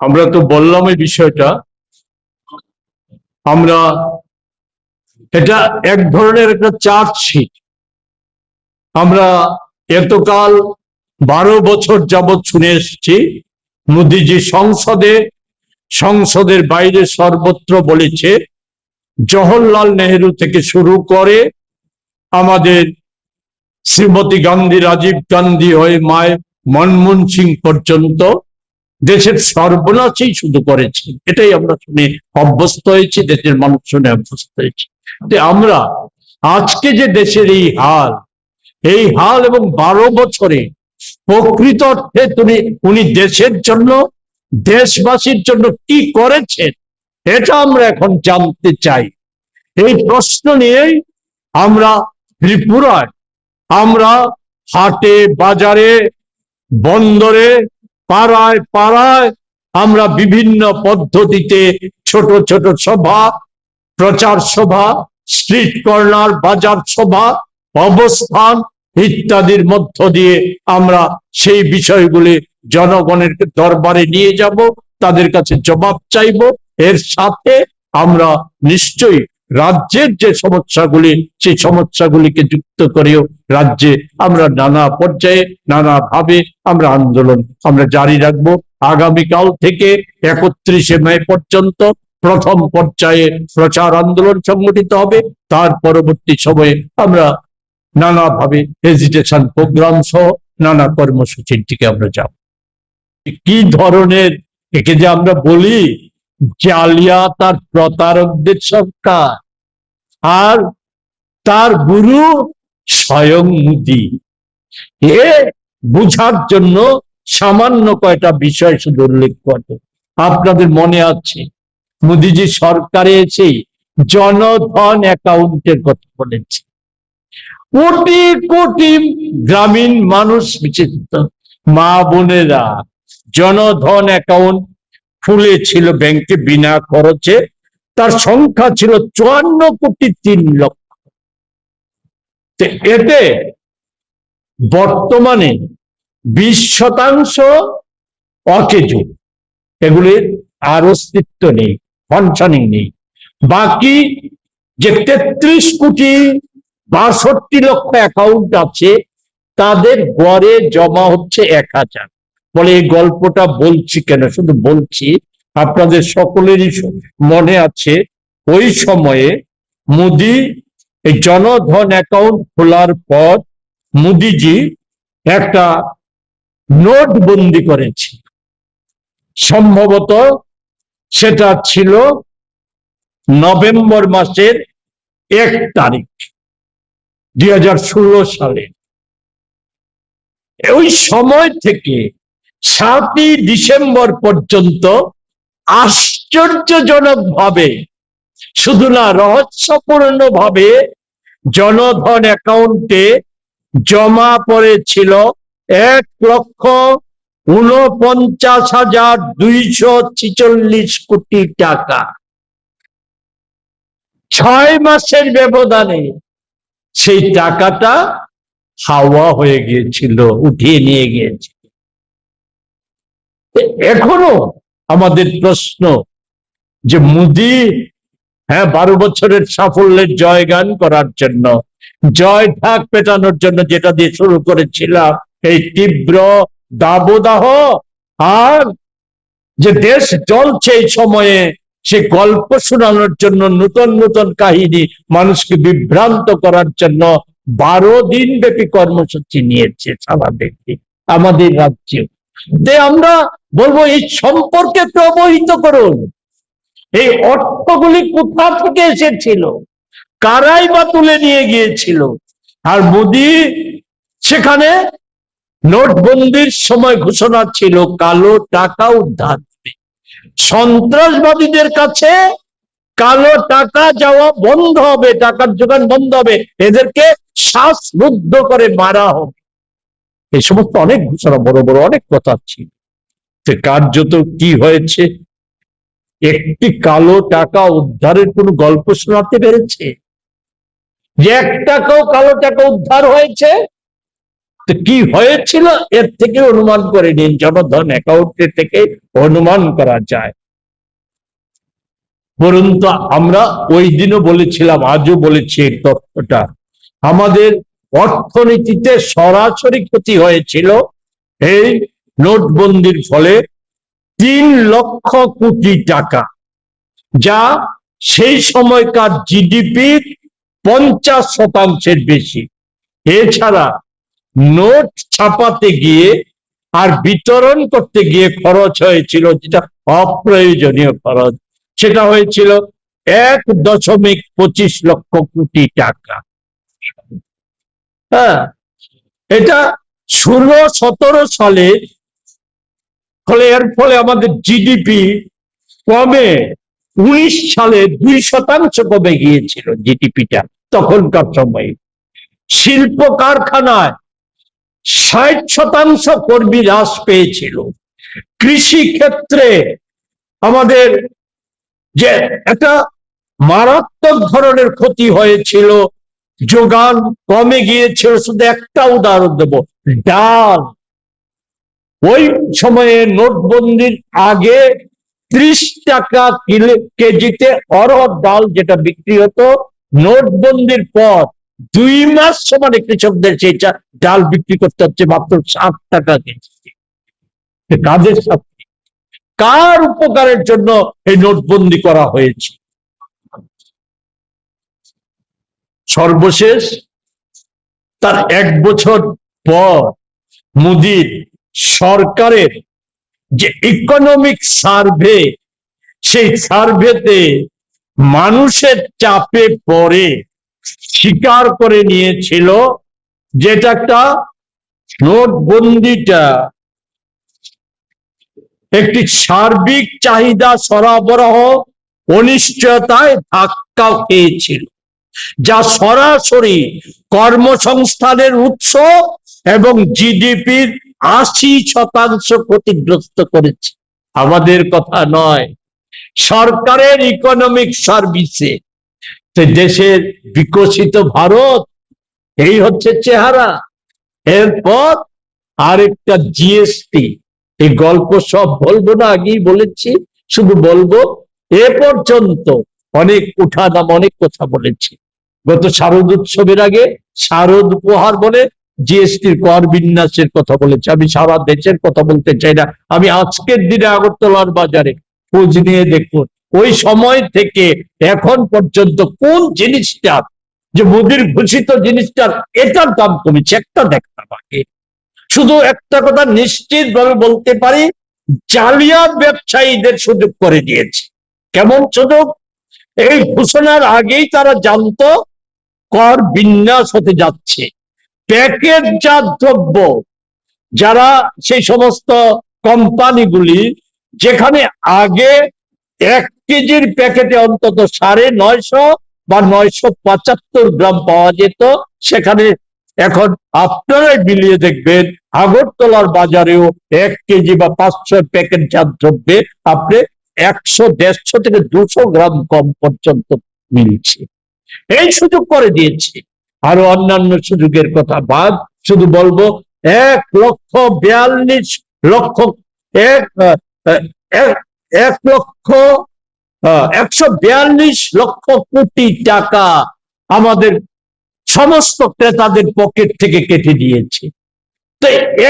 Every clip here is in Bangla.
আমরা তো বললাম এই বিষয়টা, আমরা এটা এক ধরনের একটা চার্জশিট। আমরা এতকাল 12 বছর যাবৎ শুনে এসেছি মোদিজি সংসদের বাইরে সর্বত্র বলেছে, জওহরলাল নেহেরু থেকে শুরু করে আমাদের শ্রীমতী গান্ধী, রাজীব গান্ধী হয়ে মনমোহন সিং পর্যন্ত দেশের সর্বনাশই শুধু করেছে। এটাই আমরা শুনে অভ্যস্ত হয়েছি, দেশের মানুষ শুনে অভ্যস্ত হয়েছি। আমরা আজকে যে দেশের এই হাল এবং 12 বছরে প্রকৃত অর্থে উনি দেশের জন্য, দেশবাসীর জন্য কি করেছেন, এটা আমরা এখন জানতে চাই। এই প্রশ্ন নিয়েই আমরা ত্রিপুরায়, আমরা হাটে বাজারে বন্দরে পাড়ায় পাড়ায় আমরা বিভিন্ন পদ্ধতিতে ছোট ছোট সভা, প্রচার সভা, স্ট্রিট কর্নার, বাজার সভা, অবস্থান ইত্যাদির মধ্য দিয়ে আমরা সেই বিষয়গুলি জনগণের দরবারে নিয়ে যাব, তাদের কাছে জবাব চাইব। এর সাথে আমরা নিশ্চয়ই রাজ্যের যে সমস্যাগুলি, সেই সমস্যাগুলিকে যুক্ত করেও রাজ্যে আমরা নানা পর্যায়ে নানাভাবে আমরা আন্দোলন জারি রাখবো। আগামীকাল থেকে 31শে মে পর্যন্ত প্রথম পর্যায়ে প্রচার আন্দোলন সংগঠিত হবে। তার পরবর্তী সময়ে আমরা নানাভাবে এজিটেশন প্রোগ্রাম সহ নানা কর্মসূচির দিকে আমরা যাব। কি ধরনের, একে যে আমরা বলি জালিয়াত আর প্রতারকদের সরকার, আর তার গুরু স্বয়ং মোদি। এ বুঝার জন্য সামান্য কয়টা বিষয় শুধু উল্লেখ করব। আপনাদের মনে আছে মোদিজি সরকারে এসে জনধন অ্যাকাউন্টের কথা বলেছে। কোটি কোটি গ্রামীণ মানুষ, বিশেষ মা বোনেরা জনধন অ্যাকাউন্ট খুলেছিল ব্যাংকে বিনা খরচে। তার সংখ্যা ছিল 54,03,00,000। এতে বর্তমানে 20% অকেজো, এগুলির আর অস্তিত্ব নেই, ফাংশনিং নেই। বাকি যে 33,62,00,000 অ্যাকাউন্ট আছে, তাদের গড়ে জমা হচ্ছে 1,000। বলে এই গল্পটা বলছি কেন? শুধু বলছি, আপনাদের সকলেরই মনে আছে ওই সময়ে মোদি এই জনধন অ্যাকাউন্ট খোলার পর মোদিজি একটা নোটবন্দি করেছে। সম্ভবত সেটা ছিল নভেম্বর মাসের 1 তারিখ 2016 সালে। ওই সময় থেকে 7ই ডিসেম্বর পর্যন্ত আশ্চর্যজনক ভাবে, শুধু না রহস্যপূর্ণ ভাবে জনধন অ্যাকাউন্টে জমা পড়েছিল 1,49,246 কোটি টাকা। 6 মাসের ব্যবধানে সেই টাকাটা হাওয়া হয়ে গিয়েছিল, উঠিয়ে নিয়ে গিয়েছিল। এখনো আমাদের প্রশ্ন যে মোদি 12 বছরের সাফল্যের জয়গান করার জন্য, জয় ঢাক পেটানোর জন্য যেটা দিয়ে শুরু করেছিলাম, এই তীব্র দাবদাহ আর যে দেশ জ্বলছে এই সময়ে, সে গল্প শোনানোর জন্য, নতুন নতুন কাহিনী মানুষকে বিভ্রান্ত করার জন্য 12 দিন ব্যাপী কর্মসূচি নিয়েছে সারা ব্যক্তি আমাদের রাজ্যে। আমরা বলবো এই সম্পর্কে প্রবহিত করুন, এই অর্থগুলি কোথা থেকে এসেছিল, কারাই বা তুলে নিয়ে গিয়েছিল। আর মোদি সেখানে নোটবন্দির সময় ঘোষণা ছিল কালো টাকা উদ্ধার হবে, সন্ত্রাসবাদীদের কাছে কালো টাকা যাওয়া বন্ধ হবে, টাকার যোগান বন্ধ হবে, এদেরকে শ্বাসরুদ্ধ করে মারা হবে। এই সমস্ত অনেক ঘোষণা, বড় বড় অনেক কথা ছিল। কার্যত কি হয়েছে? একটি কালো টাকা উদ্ধারের কোন গল্প শোনাতে পেরেছে? যে 1 টাকাও কালো টাকা উদ্ধার হয়েছে? তো কি হয়েছিল এর থেকে অনুমান করে নিন, জনধন অ্যাকাউন্টে থেকে অনুমান করা যায়। পরন্তু আমরা ওই দিনও বলেছিলাম, আজও বলেছি এই তথ্যটা, আমাদের অর্থনীতিতে সরাসরি ক্ষতি হয়েছিল এই নোটবন্দির ফলে 3 লক্ষ কোটি টাকা, যা সেই সময়কার জিডিপির 50% বেশি। এছাড়া নোট ছাপাতে গিয়ে আর বিতরণ করতে গিয়ে খরচ হয়েছিল, যেটা অপ্রয়োজনীয় খরচ, সেটা হয়েছিল 1.25 লক্ষ কোটি টাকা। হ্যাঁ, এটা 16-17 সালে ফলে এর ফলে আমাদের জিডিপি কমে 19 সালে 2% কমে গিয়েছিল জিডিপিটা তখনকার সময়ে। শিল্প কারখানায় 60% কর্মী হ্রাস পেয়েছিল। কৃষি ক্ষেত্রে আমাদের যে একটা মারাত্মক ধরনের ক্ষতি হয়েছিল, যোগান কমে গিয়েছিল। শুধু একটা উদাহরণ দেব, ডাল। ওই সময়ে নোটবন্দির আগে 30 টাকা কেজিতে অরহর ডাল যেটা বিক্রি হতো, নোটবন্দির পর 2 মাস সমানে কৃষকদের সেই ডাল বিক্রি করতে হচ্ছে মাত্র 7 টাকা কেজি। কাজের সাথে কার উপকারের জন্য এই নোটবন্দি করা হয়েছে? সর্বশেষ তার 1 বছর পর মোদির সরকারের যে ইকোনমিক সার্ভে, সেই সার্ভেতে মানুষের চাপে পড়ে স্বীকার করে নিয়েছিল যেটা একটা নোটবন্দিটা একটি সার্বিক চাহিদা সরবরাহ অনিশ্চয়তায় ধাক্কা খেয়েছিল, যা সরাসরি কর্মসংস্থানের উৎস এবং জিডিপির 80% ক্ষতিগ্রস্ত করেছে। আমাদের কথা নয়, সরকারের ইকোনমিক সার্ভিসে। দেশের বিকশিত ভারত এই হচ্ছে চেহারা। এরপর আরেকটা জিএসটি, এই গল্প সব বলবো না, আগেই বলেছি, শুধু বলবো এ পর্যন্ত অনেক উঠানাম, অনেক কথা বলেছি। গত শারদ উৎসবের আগে শারদ উপহার বলে জিএসটির কর বিন্যাসের কথা বলেছি। আমি সারা দেশের কথা বলতে চাই না, আমি আজকের দিনে আগরতলার বাজারে খোঁজ নিয়ে দেখুন, ওই সময় থেকে এখন পর্যন্ত কোন জিনিসটা, যে মোদির ঘোষিত জিনিসটার এটার দাম কমেছে, একটা দেখতে পাকে। শুধু একটা কথা নিশ্চিত ভাবে বলতে পারি, জালিয়াত ব্যবসায়ীদের সুযোগ করে দিয়েছে। কেমন সুযোগ? এই ঘোষণার আগেই তারা জানতো কর বিন্যাস হতে যাচ্ছে। প্যাকেটজাত দ্রব্য, যারা সেই সমস্ত কোম্পানিগুলি যেখানে আগে 1 কেজির প্যাকেটে অন্তত 950 বা 975 গ্রাম পাওয়া যেত, সেখানে এখন আপনারাই মিলিয়ে দেখবেন আগরতলার বাজারেও 1 কেজি বা 500 প্যাকেটজাত দ্রব্যে আপনি 100-150 থেকে 200 গ্রাম কম পর্যন্ত মিলছে। এই সুযোগ করে দিয়েছে। আরো অন্যান্য সুযোগের কথা বাদ, শুধু বলবো 142 লক্ষ কোটি টাকা আমাদের সমস্ত ক্রেতাদের পকেট থেকে কেটে দিয়েছে। তো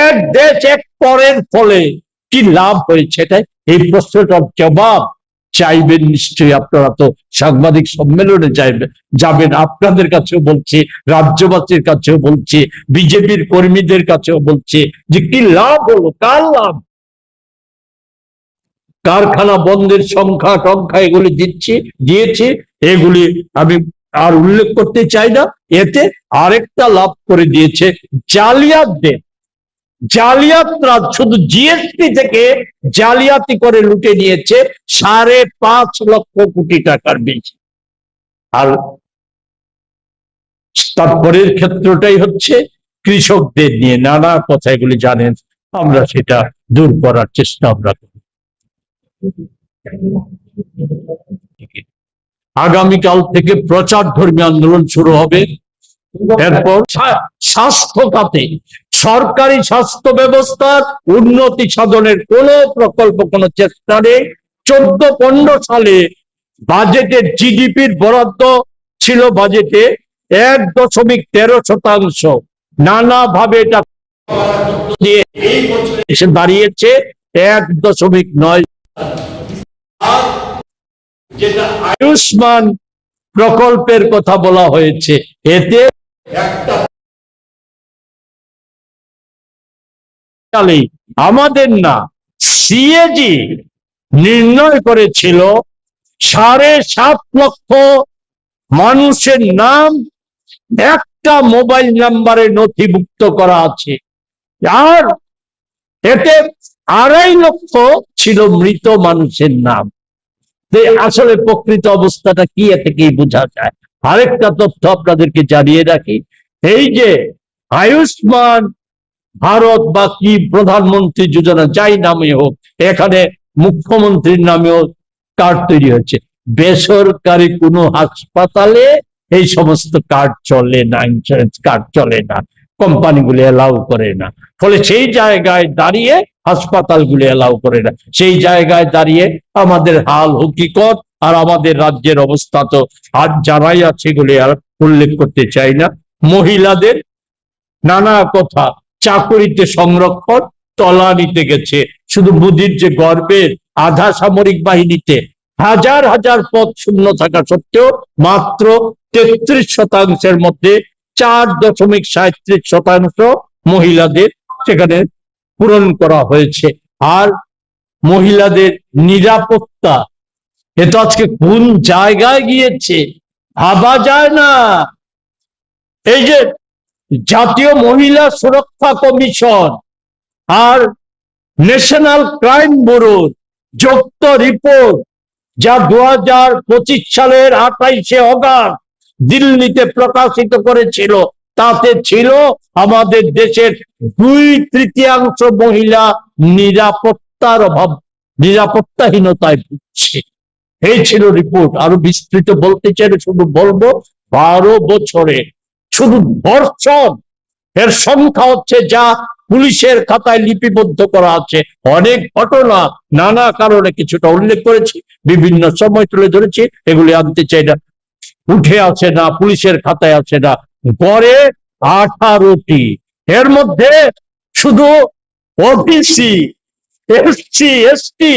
এক দেশ এক করের ফলে কি লাভ হয়েছে, তাই এই প্রশ্নটার জবাব চাইবেন নিশ্চয়ই। আপনারা তো সাংবাদিক সম্মেলনে যাবেন, আপনাদের কাছেও বলছি, রাজ্যবাসীর কাছেও বলছি, বিজেপির কর্মীদের কাছেও বলছি, যে কি লাভ হলো, কার লাভ? কারখানা বন্ধের সংখ্যা টংখ্যা এগুলি দিয়েছি, এগুলি আমি আর উল্লেখ করতে চাই না। এতে আরেকটা লাভ করে দিয়েছে জালিয়াতদের। জালিয়াতরা শুধু জিএসটি থেকে জালিয়াতি করে লুটে নিয়েছে 5.5 লক্ষ কোটি টাকার বেশি। আর তারপরের ক্ষেত্রটাই হচ্ছে কৃষকদের নিয়ে নানা কথা, এগুলি জানেন, আমরা সেটা দূর করার চেষ্টা আমরা করি। আগামীকাল থেকে প্রচার ধর্মী আন্দোলন শুরু হবে। এরপর স্বাস্থ্য খাতে সরকারি স্বাস্থ্য ব্যবস্থার উন্নতি সাধনের কোন প্রকল্প, কোন চেষ্টা নেই। 14-15 সালে বাজেটের জিডিপির বরাদ্দ ছিল বাজেটে 1.13%। নানাভাবে এটা দিয়ে এসে দাঁড়িয়েছে 1.9। যেটা আয়ুষ্মান প্রকল্পের কথা বলা হয়েছে, এতে আমাদের না সিএজি নির্ণয় করেছিল 7.5 লক্ষ মানুষের নাম একটা মোবাইল নাম্বারে নথিভুক্ত করা আছে, আর এতে 2.5 লক্ষ ছিল মৃত মানুষের নাম। আসলে প্রকৃত অবস্থাটা কি এতে কি বোঝা যায়। আরেকটা তথ্য আপনাদেরকে জানিয়ে রাখি, এই যে আয়ুষ্মান ভারত বা কি প্রধানমন্ত্রী যোজনা যাই নামে হোক, এখানে মুখ্যমন্ত্রীর নামেও কার্ড তৈরি হচ্ছে। বেসরকারি কোনো হাসপাতালে এই সমস্ত কার্ড চলে না, ইন্স্যুরেন্স কার্ড চলে না, কোম্পানিগুলি এলাও করে না। ফলে সেই জায়গায় দাঁড়িয়ে হাসপাতালগুলি এলাও করে না। সেই জায়গায় দাঁড়িয়ে আমাদের হাল হকিকত আর আমাদের রাজ্যের অবস্থা তো আর জানাই আছে, এগুলি আর উল্লেখ করতে চাই না। মহিলাদের নানা কথা, চাকরিতে সংরক্ষণ, তলানিতে গেছে। শুধু মোদির যে গর্বের আধা সামরিক বাহিনীতে হাজার হাজার পদ শূন্য থাকা সত্ত্বেও মাত্র 33% মধ্যে 4.37% মহিলাদের সেখানে পূরণ করা হয়েছে। আর মহিলাদের নিরাপত্তা, এটা আজকে কোন জায়গায় গিয়েছে ভাবা যায় না। এই যে জাতীয় মহিলা সুরক্ষা কমিশন আর ন্যাশনাল ক্রাইম ব্যুরোর যৌথ রিপোর্ট, যা 2025 সালের 28শে অগাস্ট দিল্লিতে প্রকাশিত করেছিল, তাতে ছিল আমাদের দেশের 2/3 মহিলা নিরাপত্তার অভাব, নিরাপত্তাহীনতায় ভুগছে। এই ছিল রিপোর্ট। আরো বিস্তৃত বলতে চাইলে শুধু বলবো 12 বছরে শুধু ধর্ষণ এর সংখ্যা হচ্ছে যা পুলিশের খাতায় লিপিবদ্ধ করা আছে। অনেক ঘটনা নানা কারণে কিছুটা উল্লেখ করেছি, বিভিন্ন সময় তুলে ধরেছি, এগুলি আনতে চাই না, উঠে আছে না, পুলিশের খাতায় আছে না। গড়ে 18টি, এর মধ্যে শুধু ওবিসি এসসি এসটি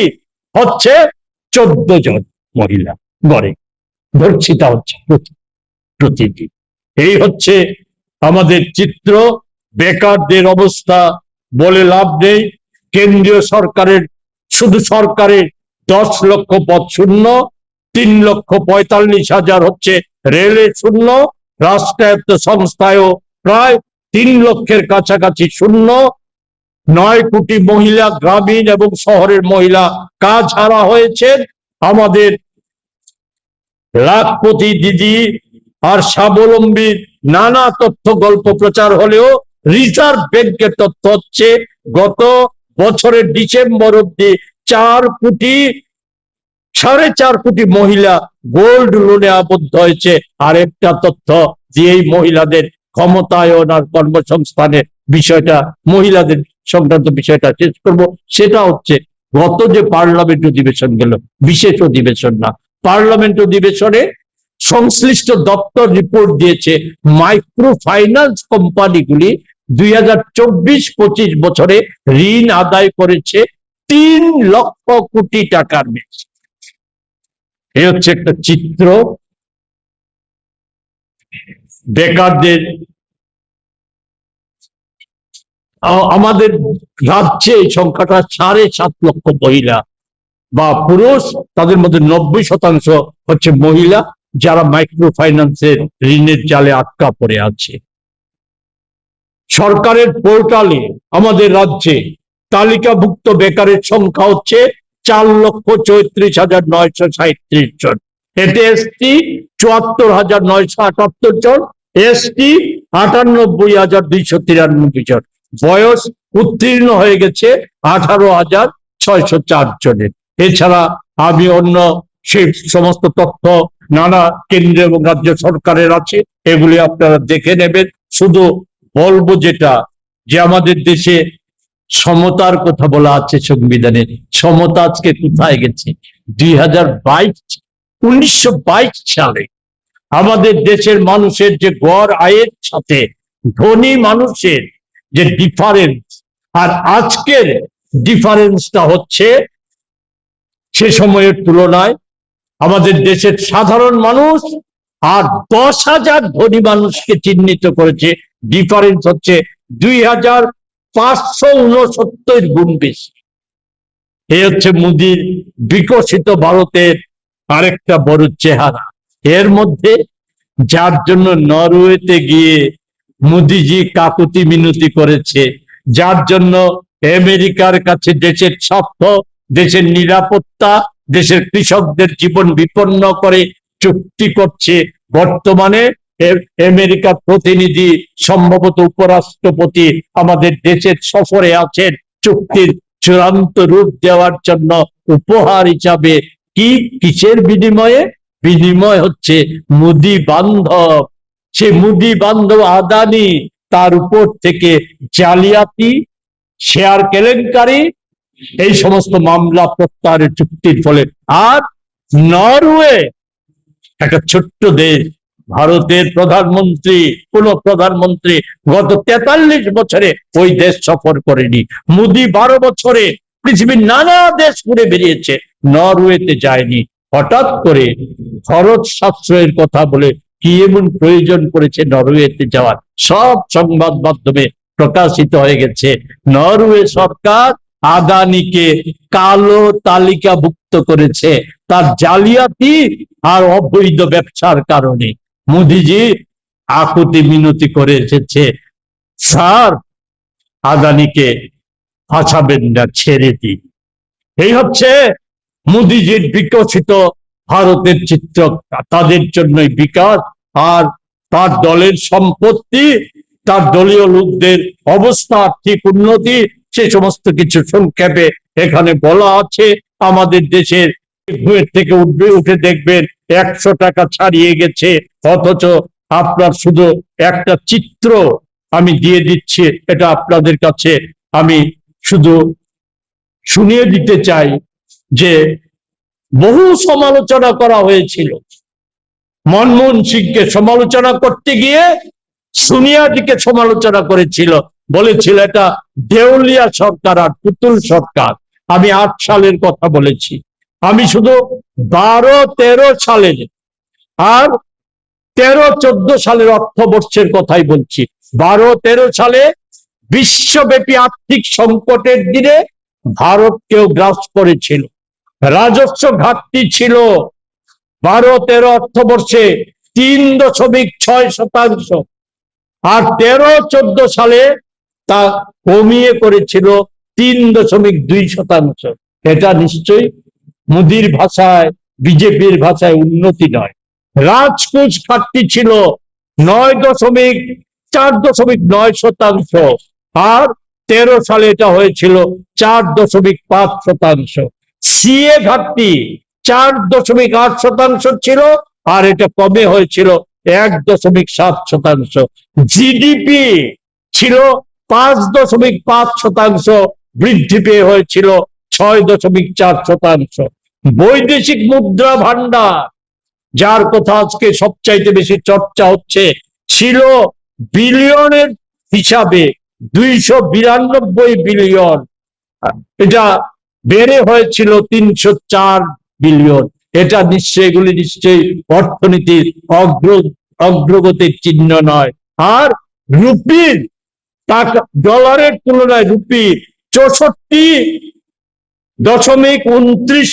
হচ্ছে 14 জন মহিলা গড়ে, ধর্ষিতা হচ্ছে প্রতিদিন। এই হচ্ছে আমাদের চিত্র। বেকারদের অবস্থা বলে লাভ নেই। কেন্দ্রীয় সরকারের, শুধু সরকারের 10 লক্ষ পদ শূন্য, 3,45,000 হচ্ছে রেলে শূন্য, রাষ্ট্রায়ত্ত সংস্থায়ও প্রায় 3 লক্ষের কাছাকাছি শূন্য। 9 কোটি মহিলা, গ্রামীণ এবং শহরের মহিলা কাজ হারা হয়েছে। আমাদের লাখপতি দিদি আর স্বাবলম্বীর নানা তথ্য গল্প প্রচার হলেও রিজার্ভ ব্যাংকের তথ্য হচ্ছে গত বছরের ডিসেম্বর অব্দি 4.5 কোটি মহিলা গোল্ড লোনে আবদ্ধ হয়েছে। আর একটা তথ্য দিয়েই মহিলাদের ক্ষমতায়ন আর কর্মসংস্থানের বিষয়টা, মহিলাদের সংক্রান্ত বিষয়টা শেষ করবো। সেটা হচ্ছে গত যে পার্লামেন্ট অধিবেশন গেল, বিশেষ অধিবেশন না, পার্লামেন্ট অধিবেশনে সংশ্লিষ্ট দপ্তর রিপোর্ট দিয়েছে মাইক্রো ফাইন্যান্স কোম্পানিগুলি 2024-25 বছরে ঋণ আদায় করেছে 3 লক্ষ কোটি টাকার বেশি। এই হচ্ছে একটা চিত্র। বেকারদের, আমাদের রাজ্যে এই সংখ্যাটা 7.5 লক্ষ মহিলা বা পুরুষ, তাদের মধ্যে 90% হচ্ছে মহিলা যারা মাইক্রো ফাইন্যান্সের ঋণের জালে আটকা পড়ে আছে। সরকারের পোর্টালে আমাদের রাজ্যে তালিকাভুক্ত বেকারের সংখ্যা হচ্ছে 4,34,937 জন। এতে এসটি 74,978 জন, এসটি 98,293 জন। বয়স উত্তীর্ণ হয়ে গেছে 18,604 জনের। এছাড়া আমি অন্য সেই সমস্ত তথ্য নানা কেন্দ্র এবং রাজ্য সরকারের আছে, এগুলি আপনারা দেখে নেবেন। শুধু বলবো যেটা, যে আমাদের দেশে সমতার কথা বলা আছে সংবিধানে, সমতা আজকে কোথায় গেছে? 1922 সালে আমাদের দেশের মানুষের যে গড় আয়ের সাথে ধনী মানুষের যে ডিফারেন্স, আর আজকের ডিফারেন্সটা হচ্ছে সে সময়ের তুলনায় আমাদের দেশের সাধারণ মানুষ আর 10,000 ধনী মানুষকে চিহ্নিত করেছে, ডিফারেন্স হচ্ছে 2,569 গুণ বেশি। এই হচ্ছে মোদির বিকশিত ভারতের আরেকটা বড় চেহারা। এর মধ্যে যার জন্য নরওয়েতে গিয়ে মোদিজি কাকুতি মিনতি করেছে, যার জন্য আমেরিকার কাছে দেশের স্বার্থ, দেশের নিরাপত্তা, দেশের কৃষকদের জীবন বিপন্ন করে চুক্তি করছে, বর্তমানে আমেরিকার প্রতিনিধি সম্ভবত উপরাষ্ট্রপতি আমাদের দেশের সফরে আছেন চুক্তির চূড়ান্ত রূপ দেওয়ার জন্য উপহার হিসাবে। কিসের বিনিময়ে? বিনিময় হচ্ছে মোদি বান্ধব। সে মোদি বান্ধব আদানি তার উপর থেকে জালিয়াতি, শেয়ার কেলেঙ্কারি, এই সমস্ত মামলা প্রত্যাহারের চুক্তির ফলে। আর নরওয়ে একটা ছোট্ট দেশ, ভারতের প্রধানমন্ত্রী, কোন প্রধানমন্ত্রী গত 43 বছরে ওই দেশ সফর করেনি। মোদি 12 বছরে পৃথিবীর নানা দেশ ঘুরে বেরিয়েছে, নরওয়েতে যায়নি। হঠাৎ করে খরচ সাশ্রয়ের কথা বলে কি এমন প্রয়োজন করেছে নরওয়েতে যাওয়ার? সব সংবাদ মাধ্যমে প্রকাশিত হয়ে গেছে। নরওয়ে সরকার আদানিকে কালো তালিকাভুক্ত করেছে তার জালিয়াতি আর অবৈধ ব্যবসার কারণে। মোদিজি আকুতি মিনতি করে এসেছে, স্যার আদানিকে ফাঁসাবেন না, ছেড়ে দিন। এই হচ্ছে মোদিজির বিকশিত ভারতের চিত্র। তাদের জন্যই বিকাশ, আর তার দলের সম্পত্তি, তার দলীয় লোকদের অবস্থা, আর্থিক উন্নতি, সে সমস্ত কিছু সংক্ষেপে এখানে বলা আছে। আমাদের দেশের থেকে উঠে দেখবেন 100 টাকা ছাড়িয়ে গেছে, অথচ আপনার শুধু একটা চিত্র আমি দিয়ে দিচ্ছি, এটা আপনাদের কাছে আমি শুধু শুনিয়ে দিতে চাই যে বহু সমালোচনা করা হয়েছিল। মনমোহন সিংকে সমালোচনা করতে গিয়ে সোনিয়াজিকে সমালোচনা করেছিল, বলেছিল এটা দেউলিয়া সরকার আর পুতুল সরকার। আমি 8 সালের কথা বলেছি, আমি শুধু 12-13 সালের আর 13-14 সালের অর্থবর্ষের কথাই বলছি। 12-13 সালে বিশ্বব্যাপী আর্থিক সংকটের দিনে ভারতকেও গ্রাস করেছিল, রাজস্ব ঘাটতি ছিল 12-13 অর্থবর্ষে 3.6%, আর 13-14 সালে তা কমিয়ে করেছিল 3.2%। এটা নিশ্চয়ই মোদির ভাষায়, বিজেপির ভাষায় উন্নতি নয়। রাজকোষ ঘাটতি ছিল 4.9%, আর 13 সালে এটা হয়েছিল 4.5%। সিএ ঘাটতি 4.8% ছিল, আর এটা কমে হয়েছিল 1.7%। জিডিপি ছিল 5.5%, বৃদ্ধি পেয়ে হয়েছিল 6.4%। বৈদেশিক মুদ্রা ভান্ডার, যার কথা আজকে সবচাইতে বেশি চর্চা হচ্ছে, ছিল বিলিয়নের হিসাবে 292 বিলিয়ন, এটা বেড়ে হয়েছিল 304 বিলিয়ন। এটা নিশ্চয়ই, এগুলি নিশ্চয়ই অর্থনীতির অগ্রগতির চিহ্ন নয়। আর রুপির টাকা ডলারের তুলনায় রুপি 64.29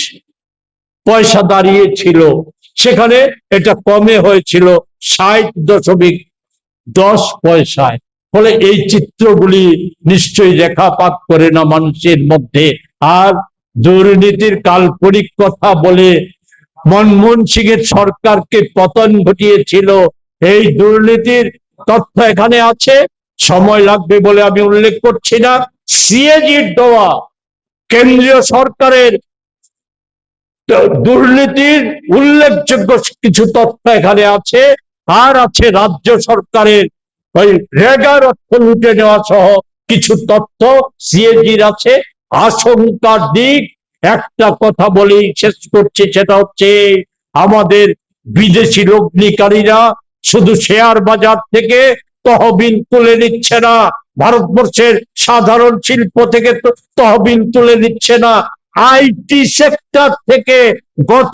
পয়সা দাঁড়িয়েছিল, সেখানে এটা কমে হয়েছিল 60.10 পয়সায়। ফলে এই চিত্রগুলি নিশ্চয়ই রেখাপাত করে না মানুষের মধ্যে। আর দুর্নীতির কাল্পনিক কথা বলে মনমোহন সিং এর সরকারকে পতন ঘটিয়েছিল, এই দুর্নীতির তথ্য এখানে আছে, সময় লাগবে বলে আমি উল্লেখ করছি না। সিএজির দেওয়া কেন্দ্রীয় সরকারের দুর্নীতির উল্লেখযোগ্য কিছু তথ্য এখানে আছে, আর আছে রাজ্য সরকারের ওই রেগার অর্থ লুটে নেওয়া সহ কিছু তথ্য সিএজির আছে। আশঙ্কার দিক একটা কথা বলেই শেষ করছি, সেটা হচ্ছে আমাদের বিদেশি লগ্নিকারীরা শুধু শেয়ার বাজার থেকে তহবিল তুলে নিচ্ছে না, ভারতবর্ষের সাধারণ শিল্প থেকে তহবিল তুলে নিচ্ছে না, আইটি সেক্টর থেকে গত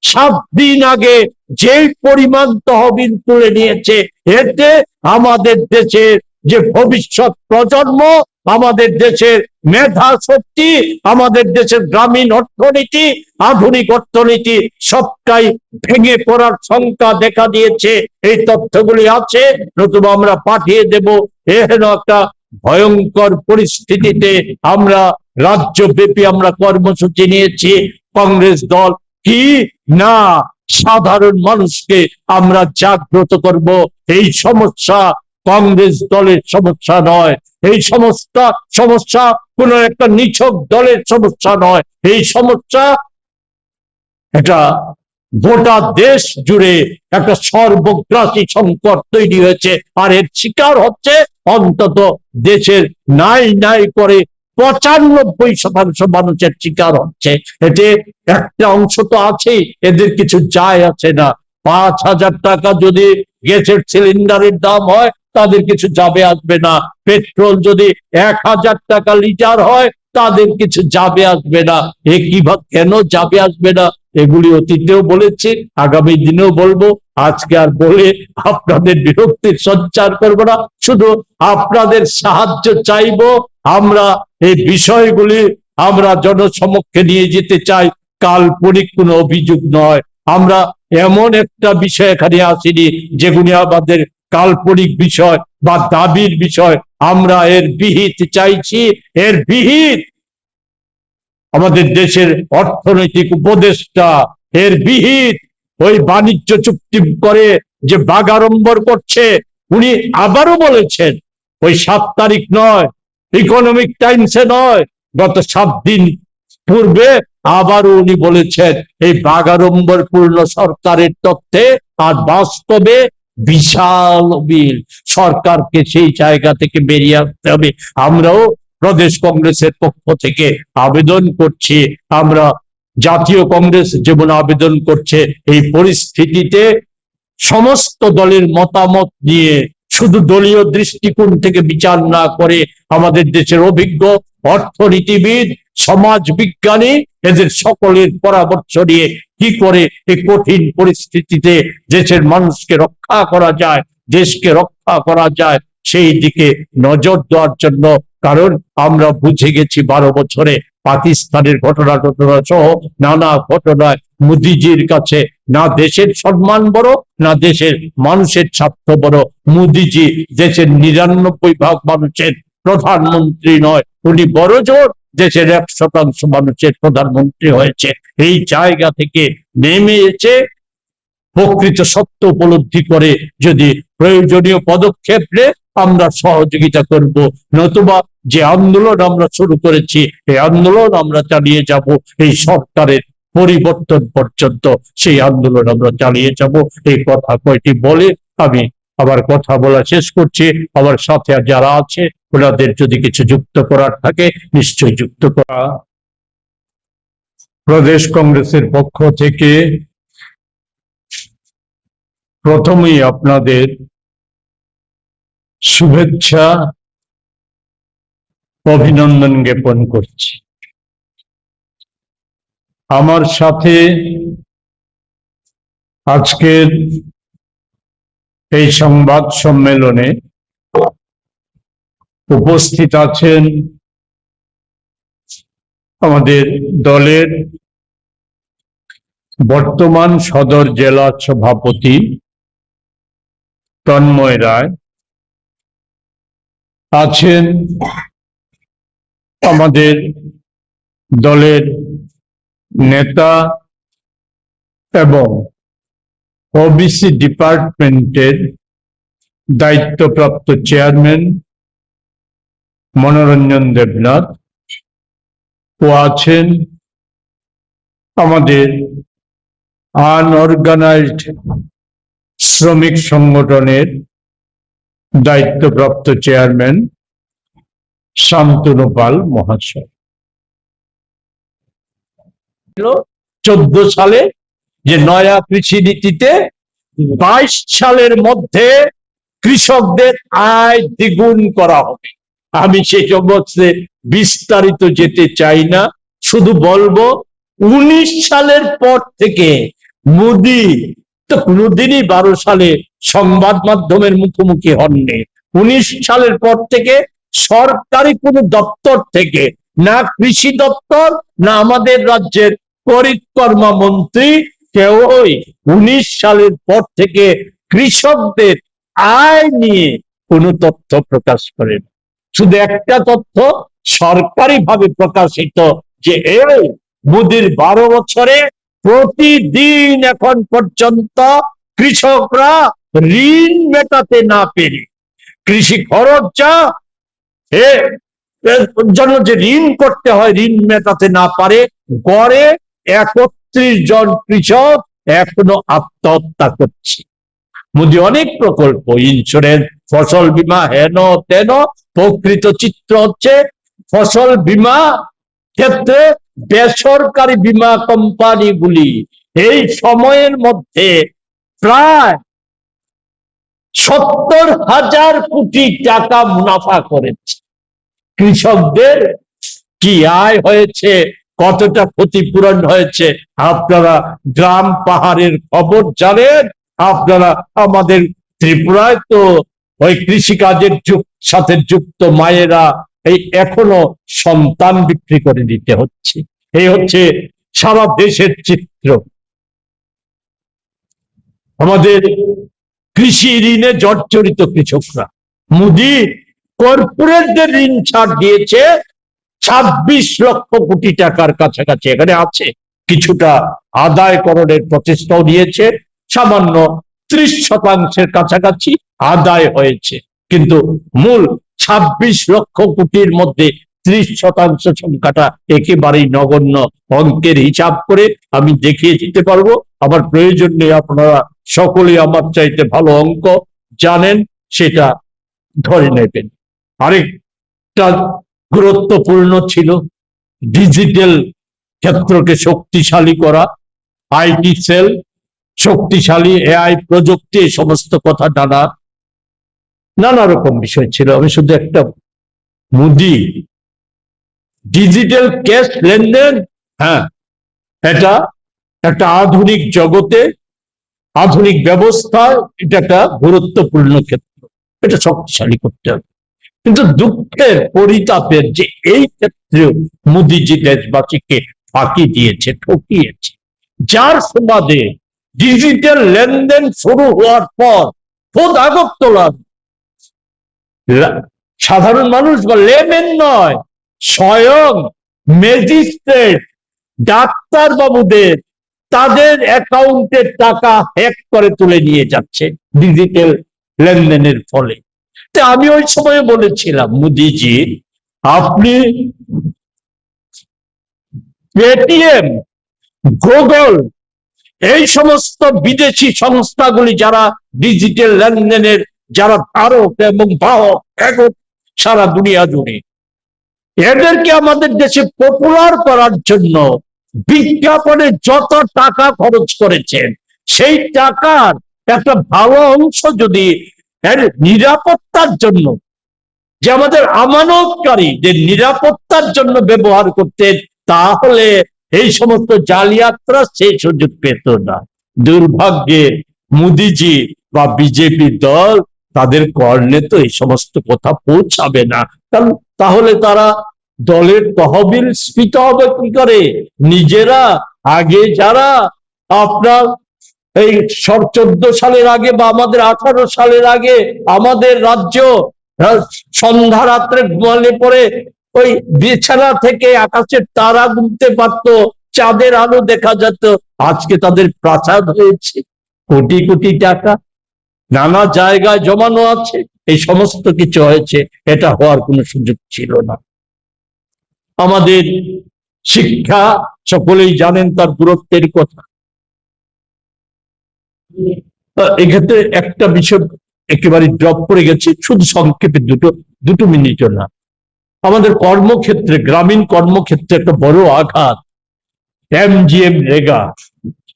7 দিন আগে যেই পরিমাণ তহবিল তুলে নিয়েছে, এতে আমাদের দেশের যে ভবিষ্যৎ প্রজন্ম, আমাদের দেশের মেধা শক্তি, আমাদের দেশের গ্রামীণ অর্থনীতি, আধুনিক অর্থনীতি সবটাই ভেঙে পড়ার শঙ্কা দেখা দিয়েছে। এই তথ্যগুলি আছে, নতুবা আমরা পাঠিয়ে দেব। এহেন একটা ভয়ঙ্কর পরিস্থিতিতে আমরা রাজ্যব্যাপী আমরা কর্মসূচি নিয়েছি। কংগ্রেস দল কি না সাধারণ মানুষকে আমরা জাগ্রত করব। এই সমস্যা কংগ্রেস দলের সমস্যা নয়, এই সমস্যা কোন একটা নিছক দলের সমস্যা নয়, এই সমস্যা এটা গোটা দেশ জুড়ে একটা সর্বগ্রাসী সংকট তৈরি হয়েছে। আর এর শিকার হচ্ছে অন্তত দেশের নাই নাই করে 95% মানুষের শিকার হচ্ছে। এতে একটা অংশ তো আছেই, এদের কিছু যায় আসে না। 5,000 টাকা যদি গ্যাসের সিলিন্ডারের দাম হয়, তাদের কিছু যাবে আসবে না। পেট্রোল যদি 1,000 টাকা লিটার হয়, তাদের কিছু যাবে আসবে না। এ কিভাবে কেন যাবে আসবে না, এগুলি অতীতেও বলেছি, আগামী দিনেও বলবো। আজকে আর বলে আপনাদের বিরক্তির সঞ্চার করবো না, শুধু আপনাদের সাহায্য চাইবো। আমরা এই বিষয়গুলি আমরা জনসমক্ষে নিয়ে যেতে চাই, কাল্পনিক কোনো অভিযোগ নয়। আমরা এমন একটা বিষয় এখানে আসিনি যেগুলি আমাদের কাল্পনিক বিষয় বা দাবির বিষয়। আমরা এর বিহিত চাইছি, এর বিহিত আমাদের দেশের অর্থনৈতিক উপদেষ্টা, এর বিহিত ওই বাণিজ্য চুক্তি করে যে বাগাড়ম্বর করছে। উনি আবারও বলেছেন, ওই 7 তারিখ নয়, ইকোনমিক টাইমসে নয়, গত 7 দিন পূর্বে আবারও উনি বলেছেন এই বাগাড়ম্বর পূর্ণ সরকারের তথ্যে আর বাস্তবে বিশাল মিল। সরকারকে সেই জায়গা থেকে বেরিয়ে আসতে হবে। আমরাও প্রদেশ কংগ্রেসের পক্ষ থেকে আবেদন করছি, আমরা জাতীয় কংগ্রেস যেমন আবেদন করছে, এই পরিস্থিতিতে সমস্ত দলের মতামত নিয়ে শুধু দলীয় দৃষ্টিকোণ থেকে বিচার না করে আমাদের দেশের অভিজ্ঞ অর্থনীতিবিদ, সমাজ বিজ্ঞানী, এদের সকলের পরামর্শ নিয়ে কি করে এই কঠিন পরিস্থিতিতে দেশের মানুষকে রক্ষা করা যায়, দেশকে রক্ষা করা যায়, সেই দিকে নজর দেওয়ার জন্য। কারণ আমরা বুঝে গেছি 12 বছরে পাকিস্তানের ঘটনা সহ নানা ঘটনায় মোদিজির কাছে না দেশের সম্মান বড়, না দেশের মানুষের স্বার্থ বড়। মোদিজি দেশের 99% মানুষের প্রধানমন্ত্রী নয়, উনি বড় জোর দেশের 1% মানুষের প্রধানমন্ত্রী হয়েছে। এই জায়গা থেকে নেমে এসে প্রকৃত সত্য উপলব্ধি করে যদি প্রয়োজনীয় পদক্ষেপ নেয়, আমরা সহযোগিতা করব। নতুবা যে আন্দোলন আমরা শুরু করেছি, এই আন্দোলন আমরা চালিয়ে যাব এই সরকারের পরিবর্তন পর্যন্ত। সেই আন্দোলন আমরা চালিয়ে যাব। এই কথা কয়টি বলে আমি আবার কথা বলা শেষ করছি। আমার সাথে যারা আছে ওনাদের যদি কিছু যুক্ত করার থাকে নিশ্চয়ই যুক্ত করা। প্রদেশ কংগ্রেসের পক্ষ থেকে প্রথমেই আপনাদের শুভেচ্ছা অভিনন্দন জ্ঞাপন করছি। আমার সাথে আজকের এই সংবাদ সম্মেলনে উপস্থিত আছেন আমাদের দলের বর্তমান সদর জেলা সভাপতি তন্ময় রায়, আছেন আমাদের দলের নেতা এবং ওবিসি ডিপার্টমেন্টের দায়িত্বপ্রাপ্ত চেয়ারম্যান মনোরঞ্জন দেবনাথ, ও আছেন আমাদের আনঅর্গানাইজড শ্রমিক সংগঠনের দায়িত্বপ্রাপ্ত চেয়ারম্যান শান্তনু পাল মহাশয় 14 সালে যে নয়া কৃষি নীতিতে 22 সালের মধ্যে কৃষকদের আয় দ্বিগুণ করা হবে। আমি সেই সমস্ত বিস্তারিত যেতে চাই না, শুধু বলবো 19 সালের পর থেকে মোদি তো কোনোদিনই 12 সালে সংবাদ মাধ্যমের মুখোমুখি হননি। 19 সালের পর থেকে সরকারি কোনো দপ্তর থেকে, না কৃষি দপ্তর না আমাদের রাজ্যের পরিকর্মা মন্ত্রী কেউই 19 সালের পর থেকে কৃষকদের আয় নিয়ে কোনো তথ্য প্রকাশ করেন। শুধু একটা তথ্য সরকারিভাবে প্রকাশিত যে এই মোদির 12 বছরে প্রতিদিন এখন পর্যন্ত কৃষকরা ঋণ মেটাতে না পেরে, কৃষি খরচ যা এর জন্য যে ঋণ করতে হয় ঋণ মেটাতে না পারে, গড়ে 31 জন কৃষক এখনো আত্মহত্যা করছে। মোদি অনেক প্রকল্প, ইন্স্যুরেন্স, ফসল বীমা, হেন তেন, প্রকৃত চিত্র হচ্ছে ফসল বীমা ক্ষেত্রে বেসরকারি বীমা কোম্পানিগুলি এই সময়ের মধ্যে প্রায় 70,000 কোটি টাকা মুনাফা করেছে। কৃষকদের কি আয় হয়েছে, কতটা ক্ষতিপূরণ হয়েছে আপনারা গ্রাম পাহাড়ের খবর জানেন। আপনারা আমাদের ত্রিপুরায় তো ওই কৃষিকাজের সাথে যুক্ত মায়েরা এই এখনো সন্তান বিক্রি করে দিতে হচ্ছে। এই হচ্ছে সারা দেশের চিত্র। আমাদের কৃষি ঋণে জর্জরিত কৃষকরা, মোদি কর্পোরেটদের ঋণ ছাড় দিয়েছে 26 লক্ষ কোটি টাকার কাছাকাছি। এখানে আছে কিছুটা আদায়করণের প্রচেষ্টাও নিয়েছে, সামান্য 30% কাছাকাছি আদায় হয়েছে, কিন্তু মূল 26 লক্ষ কোটির মধ্যে 30% সংখ্যাটা একেবারেই নগণ্য। অঙ্কের হিসাব করে আমি দেখিয়ে দিতে পারবো, আমার প্রয়োজন নেই, আপনারা সকলে আমার চাইতে ভালো অঙ্ক জানেন, সেটা ধরে নেবেন। আরেকটা গুরুত্বপূর্ণ ছিল ডিজিটাল ক্ষেত্রকে শক্তিশালী করা, আইটি সেল শক্তিশালী, এআই প্রযুক্তি, এই সমস্ত কথা নানা রকম বিষয় ছিল। আমি শুধু একটা, মোদি ডিজিটাল ক্যাশ লেনদেন, হ্যাঁ এটা একটা আধুনিক জগতে, আধুনিক ব্যবস্থায় এটা একটা গুরুত্বপূর্ণ ক্ষেত্র, এটা শক্তিশালী করতে হবে। কিন্তু দুঃখের পরিতাপের যে এই ক্ষেত্রে মোদিজি দেশবাসীকে ফাঁকি দিয়েছে, ঠকিয়েছে, যার সুবাদে ডিজিটাল লেনদেন শুরু হওয়ার পর খোদ আগরতলা সাধারণ মানুষ বা লেমেন নয়, স্বয়ং ম্যাজিস্ট্রেট, ডাক্তার বাবুদের তাদের অ্যাকাউন্টের টাকা হ্যাক করে তুলে নিয়ে যাচ্ছে ডিজিটাল লেনদেনের ফলে। আমি ওই সময় বলেছিলাম, মোদিজি আপনি পেটিএম, গুগল, এই সমস্ত বিদেশি সংস্থাগুলি যারা ডিজিটাল লেনদেনের যারা ধারক এবং বাহক একক সারা দুনিয়া জুড়ে, এদেরকে আমাদের দেশে পপুলার করার জন্য বিজ্ঞাপনে যত টাকা খরচ করেছেন, সেই টাকার একটা ভালো অংশ যদি নিরাপত্তার জন্য, যে আমাদের আমানতকারী যে নিরাপত্তার জন্য ব্যবহার করতেন, তাহলে এই সমস্ত জালিয়াতরা সেই সুযোগ পেত না। দুর্ভাগ্যের মোদিজি বা বিজেপি দল তাদের কর্ণে তো এই সমস্ত কথা পৌঁছাবে না, কারণ তাহলে তারা দলের তহবিল স্ফীত হবে কি করে? নিজেরা আগে যারা আপনার এই 14 সালের আগে বা আমাদের 18 সালের আগে আমাদের রাজ্য সন্ধ্যা রাত্রে ঘুমালে পরে ওই বিছানা থেকে আকাশের তারা গুনতে পারতো, চাঁদের আলো দেখা যেত, আজকে তাদের প্রাসাদ হয়েছে, কোটি কোটি টাকা নানা জায়গায় জমানো আছে, এই সমস্ত কিছু হয়েছে। এটা হওয়ার কোনো সুযোগ ছিল না। আমাদের শিক্ষা সকলেই জানেন তার দূরত্বের কথা। এক্ষেত্রে একটা বিষয় একেবারে ড্রপ করে গেছে, শুধু সংক্ষেপে দুটো মিনিটও না। আমাদের কর্মক্ষেত্রে, গ্রামীণ কর্মক্ষেত্রে একটা বড় আঘাত MGM রেগা,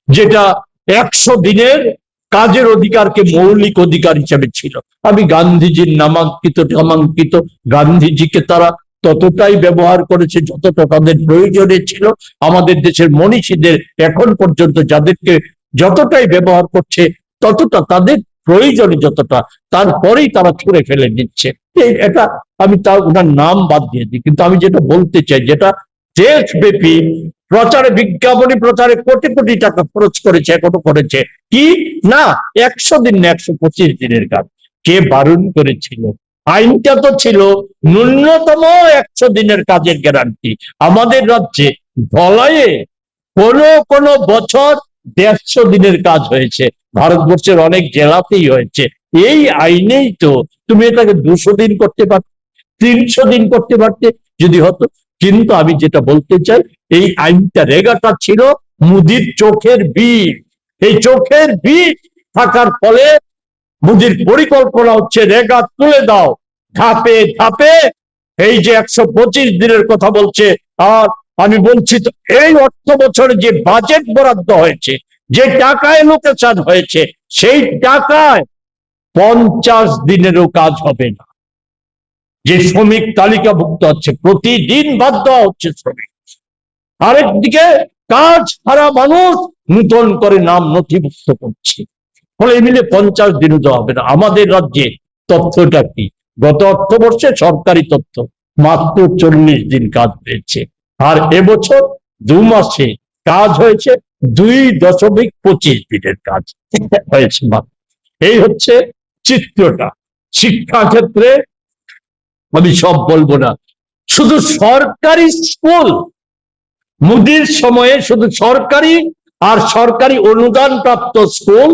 যেটা 100 দিনের কাজের অধিকারকে মৌলিক অধিকার হিসেবে ছিল। আমি গান্ধীজির নামাঙ্কিত গান্ধীজিকে তারা ততটাই ব্যবহার করেছে যতটা তাদের প্রয়োজনে ছিল। আমাদের দেশের মনীষীদের এখন পর্যন্ত যাদেরকে যতটাই ব্যবহার করছে ততটা তাদের প্রয়োজনে যতটা, তারপরেই তারা ছুঁড়ে ফেলে দিচ্ছে। এটা আমি তার ওনার নাম বাদ দিয়ে দিই, কিন্তু আমি যেটা বলতে চাই, যেটা দেশব্যাপী প্রচারে, বিজ্ঞাপনী প্রচারে কোটি কোটি টাকা খরচ করেছে, এখনো করেছে কি না 100 দিন না 125 দিনের কাজ। কে বারণ করেছিল? আইনটা তো ছিল ন্যূনতম 100 দিনের কাজের গ্যারান্টি। আমাদের রাজ্যে ধলাইয়ে কোন বছর 150 দিনের কাজ হয়েছে, ভারতবর্ষের অনেক জেলাতেই হয়েছে। এই আইনেই তো তুমি এটাকে 200 দিন করতে পারতে, 300 দিন করতে পারতে যদি হতো। কিন্তু আমি যেটা বলতে চাই, এই আইনটা, রেগাটা ছিল মোদির চোখের বিষ। এই চোখের বিষ থাকার ফলে মোদির পরিকল্পনা হচ্ছে রেগা তুলে দাও ধাপে ধাপে। এই যে 125 দিনের কথা বলছে, আর আমি বলছি তো এই অর্থ বছরে যে বাজেট বরাদ্দ হয়েছে, যে টাকায় লোকেশন হয়েছে, সেই টাকায় 50 দিনেরও কাজ হবে না। যে শ্রমিক তালিকাভুক্ত হচ্ছে, প্রতিদিন বাদ দেওয়া হচ্ছে শ্রমিক। আরেকদিকে কাজ হারা মানুষ নূতন করে নাম নথিভুক্ত করছে, ফলে মিলে 50 দিনও দেওয়া হবে না। আমাদের রাজ্যে তথ্যটা কি? গত অর্থবর্ষে সরকারি তথ্য মাত্র 40 দিন কাজ হয়েছে, আর এবছর 2 মাসে কাজ হয়েছে 2.25 দিনের কাজ হয়েছে মাত্র। এই হচ্ছে চিত্রটা। শিক্ষা ক্ষেত্রে আমি সব বলবো না, শুধু সরকারি স্কুল, মোদির সময়ে শুধু সরকারি আর সরকারি অনুদান প্রাপ্ত স্কুল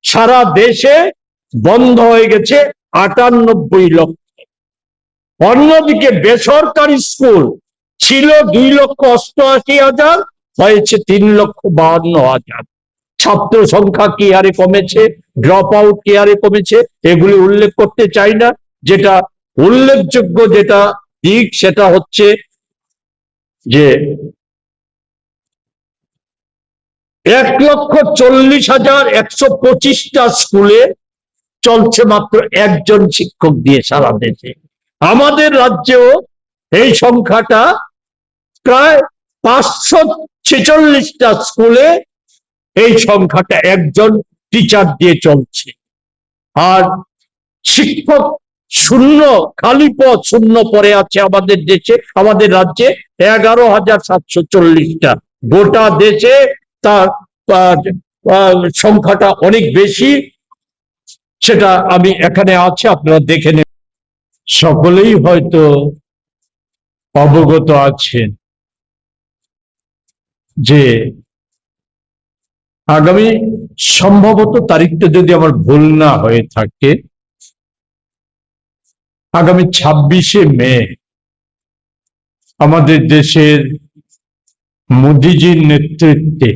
সারা দেশে বন্ধ হয়ে গেছে 98 লক্ষ। অন্যদিকে বেসরকারি স্কুল ছিল 2,88,000, হয়েছে 3,52,000। ছাত্র সংখ্যা কি হারে কমেছে, ড্রপ আউট কি হারে কমেছে, এগুলি উল্লেখ করতে চাই না। যেটা উল্লেখযোগ্য যেটা দিক, সেটা হচ্ছে যে 1,40,125টা স্কুলে চলছে মাত্র একজন শিক্ষক দিয়ে সারা দেশে। আমাদের রাজ্যেও এই সংখ্যাটা প্রায় 546টা স্কুলে এই সংখ্যাটা একজন টিচার দিয়ে চলছে। আর শিক্ষক শূন্য, খালি পদ শূন্য পড়ে আছে আমাদের দেশে, আমাদের রাজ্যে 11,740টা। গোটা দেশে তার সংখ্যাটা অনেক বেশি, সেটা আমি এখানে আছে, আপনারা দেখে নেন। সকলেই হয়তো অবগত আছেন যে আগামী, সম্ভবত তারিখটা যদি আমার ভুল না হয়ে থাকে, আগামী 26শে মে আমাদের দেশের মোদিজির নেতৃত্বে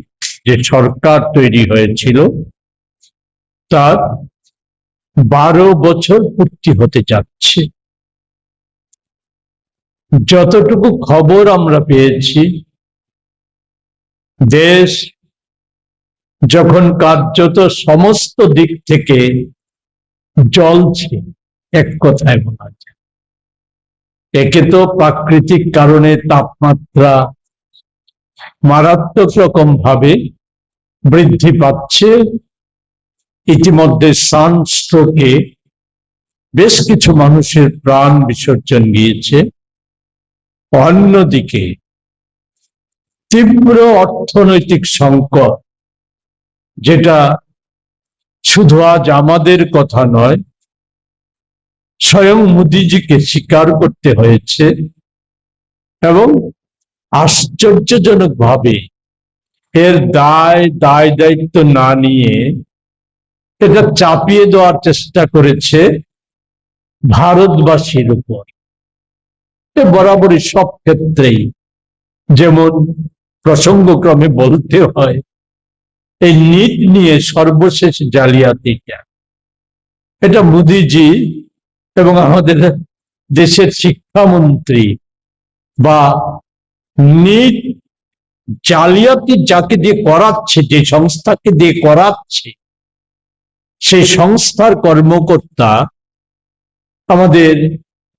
যে সরকার তৈরি হয়েছিল তার 12 বছর পূর্তি হতে যাচ্ছে। যতটুকু খবর আমরা পেয়েছি, দেশ যখন কার্যত সমস্ত দিক থেকে জ্বলছে, এক কথায় বলা যায়, একে তো প্রাকৃতিক কারণে তাপমাত্রা মারাত্মক রকম ভাবে বৃদ্ধি পাচ্ছে। ইতিমধ্যে সানস্ট্রোকে বেশ কিছু মানুষের প্রাণ বিসর্জন গিয়েছে। অন্যদিকে তীব্র অর্থনৈতিক সংকট, যেটা শুধু আজ আমাদের কথা নয়, স্বয়ং মোদিজিকে স্বীকার করতে হয়েছে, এবং আশ্চর্যজনক ভাবে এর দায়িত্ব না নিয়ে এটা চাপিয়ে দেওয়ার চেষ্টা করেছে ভারতবাসীর উপর। বরাবরই সব ক্ষেত্রেই, যেমন প্রসঙ্গক্রমে বলতে হয়, এই নিট নিয়ে সর্বশেষ জালিয়াতিটা, এটা মোদিজি এবং আমাদের দেশের শিক্ষামন্ত্রী বা নিট জালিয়াতি যাকে দিয়ে করাচ্ছে, যে সংস্থাকে দিয়ে করাচ্ছে, সেই সংস্থার কর্মকর্তা আমাদের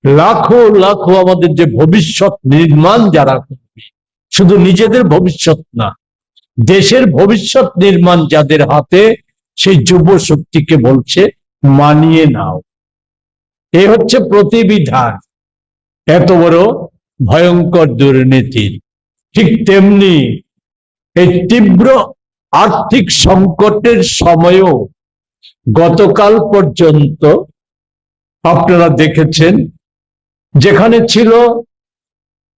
লাখো লাখো আমাদের যে ভবিষ্যৎ নির্মাণ যারা করবে, শুধু নিজেদের ভবিষ্যৎ না, দেশের ভবিষ্যৎ নির্মাণ যাদের হাতে, সেই যুব শক্তিকে বলছে মানিয়ে নাও। এ হচ্ছে প্রতিবিধান এত বড় ভয়ঙ্কর দুর্নীতির। ঠিক তেমনি এই তীব্র আর্থিক সংকটের সময়ও গতকাল পর্যন্ত আপনারা দেখেছেন, যেখানে ছিল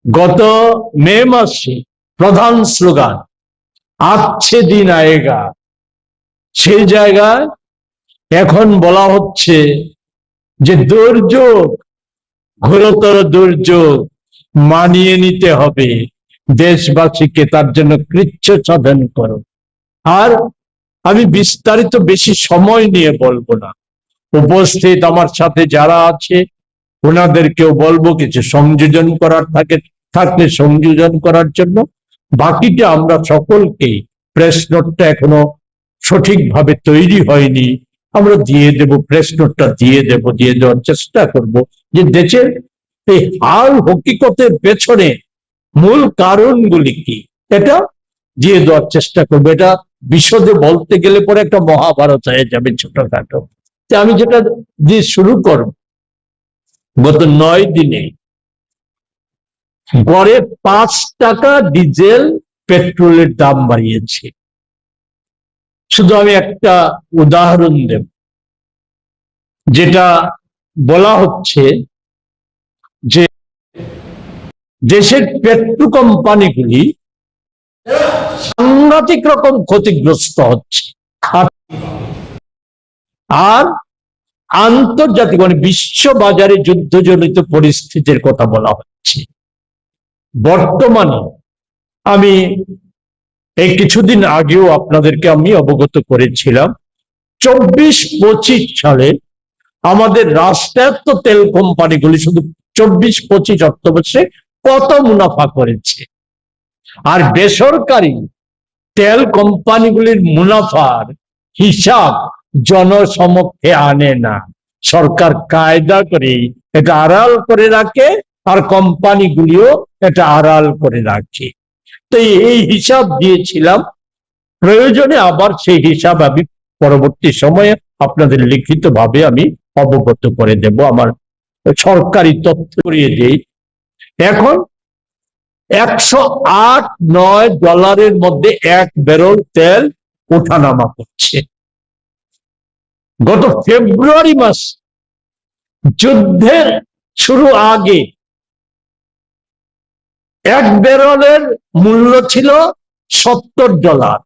গত মে মাসে প্রধান স্লোগান আচ্ছে দিন আয়েগা, সেই জায়গায় এখন বলা হচ্ছে যে দুর্যোগ, ঘোরতর দুর্যোগ মানিয়ে নিতে হবে, দেশবাসীকে তার জন্য কৃচ্ছ সাধন করো। আর আমি বিস্তারিত বেশি সময় নিয়ে বলবো না, উপস্থিত আমার সাথে যারা আছে ওনাদেরকেও বলবো কিছু সংযোজন করার থাকলে সংযোজন করার জন্য। বাকিটা আমরা সকলকেই, প্রেস নোটটা এখনো সঠিকভাবে তৈরি হয়নি, আমরা দিয়ে দেব, প্রেস নোটটা দিয়ে দেওয়ার চেষ্টা করব, যে দেশের এই হাল হকিকতের পেছনে মূল কারণগুলি কি, এটা দিয়ে দেওয়ার চেষ্টা করবো। এটা বিশদে বলতে গেলে পরে একটা মহাভারত হয়ে যাবে ছোটখাটো। আমি যেটা দিয়ে শুরু করব, গত 9 দিনে গড়ে 5 টাকা ডিজেল পেট্রোলের দাম বাড়িয়েছে। শুধু আমি একটা উদাহরণ দেব, যেটা বলা হচ্ছে যে দেশের পেট্রো কোম্পানিগুলি সাংঘাতিক রকম ক্ষতিগ্রস্ত হচ্ছে। আর আন্তর্জাতিক মানে বিশ্ব বাজারে যুদ্ধজনিত পরিস্থিতির কথা বলা হচ্ছে। বর্তমানে আমি এই কিছুদিন আগেও আপনাদেরকে আমি অবগত করেছিলাম, 24-25 সালে আমাদের রাষ্ট্রায়ত্ত তেল কোম্পানিগুলি শুধু 24-25 অর্থবর্ষে কত মুনাফা করেছে। আর বেসরকারি তেল কোম্পানিগুলির মুনাফার হিসাব জনসমক্ষে আনে না, সরকার কায়দা করে এটা আড়াল করে রাখে, আর কোম্পানিগুলিও এটা আড়াল করে রাখে। তো এই হিসাব দিয়েছিলাম, প্রয়োজনে আবার সেই হিসাব আমি পরবর্তী সময়ে আপনাদের লিখিতভাবে আমি অবগত করে দেব, আমার সরকারি তথ্য করিয়ে দেই। এখন $108-9 মধ্যে 1 ব্যারেল তেল ওঠানামা করছে। গত ফেব্রুয়ারি মাস যুদ্ধের শুরু আগে 1 ব্যারেলের মূল্য ছিল $70।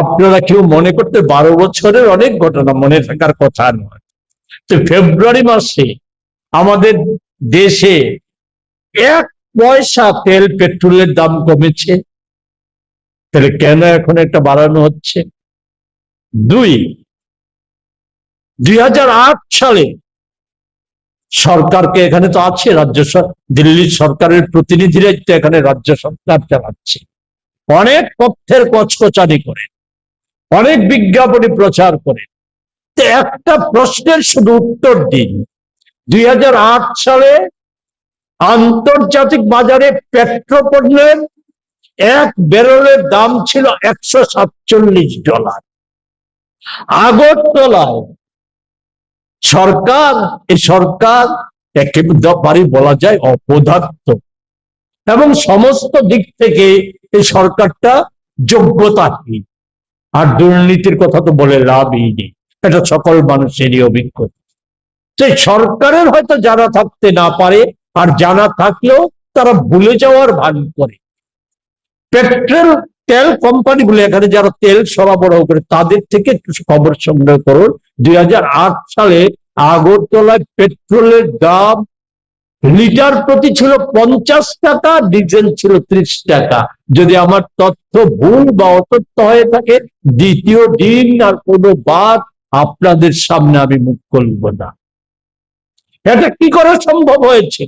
আপনারা কেউ মনে করতে 12 বছরের অনেক ঘটনা মনে থাকার কথা নয়। তো ফেব্রুয়ারি মাসে আমাদের দেশে 1 পয়সা তেল পেট্রোলের দাম কমেছে, তাহলে কেন এখন এটা বাড়ানো হচ্ছে? 2008 সালে সরকারকে, এখানে তো আছে রাজ্য দিল্লির সরকারের প্রতিনিধিরা তো এখানে রাজ্য সরকার চালাচ্ছে, অনেক তথ্যের কচকচানি করে, অনেক বিজ্ঞাপনী প্রচার করে। একটা প্রশ্নের শুধু উত্তর দিন, 2008 সালে আন্তর্জাতিক বাজারে পেট্রোপণ্যের 1 ব্যারেলের দাম ছিল $147। আগরতলায় সরকার একেবারে বলা যায় অপদার্থ, এবং সমস্ত দিক থেকে এই সরকারটা যোগ্যতাহীন। আর দুর্নীতির কথা তো বলে লাভই নেই, এটা সকল মানুষেরই অভিজ্ঞতা। সেই সরকারের হয়তো জানা থাকতে না পারে, আর জানা থাকলেও তারা ভুলে যাওয়ার ভান করে। পেট্রোল তেল কোম্পানিগুলো এখানে যারা তেল সরবরাহ করে তাদের থেকে একটু খবর সংগ্রহ করুন। 2008 সালে আগরতলায় পেট্রোলের দাম লিটার প্রতি ছিল 50 টাকা, ডিজেল ছিল 30 টাকা। যদি আমার তথ্য ভুল বা অতথ্য হয়ে থাকে, দ্বিতীয় দিন আর কোনো বার আপনাদের সামনে আমি মুখ খুলব না। এটা কি করে সম্ভব হয়েছে?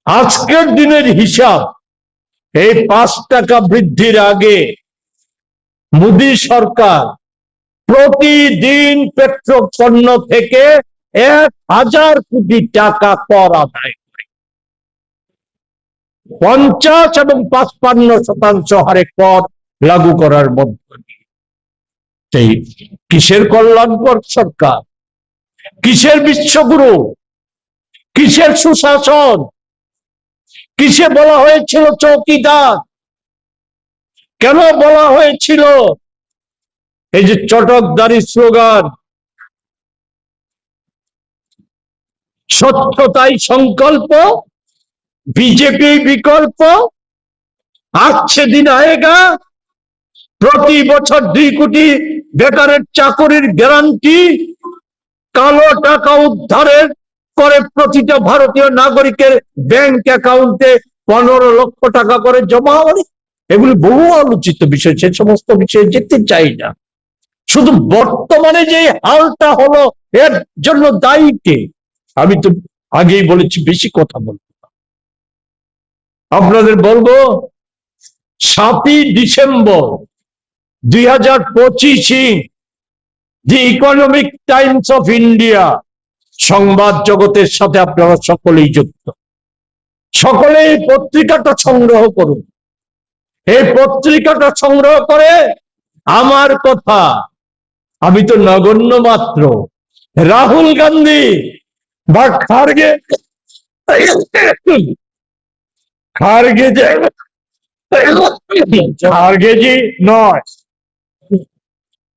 আজকের দিনের হিসাব, এই 5 টাকা বৃদ্ধির আগে মোদী সরকার প্রতিদিন পেট্রোল পণ্য থেকে 1000 কোটি টাকা কর আদায় করে, 50 এবং 55% হারে কর লাগু করার মধ্য দিয়ে। সেই কিসের কল্যাণকর সরকার, কিসের বিশ্বগুরু, কিসের সুশাসন, কিসে বলা হয়েছিল চৌকিদার, কেন বলা হয়েছিল এই যে চটকদারি স্লোগান, স্বচ্ছতাই সংকল্প, बीजेपी विकल्प, आज से दिन आएगा, प्रति बछर 2 कोटी बेकारेर चाकरिर ग्यारंटी, कालो टाका उद्धारेर करे प्रतिटा भारतीय नागरिकेर बैंक अ্যাকাউন্টে 15 লক্ষ টাকা করে জমা হবে। এগুলি বহু আলোচিত বিষয়, সে সমস্ত বিষয়ে যেতে চাই না। শুধু বর্তমানে যে হালটা হলো এর জন্য দায়ী কে? আমি তো আগেই বলেছি বেশি কথা বলবো না। আপনাদের বলবো 7ই December 2025 the Economic Times of India সংবাদ জগতের সাথে আপনারা সকলেই যুক্ত। সকলে এই পত্রিকাটা সংগ্রহ করুন। এই পত্রিকাটা সংগ্রহ করে আমার কথা, আমি তো নগণ্য মাত্র, রাহুল গান্ধী বা খারগেজি নয়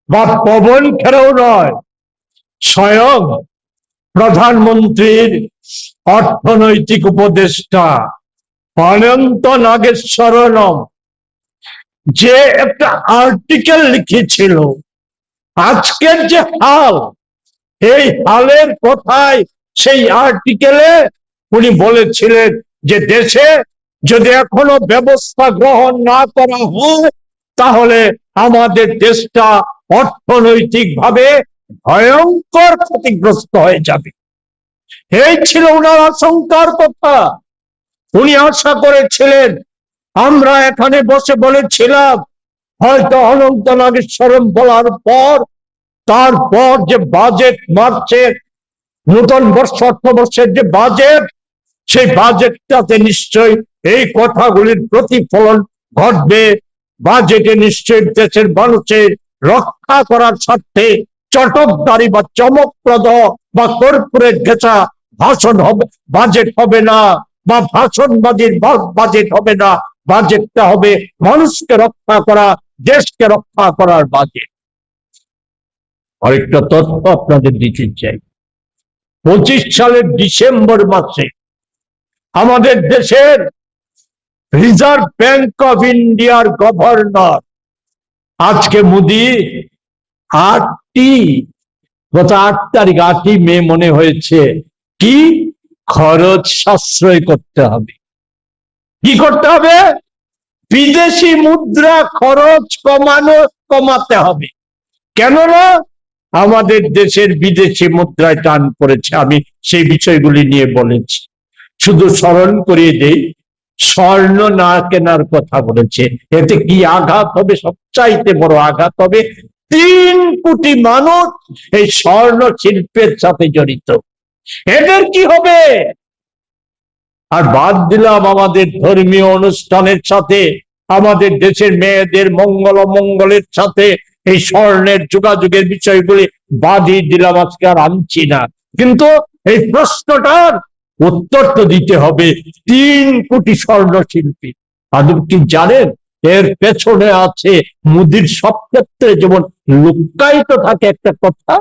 বা পবন খেরাও নয়, স্বয়ং প্রধানমন্ত্রীর অর্থনৈতিক উপদেষ্টা অনন্ত নাগেশ্বরম যে একটা আর্টিকেল লিখেছিল, আজকের যে হাল, এই হালের কথায় সেই আর্টিকেলে উনি বলেছিলেন যে দেশে যদি এখনো ব্যবস্থা গ্রহণ না করা হয় তাহলে আমাদের দেশটা অর্থনৈতিকভাবে ভয়ঙ্কর ক্ষতিগ্রস্ত হয়ে যাবে। এই ছিল ওনার আশঙ্কার কথা। উনি আশা করেছিলেন, আমরা এখানে বসে বলেছিলাম হয়তো অনন্ত নাগেশ্বরম বলার পর তারপর যে বাজেট মার্চের নতুন বর্ষ অর্থবর্ষের যে বাজেট, সেই বাজেটটাতে নিশ্চয়ই এই কথাগুলির প্রতিফলন ঘটবে। বাজেটে নিশ্চয়ই দেশের মানুষের রক্ষা করার স্বার্থে চটকদারি বা চমকপ্রদ বা কর্পোরেট ঘেঁষা ভাষণ হবে, বাজেট হবে না, বা ভাষণবাদীর বাজেট হবে না। বাজেটটা হবে মানুষকে রক্ষা করা, দেশকে রক্ষা করার বাজেট। আরেকটা তথ্য আপনাদের দিতে চাই, 25 সালের ডিসেম্বর মাসে আমাদের দেশের রিজার্ভ ব্যাংক অফ ইন্ডিয়ার গভর্নর, আজকে মোদি গত 8 তারিখ 8ই মে মনে হয়েছে, কি খরচ সাশ্রয় করতে হবে। কি করতে হবে? বিদেশি মুদ্রা খরচ কমাতে হবে। কেন না? আমাদের দেশের বিদেশি মুদ্রায় টান পড়েছে। আমি সেই বিষয়গুলি নিয়ে বলেছি। শুধু স্মরণ করিয়ে দেই, স্বর্ণ না কেনার কথা বলেছে। এতে কি আঘাত হবে? সবচাইতে বড় আঘাত হবে 3 কোটি মানুষ এই স্বর্ণ শিল্পের সাথে জড়িত। এদের কি হবে? আর বাদ দিলাম আমাদের ধর্মীয় অনুষ্ঠানের সাথে, আমাদের দেশের মেয়েদের মঙ্গল অমঙ্গলের সাথে এই স্বর্ণের যোগাযোগের বিষয়গুলি বাদই দিলাম, আজকে আর আনছি না। কিন্তু এই প্রশ্নটার উত্তর তো দিতে হবে। 3 কোটি স্বর্ণ শিল্পী, আদৌ কি জানেন এর পেছনে আছে মোদির সব ক্ষেত্রে যেমন লুকায়িত থাকে একটা কথা,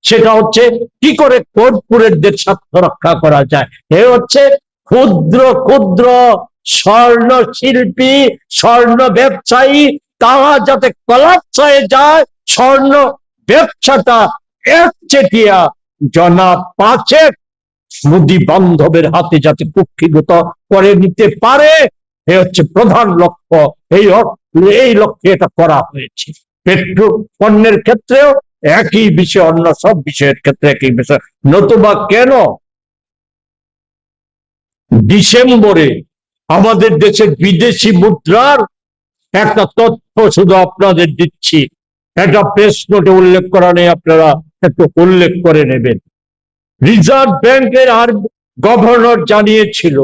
সেটা হচ্ছে কি করে কর্পোরেটদের স্বার্থ রক্ষা করা যায়। এ হচ্ছে ক্ষুদ্র ক্ষুদ্র স্বর্ণ শিল্পী, স্বর্ণ ব্যবসায়ী, তারা যাতে কলাপস হয়ে যায়, স্বর্ণ ব্যবসাটা একচেটিয়া জনা পাঁচেক মোদী বান্ধবের হাতে যাতে কুক্ষিগত করে নিতে পারে, এ হচ্ছে প্রধান লক্ষ্য। এই লক্ষ্যে এটা করা হয়েছে। পেট্রোল পণ্যের ক্ষেত্রেও একই বিষয়, অন্য সব বিষয়ের ক্ষেত্রে একই বিষয়। নতুবা কেন ডিসেম্বরে আমাদের দেশের বিদেশি মুদ্রার একটা তথ্য শুধু আপনাদের দিচ্ছি, এটা প্রেস নোটে উল্লেখ করা নেই, আপনারা একটু উল্লেখ করে নেবেন। রিজার্ভ ব্যাংকের আর গভর্নর জানিয়েছিল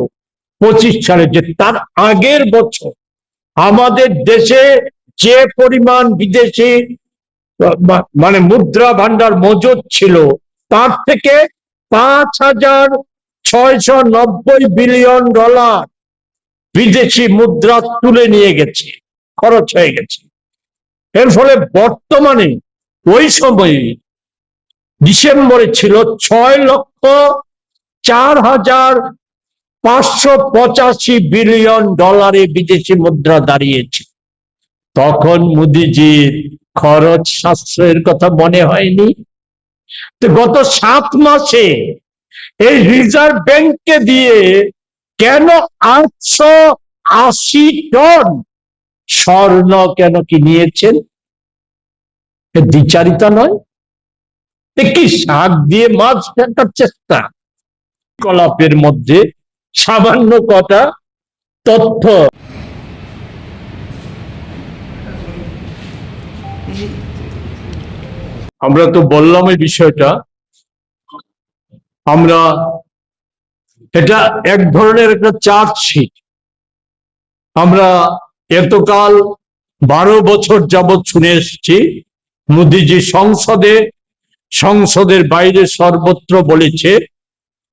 25 সালে যে তার আগের বছর আমাদের দেশে যে পরিমাণ বিদেশি মানে মুদ্রা ভান্ডার মজুদ ছিল তার থেকে 5,690 বিলিয়ন ডলার বিদেশি মুদ্রা তুলে নিয়ে গেছে, খরচ হয়ে গেছে। এর ফলে বর্তমানে ওই সময়ে ডিসেম্বরে ছিল 6,04,585 বিলিয়ন ডলারে বিদেশি মুদ্রা দাঁড়িয়েছে। তখন মোদিজির খরচ সাশ্রয়ের কথা মনে হয়নি? তো গত 7 মাসে এই রিজার্ভ ব্যাংককে দিয়ে কেন 880 টন স্বর্ণ কেন কি নিয়েছেন? দ্বিচারিতা নয়? কি শাক দিয়ে মাছ ফেটার চেষ্টা? কলাপের মধ্যে সামান্য কটা তথ্য আমরা তো বললাম এই বিষয়টা। আমরা এটা এক ধরনের একটা চার্জশিট। আমরা এতকাল 12 বছর যাবৎ শুনে এসেছি মোদিজি সংসদের বাইরে সর্বত্র বলেছে,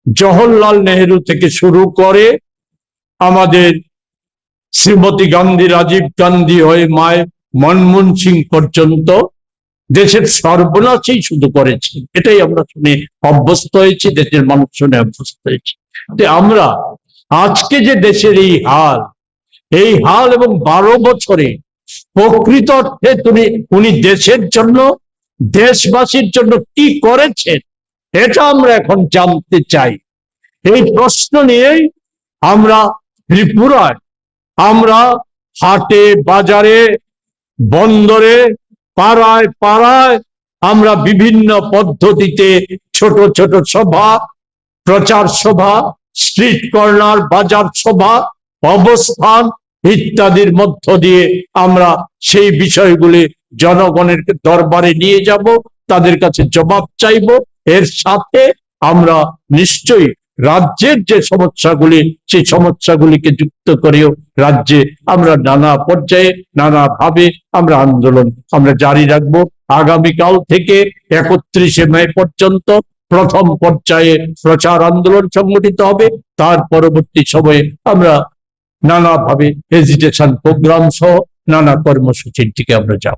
জওহরলাল নেহেরু থেকে শুরু করে আমাদের শ্রীমতী গান্ধী, রাজীব গান্ধী হয়ে মনমোহন সিং পর্যন্ত দেশের সর্বনাশই শুধু করেছে। এটাই আমরা শুনে অভ্যস্ত হয়েছি, দেশের মানুষ শুনে অভ্যস্ত হয়েছি। আমরা আজকে যে দেশের এই হাল এবং 12 বছরে প্রকৃত অর্থে উনি দেশের জন্য, দেশবাসীর জন্য কি করেছেন, এটা আমরা এখন জানতে চাই। এই প্রশ্ন নিয়েই আমরা ত্রিপুরায়, আমরা হাটে বাজারে বন্দরে পাড়ায় পাড়ায় আমরা বিভিন্ন পদ্ধতিতে ছোট ছোট সভা, প্রচার সভা, স্ট্রিট কর্নার, বাজার সভা, অবস্থান ইত্যাদির মধ্য দিয়ে আমরা সেই বিষয়গুলি জনগণের দরবারে নিয়ে যাব, তাদের কাছে জবাব চাইব। এর সাথে আমরা নিশ্চয়ই রাজ্যের যে সমস্যাগুলি, সেই সমস্যাগুলিকে যুক্ত করেও রাজ্যে আমরা নানা পর্যায়ে নানাভাবে আমরা আন্দোলন জারি রাখবো। আগামীকাল থেকে 31শে মে পর্যন্ত প্রথম পর্যায়ে প্রচার আন্দোলন সংগঠিত হবে। তার পরবর্তী সময়ে আমরা নানাভাবে এজিটেশন প্রোগ্রাম সহ নানা কর্মসূচির দিকে আমরা যাব।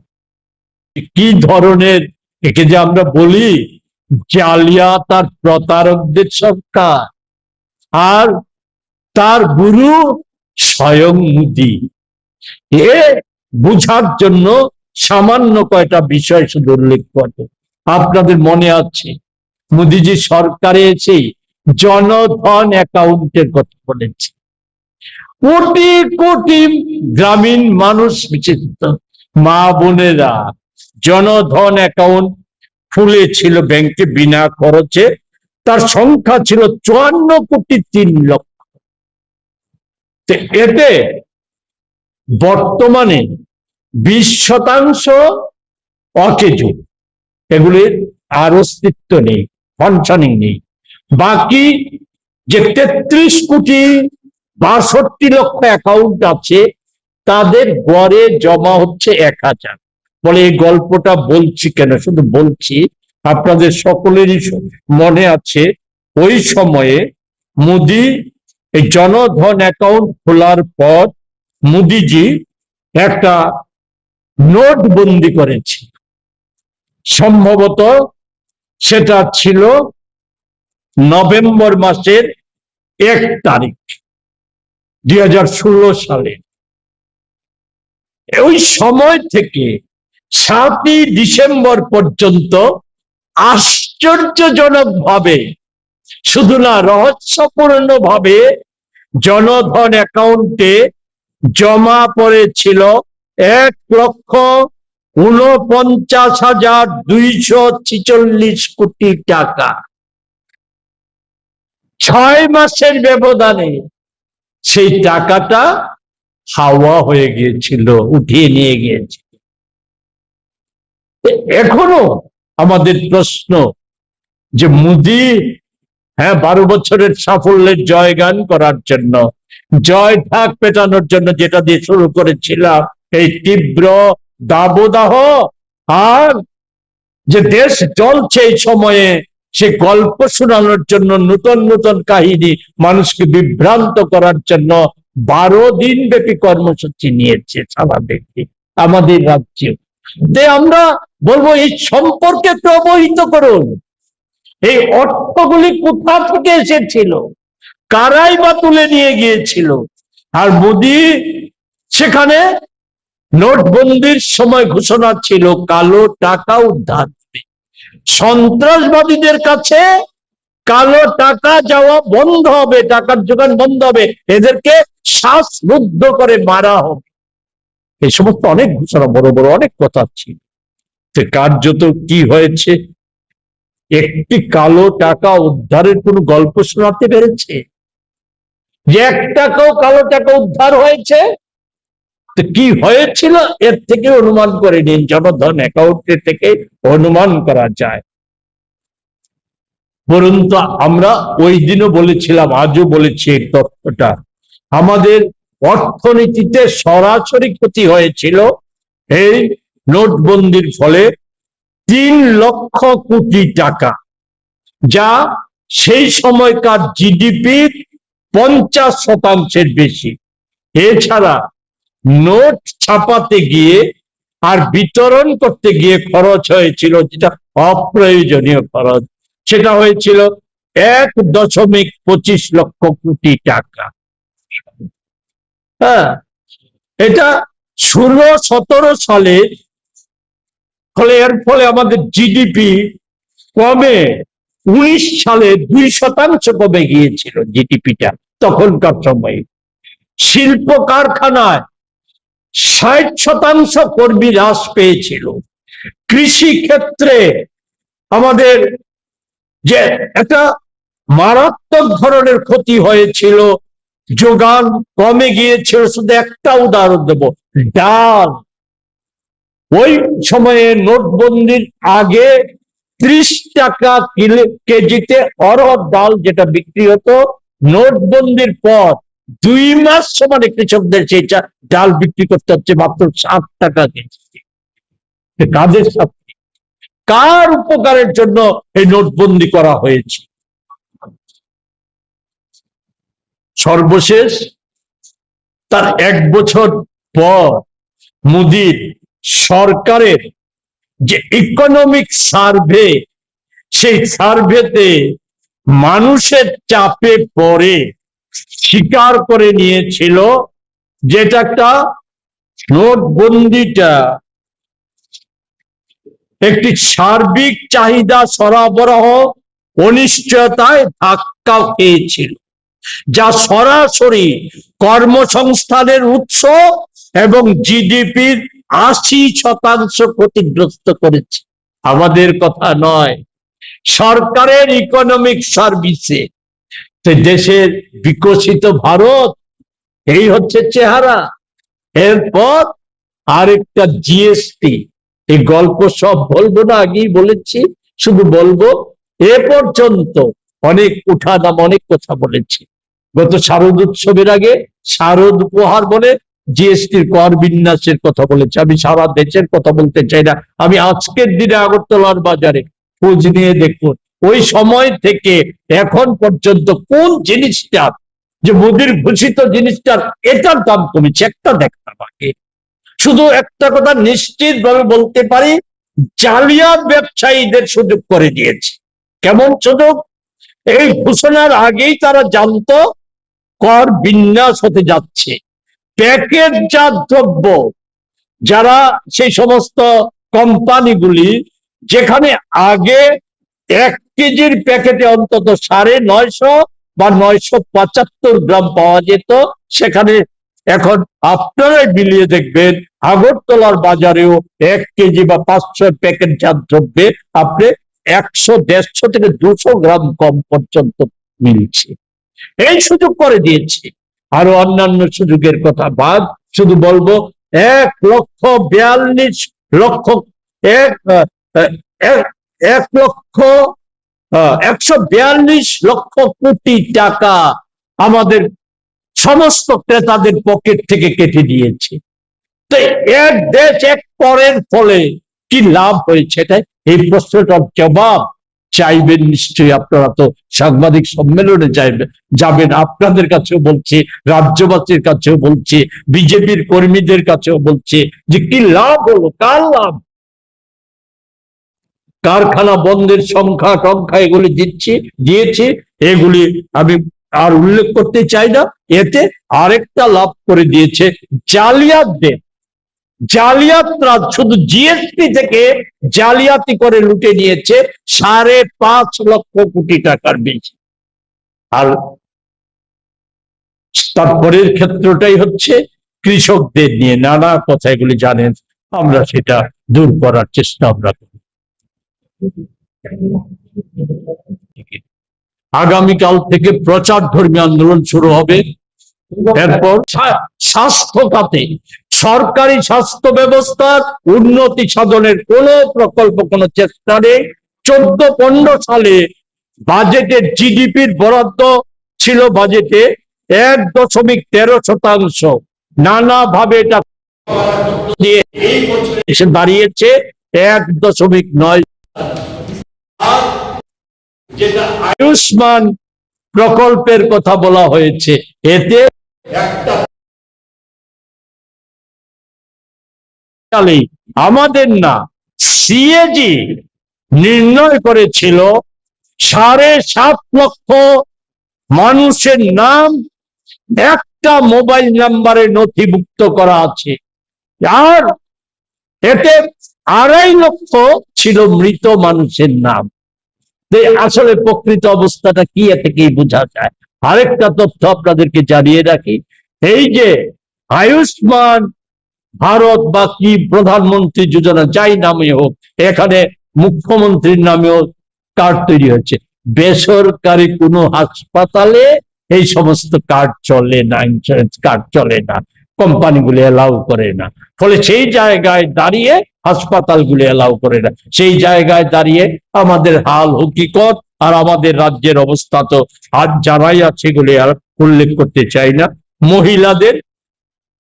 কি ধরনের, একে যে আমরা বলি জালিয়াত আর প্রতারকদের সরকার, আর তার গুরু স্বয়ং মোদী। এ বুঝার জন্য সামান্য কয়টা বিষয় শুধু উল্লেখ করব। আপনাদের মনে আছে মোদীজি সরকারে এসে জনধন অ্যাকাউন্টের কথা বলেছে। কোটি কোটি গ্রামীণ মানুষ, বিশেষ মা বোনেরা জনধন অ্যাকাউন্ট খুলেছিল ব্যাংকে বিনা খরচে। তার সংখ্যা ছিল 54,03,00,000। এতে বর্তমানে 20% অকেজো, এগুলির আর অস্তিত্ব নেই, ফাংশনিং নেই। বাকি যে 33,62,00,000 অ্যাকাউন্ট আছে তাদের গড়ে জমা হচ্ছে 1,000। বলে এই গল্পটা বলছি কেন? শুধু বলছি, আপনাদের সকলেরই মনে আছে ওই সময়ে মোদী এই জনধন অ্যাকাউন্ট খোলার পর মোদীজি একটা নোটবন্দি করেছে। সম্ভবত সেটা ছিল নভেম্বর মাসের 1 তারিখ 2016 সালে। ওই সময় থেকে 7ই ডিসেম্বর পর্যন্ত আশ্চর্যজনক ভাবে, শুধু না, রহস্যপূর্ণ ভাবে জনধন অ্যাকাউন্টে জমা পড়েছিল 1,49,246 কোটি টাকা। 6 মাসের ব্যবধানে সেই টাকাটা হাওয়া হয়ে গিয়েছিল, উঠিয়ে নিয়ে গিয়েছিল। এখনো আমাদের প্রশ্ন যে মোদি 12 বছরের সাফল্যের জয়গান করার জন্য, জয় ঢাক পেটানোর জন্য যেটা দিয়ে শুরু করেছিলাম, এই তীব্র দাবদাহ, আর যে দেশ জ্বলছে এই সময়ে, সে গল্প শোনানোর জন্য, নতুন নতুন কাহিনী মানুষকে বিভ্রান্ত করার জন্য 12 দিন ব্যাপী কর্মসূচি নিয়েছে সারা দেশে, আমাদের রাজ্যে। আমরা বলবো এই সম্পর্কে প্রবহিত করুন, এই অর্থগুলি কোথা থেকে এসেছিল, কারাই বা তুলে নিয়ে গিয়েছিল। আর মোদি সেখানে নোটবন্দির সময় ঘোষণা ছিল কালো টাকা উদ্ধার হবে, সন্ত্রাসবাদীদের কাছে কালো টাকা যাওয়া বন্ধ হবে, টাকার যোগান বন্ধ হবে, এদেরকে শ্বাসরুদ্ধ করে মারা হবে। এই সমস্ত অনেক ঘোষণা, বড় বড় অনেক কথা ছিল। কার্যত কি হয়েছে? একটি কালো টাকা উদ্ধারের কোন গল্প শোনাতে পেরেছে যে 1 টাকাও কালো টাকা উদ্ধার হয়েছে? তো কি হয়েছিল এর থেকে অনুমান করে নিন, জনধন অ্যাকাউন্টে থেকে অনুমান করা যায়। পরন্তু আমরা ওই দিনও বলেছিলাম, আজও বলেছি এই তথ্যটা, আমাদের অর্থনীতিতে সরাসরি ক্ষতি হয়েছিল এই নোটবন্দির ফলে 3 লক্ষ কোটি টাকা, যা সেই সময়কার জিডিপির 50% বেশি। এছাড়া নোট ছাপাতে গিয়ে আর বিতরণ করতে গিয়ে খরচ হয়েছিল, যেটা অপ্রয়োজনীয় খরচ, সেটা হয়েছিল 1.25 লক্ষ কোটি টাকা। এটা 16-17 সালে ফলে, এর ফলে আমাদের জিডিপি কমে 19 সালে 2% কমে গিয়েছিল জিডিপিটা তখনকার সময়ে। শিল্প কারখানায় 60% কর্মী হ্রাস পেয়েছিল। কৃষি ক্ষেত্রে আমাদের যে একটা মারাত্মক ধরনের ক্ষতি হয়েছিল, যোগান কমে গিয়েছিল। শুধু একটা উদাহরণ দেব, ডাল। ওই সময়ে নোটবন্দির আগে 30 টাকা কেজিতে অরহর ডাল যেটা বিক্রি হতো, নোটবন্দির পর 2 মাস সমানে কৃষকদের সেই ডাল বিক্রি করতে হচ্ছে মাত্র 7 টাকা কেজি। কাদের সাথে, কার উপকারের জন্য এই নোটবন্দি করা হয়েছে? সর্বশেষ তার 1 বছর পর মোদির সরকারের যে ইকোনমিক সার্ভে, সেই সার্ভেতে মানুষের চাপে পড়ে স্বীকার করে নিয়েছিল যেটা একটা নোটবন্দিটা একটি সার্বিক চাহিদা সরবরাহ অনিশ্চয়তায় ধাক্কা খেয়েছিল, যা সরাসরি কর্মসংস্থানের উৎস এবং জিডিপির 80% ক্ষতিগ্রস্ত করেছে। আমাদের কথা নয়, সরকারের ইকোনমিক সার্ভিসে। দেশের বিকশিত ভারত এই হচ্ছে চেহারা। এরপর আরেকটা জিএসটি, এই গল্প সব বলবো না, আগেই বলেছি, শুধু বলবো এ পর্যন্ত অনেক উঠানাম, অনেক কথা বলেছি। গত শারদ উৎসবের আগে শারদ উপহার বলে জিএসটির কর বিন্যাসের কথা বলেছে। আমি সারা দেশের কথা বলতে চাই না, আমি আজকের দিনে আগরতলার বাজারে খোঁজ নিয়ে দেখুন, ওই সময় থেকে এখন পর্যন্ত কোন জিনিসটা, যে মোদির ঘোষিত জিনিসটার এটার দাম কমেছে, একটা দেখা বাকি। শুধু একটা কথা নিশ্চিত ভাবে বলতে পারি, জালিয়াত ব্যবসায়ীদের সুযোগ করে দিয়েছে। কেমন সুযোগ? এই ঘোষণার আগেই তারা জানতো কর বিন্যাস হতে যাচ্ছে। প্যাকেটজাত দ্রব্য, যারা সেই সমস্ত কোম্পানিগুলি যেখানে আগে 1 কেজির প্যাকেটে অন্তত 950 বা 975 গ্রাম পাওয়া যেত, সেখানে এখন আপনারাই মিলিয়ে দেখবেন আগরতলার বাজারেও 1 কেজি বা 500 প্যাকেট জাত দ্রব্যে আপনি 100, 150 থেকে 200 গ্রাম কম পর্যন্ত মিলছে। এই সুযোগ করে দিয়েছে। আরো অন্যান্য সুযোগের কথা বাদ, শুধু বলবো 1,42,00,000 1,142 কোটি টাকা আমাদের সমস্ত ক্রেতাদের পকেট থেকে কেটে দিয়েছে। তো এক দেশ এক পরের ফলে কি লাভ হয়েছে, তাই এই প্রশ্নটার জবাব চাইবেন নিশ্চয়ই। আপনারা তো সাংবাদিক সম্মেলনে যাবেন, আপনাদের কাছেও বলছি, রাজ্যবাসীর কাছেও বলছি, বিজেপির কর্মীদের কাছেও বলছি যে কি লাভ হলো, কার লাভ? কারখানা বন্ধের সংখ্যা টংখ্যা এগুলি দিয়েছি, এগুলি আমি আর উল্লেখ করতে চাই না। এতে আরেকটা লাভ করে দিয়েছে জালিয়াতদের। জালিয়াতরা শুধু জিএসটি থেকে জালিয়াতি করে লুটে নিয়েছে 5.5 লক্ষ কোটি টাকার বেশি। আর তারপরের ক্ষেত্রটাই হচ্ছে কৃষকদের নিয়ে নানা কথা, এগুলি জানেন, আমরা সেটা দূর করার চেষ্টা আমরা করি। আগামীকাল থেকে প্রচার ধর্মী আন্দোলন শুরু হবে। এরপর স্বাস্থ্য খাতে সরকারি স্বাস্থ্য ব্যবস্থার উন্নতি সাধনের কোন প্রকল্প, কোন চেষ্টা নেই। 14-15 সালে বাজেটের জিডিপির বরাদ্দ ছিল বাজেটে 1.13%, নানাভাবে এটা দিয়ে এসে দাঁড়িয়েছে 1.9। যেটা আয়ুষ্মান প্রকল্পের কথা বলা হয়েছে, এতে আমাদের না, সিএজি নির্ণয় করেছিল 7.5 লক্ষ মানুষের নাম একটা মোবাইল নাম্বারে নথিভুক্ত করা আছে, আর এতে 2.5 লক্ষ ছিল মৃত মানুষের নাম। আসলে প্রকৃত অবস্থাটা কি, এতে কি বোঝা যায়? আরেকটা তথ্য আপনাদেরকে জানিয়ে রাখি, এই যে আয়ুষ্মান ভারত বা কি প্রধানমন্ত্রী যোজনা যাই নামে হোক, এখানে মুখ্যমন্ত্রীর নামেও কার্ড তৈরি হচ্ছে। বেসরকারি কোনো হাসপাতালে এই সমস্ত কার্ড চলে না, ইন্স্যুরেন্স কার্ড চলে না, কোম্পানিগুলি এলাউ করে না। ফলে সেই জায়গায় দাঁড়িয়ে হাসপাতালগুলি এলাউ করে না। সেই জায়গায় দাঁড়িয়ে আমাদের হাল হকিকত আর আমাদের রাজ্যের অবস্থা তো আজ জানাই আছে, এগুলি আর উল্লেখ করতে চাই না। মহিলাদের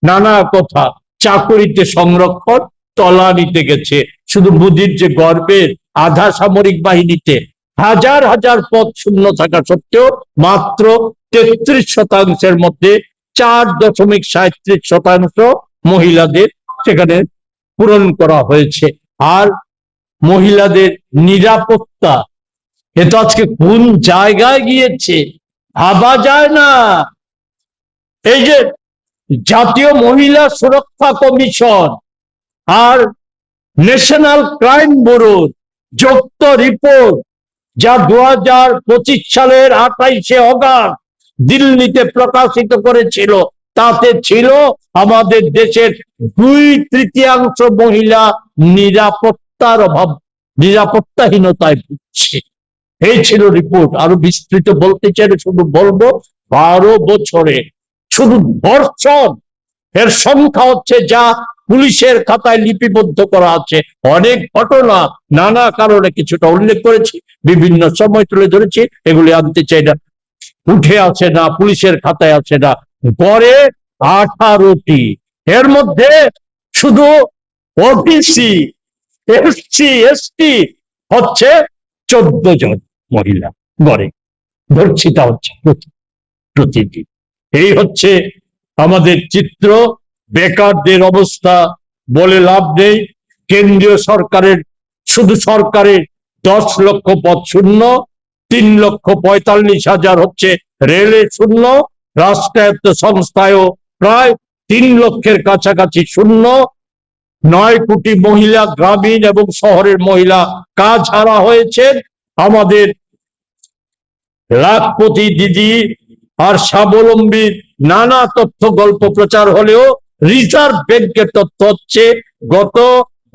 নানা কথা, চাকরিতে সংরক্ষণ তলা নিতে গেছে। শুধু বুদ্ধির যে গর্বের আধা সামরিক বাহিনীতে হাজার হাজার পদ শূন্য থাকা সত্ত্বেও মাত্র 33% মধ্যে 4.37% মহিলাদের সেখানে পূরণ করা হয়েছে। আর মহিলাদের নিরাপত্তা, এটা আজকে কোন জায়গায় গিয়েছে ভাবা যায় না। এই যে জাতীয় মহিলা সুরক্ষা কমিশন আর ন্যাশনাল ক্রাইম ব্যুরোর যৌথ রিপোর্ট, যা 2025 সালের 28শে অগাস্ট দিল্লিতে প্রকাশিত করেছিল, তাতে ছিল আমাদের দেশের 2/3 মহিলা নিরাপত্তার অভাব, নিরাপত্তাহীনতায় ভুগছে। এই ছিল রিপোর্ট। আরো বিস্তৃত বলতে চাইলে শুধু বলবো 12 বছরে শুধু ধর্ষণ এর সংখ্যা হচ্ছে যা পুলিশের খাতায় লিপিবদ্ধ করা আছে। অনেক ঘটনা নানা কারণে কিছুটা উল্লেখ করেছি, বিভিন্ন সময় তুলে ধরেছি, এগুলি আনতে চাই না, উঠে আসে না, পুলিশের খাতায় আছে না। গড়ে 18টি, এর মধ্যে শুধু ওবিসি এসসি এসটি হচ্ছে 14 জন মহিলা গড়ে, ধর্ষিতা হচ্ছে প্রতিদিন। এই হচ্ছে আমাদের চিত্র। বেকারদের অবস্থা বলে লাভ নেই। কেন্দ্রীয় সরকারের, শুধু সরকারের 10 লক্ষ পদ শূন্য, 3,45,000 হচ্ছে রেলে শূন্য, রাষ্ট্রায়ত্ত সংস্থায়ও প্রায় 3 লক্ষের কাছাকাছি শূন্য। 9 কোটি মহিলা, গ্রামীণ এবং শহরের মহিলা কাজ হারা হয়েছে। আমাদের লাখপতি দিদি আর স্বাবলম্বী নানা তথ্য গল্প প্রচার হলেও রিজার্ভ ব্যাংকের তথ্য হচ্ছে গত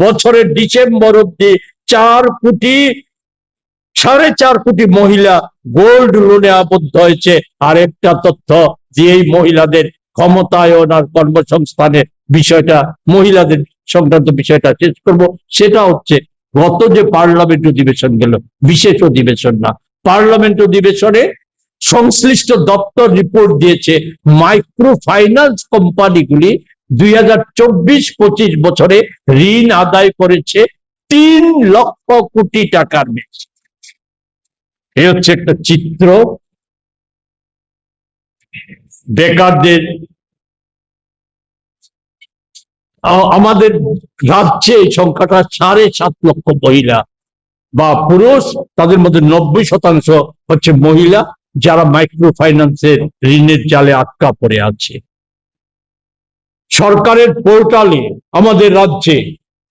বছরের ডিসেম্বর অব্দি 4.5 কোটি মহিলা গোল্ড লোনে আবদ্ধ হয়েছে। আর একটা তথ্য যে এই মহিলাদের ক্ষমতায়ন আর কর্মসংস্থানের বিষয়টা, মহিলাদের সংক্রান্ত বিষয়টা শেষ করব, সেটা হচ্ছে গত যে পার্লামেন্ট অধিবেশন গেল, বিশেষ অধিবেশন না, পার্লামেন্ট অধিবেশনে সংশ্লিষ্ট দপ্তর রিপোর্ট দিয়েছে মাইক্রো ফাইন্যান্স কোম্পানিগুলি 2024-25 বছরে ঋণ আদায় করেছে 3 লক্ষ কোটি টাকার বেশি। এই হচ্ছে একটা চিত্র। বেকারদের আমাদের রাজ্যে এই সংখ্যাটা 7.5 লক্ষ মহিলা বা পুরুষ, তাদের মধ্যে 90% হচ্ছে মহিলা যারা মাইক্রো ফাইন্যান্সের ঋণের জালে আটকা পড়ে আছে। সরকারের পোর্টালে আমাদের রাজ্যে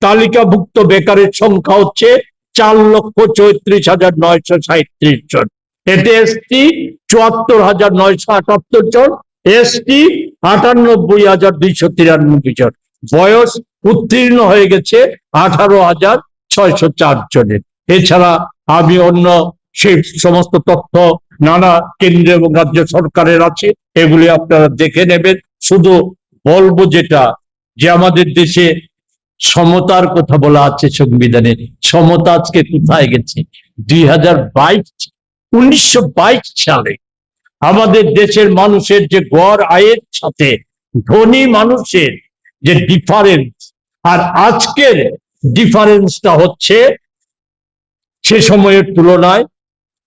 তালিকাভুক্ত বেকারের সংখ্যা হচ্ছে 4,34,937 জন। এতে এসটি 74,978 জন, এসটি 98,293 জন। বয়স উত্তীর্ণ হয়ে গেছে 18,604 জনের। এছাড়া আমি অন্য সেই সমস্ত তথ্য নানা কেন্দ্র এবং রাজ্য সরকারের আছে, এগুলি আপনারা দেখে নেবেন। শুধু বলবো যেটা, যে আমাদের দেশে সমতার কথা বলা আছে সংবিধানে, সমতা আজকে কোথায় গেছে? 1922 সালে আমাদের দেশের মানুষের যে গড় আয়ের সাথে ধনী মানুষের যে ডিফারেন্স, আর আজকের ডিফারেন্সটা হচ্ছে সে সময়ের তুলনায়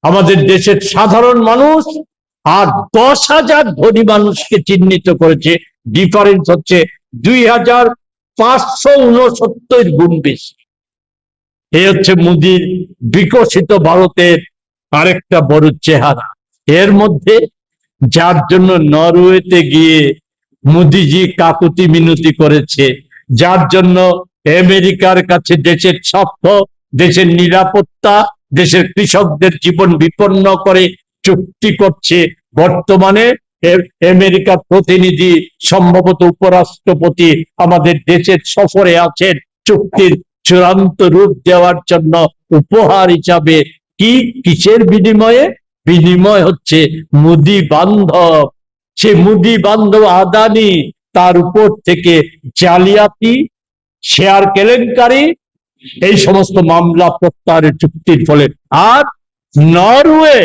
আমাদের দেশের সাধারণ মানুষ আর 10,000 ধনী মানুষকে চিহ্নিত করেছে, ডিফারেন্স হচ্ছে 2,569 গুণ বেশি। এই হচ্ছে মোদির বিকশিত ভারতের আরেকটা বড় চেহারা। এর মধ্যে যার জন্য নরওয়েতে গিয়ে মোদিজি কাকুতি মিনতি করেছে, যার জন্য আমেরিকার কাছে দেশের স্বার্থ, দেশের নিরাপত্তা, দেশের কৃষকদের জীবন বিপন্ন করে চুক্তি করছে, বর্তমানে আমেরিকার প্রতিনিধি সম্ভবত উপরাষ্ট্রপতি আমাদের দেশের সফরে আছেন চুক্তির চূড়ান্ত রূপ দেওয়ার জন্য। উপহার হিসাবে কিসের বিনিময়ে? বিনিময় হচ্ছে মোদি বান্ধব। সে মোদি বান্ধব আদানি তার উপর থেকে জালিয়াতি, শেয়ার কেলেঙ্কারি, এই সমস্ত মামলা প্রত্যাহারের চুক্তির ফলে। আর নরওয়ে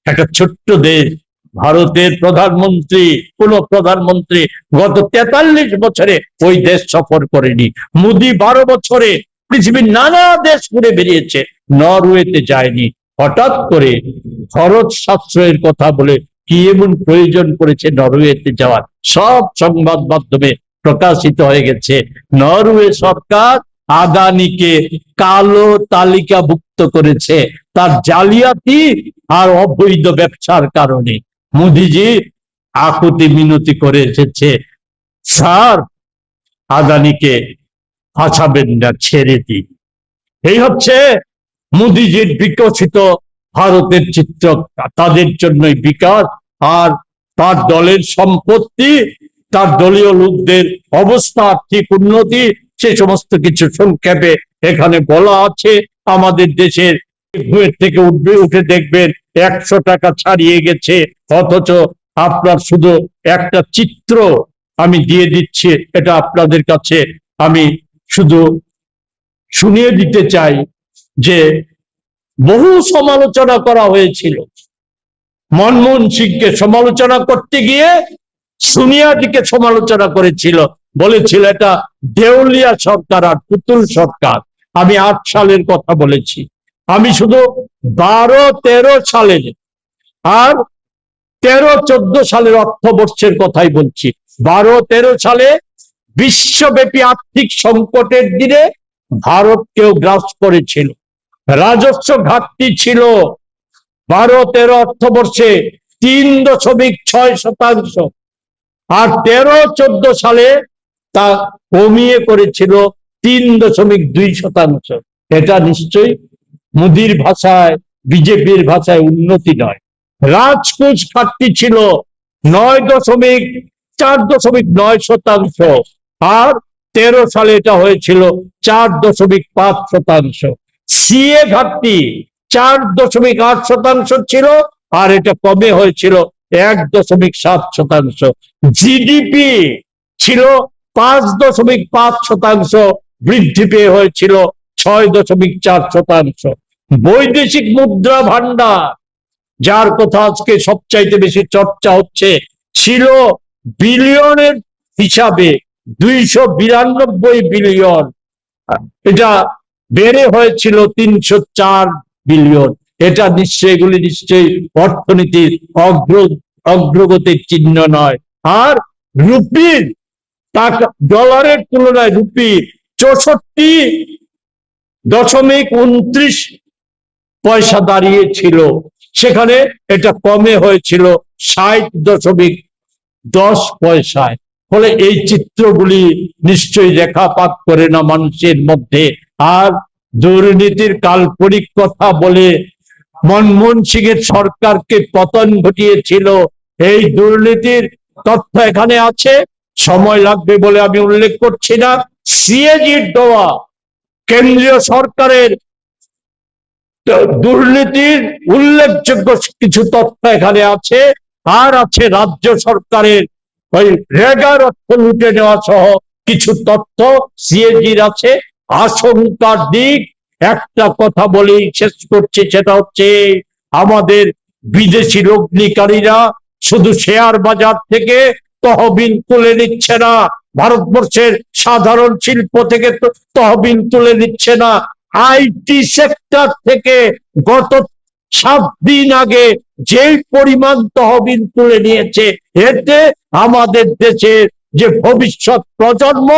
একটা ছোট্ট দেশ, ভারতের প্রধানমন্ত্রী, কোন প্রধানমন্ত্রী গত 43 বছরে ওই দেশ সফর করেনি। মোদি 12 বছরে পৃথিবীর নানা দেশ ঘুরে বেরিয়েছে, নরওয়েতে যায়নি। হঠাৎ করে খরচ সাশ্রয়ের কথা বলে কি এমন প্রয়োজন পড়েছে নরওয়েতে যাওয়ার? সব সংবাদ মাধ্যমে প্রকাশিত হয়ে গেছে নরওয়ে সরকার আদানিকে কালো তালিকাভুক্ত করেছে তার জালিয়াতি আর অবৈধ ব্যবসার কারণে। মোদিজি আকুতি মিনতি করে এসেছে, স্যার আদানিকে ফাঁসাবেন না, ছেড়ে দিন। এই হচ্ছে মোদিজির বিকশিত ভারতের চিত্র। তাদের জন্যই বিকাশ, আর তার দলের সম্পত্তি, তার দলীয় লোকদের অবস্থা, আর্থিক উন্নতি, সে সমস্ত কিছু সংক্ষেপে এখানে বলা আছে। আমাদের দেশের ভুয়ের থেকে উঠে দেখবেন 100 টাকা ছাড়িয়ে গেছে, অথচ আপনার শুধু একটা চিত্র আমি দিয়ে দিচ্ছি, এটা আপনাদের কাছে আমি শুধু শুনিয়ে দিতে চাই যে বহু সমালোচনা করা হয়েছিল। মনমোহন সিংকে সমালোচনা করতে গিয়ে সোনিয়াজিকে সমালোচনা করেছিল, বলেছিল এটা দেউলিয়া সরকার আর পুতুল সরকার। আমি 8 সালের কথা বলেছি, আমি শুধু 12-13 সালের আর 13-14 সালের অর্থবর্ষের কথাই বলছি। 12-13 সালে বিশ্বব্যাপী আর্থিক সংকটের দিনে ভারতকেও গ্রাস করেছিল, রাজস্ব ঘাটতি ছিল 12-13 অর্থবর্ষে 3.6%, আর 13-14 সালে তা কমিয়ে করেছিল 3.2%। এটা নিশ্চয়ই মোদির ভাষায়, বিজেপির ভাষায় উন্নতি নয়। রাজকোষ ঘাটতি ছিল 4.9%, আর 13 সালে এটা হয়েছিল 4.5%। সিএ ঘাটতি 4.8% ছিল, আর এটা কমে হয়েছিল 1.7%। জিডিপি ছিল 5.5%, বৃদ্ধি পেয়ে হয়েছিল 6.4%। বৈদেশিক মুদ্রা ভান্ডার, যার কথা আজকে সবচাইতে বেশি চর্চা হচ্ছে, ছিল বিলিয়নের হিসাবে 292 বিলিয়ন, এটা বেড়ে হয়েছিল 304 বিলিয়ন। এটা এগুলি নিশ্চয়ই অর্থনীতির অগ্রগতির চিহ্ন নয়। আর রুপির টাকা ডলারের তুলনায় রুপি 64.29 পয়সা দাঁড়িয়েছিল, সেখানে এটা কমে হয়েছিল 60.10 পয়সায়। ফলে এই চিত্রগুলি নিশ্চয়ই রেখাপাত করে না মানুষের মধ্যে। আর দুর্নীতির কাল্পনিক কথা বলে মনমোহন সিং এর সরকারকে পতন ঘটিয়েছিল, এই দুর্নীতির তথ্য এখানে আছে, সময় লাগবে বলে আমি উল্লেখ করছি না। সিএজির দেওয়া কেন্দ্রীয় সরকারের দুর্নীতির উল্লেখযোগ্য কিছু তথ্য এখানে আছে, আর আছে রাজ্য সরকারের ওই রেগার অর্থ লুটে নেওয়া সহ কিছু তথ্য সিএজির আছে। আশঙ্কার দিক একটা কথা বলেই শেষ করছি, সেটা হচ্ছে আমাদের বিদেশি লগ্নিকারীরা শুধু শেয়ার বাজার থেকে তহবিল তুলে নিচ্ছে না, ভারতবর্ষের সাধারণ শিল্প থেকে তহবিল তুলে নিচ্ছে না, আইটি সেক্টর থেকে গত 7 দিন আগে যেই পরিমাণ তহবিল তুলে নিয়েছে, এতে আমাদের দেশের যে ভবিষ্যৎ প্রজন্ম,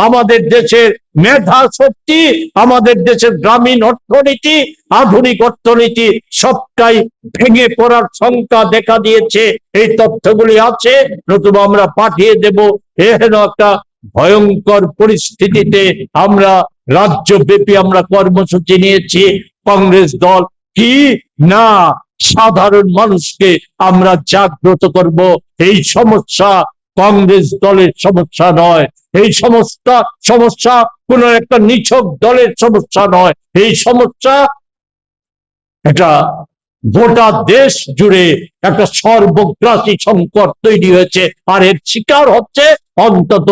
আমাদের দেশের মেধা শক্তি, আমাদের দেশের গ্রামীণ অর্থনীতি, আধুনিক অর্থনীতি সবটাই ভেঙে পড়ার শঙ্কা দেখা দিয়েছে। এই তথ্যগুলি আছে, নতুবা আমরা পাঠিয়ে দেব। এহেন একটা ভয়ঙ্কর পরিস্থিতিতে আমরা রাজ্যব্যাপী আমরা কর্মসূচি নিয়েছি। কংগ্রেস দল কি না সাধারণ মানুষকে আমরা জাগ্রত করব। এই সমস্যা কংগ্রেস দলের সমস্যা নয়, এই সমস্যা কোন একটা নিছক দলের সমস্যা নয়, এই সমস্যা এটা গোটা দেশ জুড়ে একটা সর্বগ্রাসী সংকট তৈরি হয়েছে। আর এর শিকার হচ্ছে অন্তত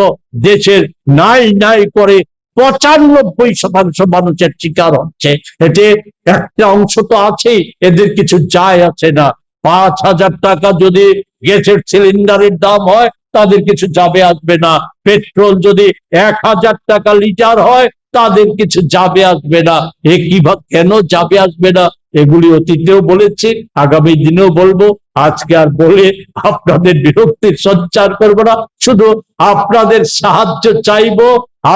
দেশের নাই করে 95% মানুষের শিকার হচ্ছে। এতে একটা অংশ তো আছেই, এদের কিছু যায় আসে না। 5,000 টাকা যদি গ্যাসের সিলিন্ডারের দাম হয়, তাদের কিছু যাবে আসবে না। পেট্রোল যদি 1,000 টাকা লিটার হয়, তাদের কিছু যাবে আসবে না। কেন যাবে আসবে না, এগুলি অতীতেও বলেছি, আগামী দিনেও বলবো। আজকে আর বলে আপনাদের বিরক্তির সঞ্চার করবো না, শুধু আপনাদের সাহায্য চাইবো।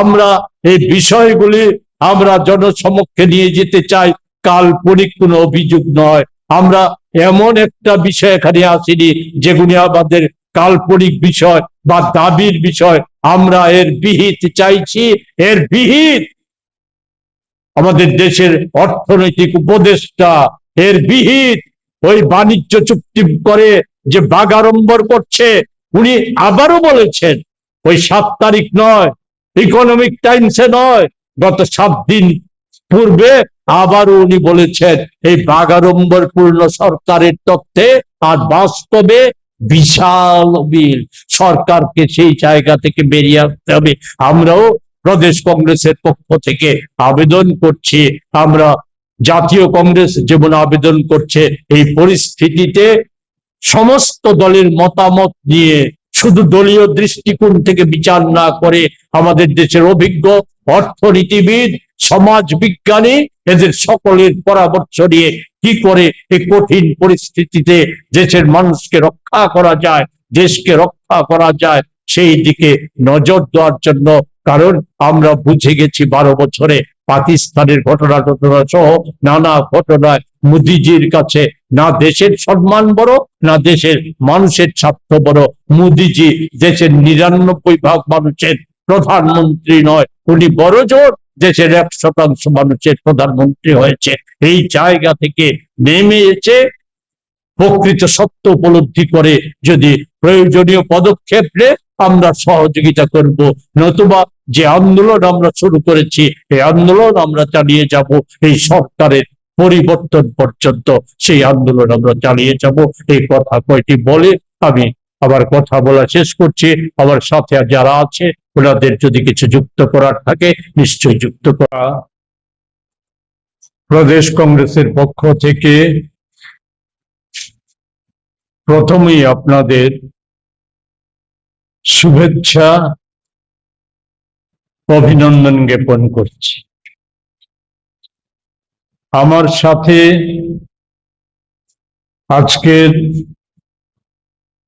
আমরা এই বিষয়গুলি আমরা জনসমক্ষে নিয়ে যেতে চাই, কাল্পনিক কোনো অভিযোগ নয়। আমরা এমন একটা বিষয় এখানে আসিনি যেগুলি আমাদের কাল্পনিক বিষয় বা দাবির বিষয়। আমরা এর বিহিত চাইছি, এর বিহিত আমাদের দেশের অর্থনৈতিক উপদেষ্টা, এর বিহিত ওই বাণিজ্য চুক্তি করে যে বাগাড়ম্বর করছে, উনি আবারও বলেছেন, ওই 7 তারিখ নয়, ইকোনমিক টাইমসে নয়, গত 7 দিন পূর্বে আবারও উনি বলেছেন এই বাগাড়ম্বর পূর্ণ সরকারের তথ্যে আর বাস্তবে বিশাল বিল। সরকারকে সেই জায়গা থেকে বেরিয়ে আসতে হবে। আমরাও প্রদেশ কংগ্রেসের পক্ষ থেকে আবেদন করছি, আমরা জাতীয় কংগ্রেস যেমন আবেদন করছে, এই পরিস্থিতিতে সমস্ত দলের মতামত নিয়ে, শুধু দলীয় দৃষ্টিকোণ থেকে বিচার না করে, আমাদের দেশের অভিজ্ঞ অর্থনীতিবিদ, সমাজ বিজ্ঞানী, এদের সকলের পরামর্শ নিয়ে কি করে এই কঠিন পরিস্থিতিতে দেশের মানুষকে রক্ষা করা যায়, দেশকে রক্ষা করা যায়, সেই দিকে নজর দেওয়ার জন্য। কারণ আমরা বুঝে গেছি 12 বছরে পাকিস্তানের ঘটনা সহ নানা ঘটনায় মোদিজির কাছে না দেশের সম্মান বড়, না দেশের মানুষের স্বার্থ বড়। মোদিজি দেশের 99% মানুষের প্রধানমন্ত্রী নয়, উনি বড় জোর দেশের 1% মানুষের প্রধানমন্ত্রী হয়েছে। এই জায়গা থেকে নেমে এসে প্রকৃত সত্য উপলব্ধি করে যদি প্রয়োজনীয় পদক্ষেপ নিয়ে আমরা সহযোগিতা করব, নতুবা যে আন্দোলন আমরা শুরু করেছি এই আন্দোলন আমরা চালিয়ে যাব এই সরকারের পরিবর্তন পর্যন্ত। সেই আন্দোলন আমরা চালিয়ে যাব। এই কথা কয়টি বলে আমি আবার কথা বলা শেষ করছি। আমার সাথে যারা আছে ওনাদের যদি কিছু যুক্ত করার থাকে নিশ্চয়ই যুক্ত করা। প্রদেশ কংগ্রেসের পক্ষ থেকে প্রথমেই আপনাদের শুভেচ্ছা অভিনন্দন জ্ঞাপন করছি। আমার সাথে আজকের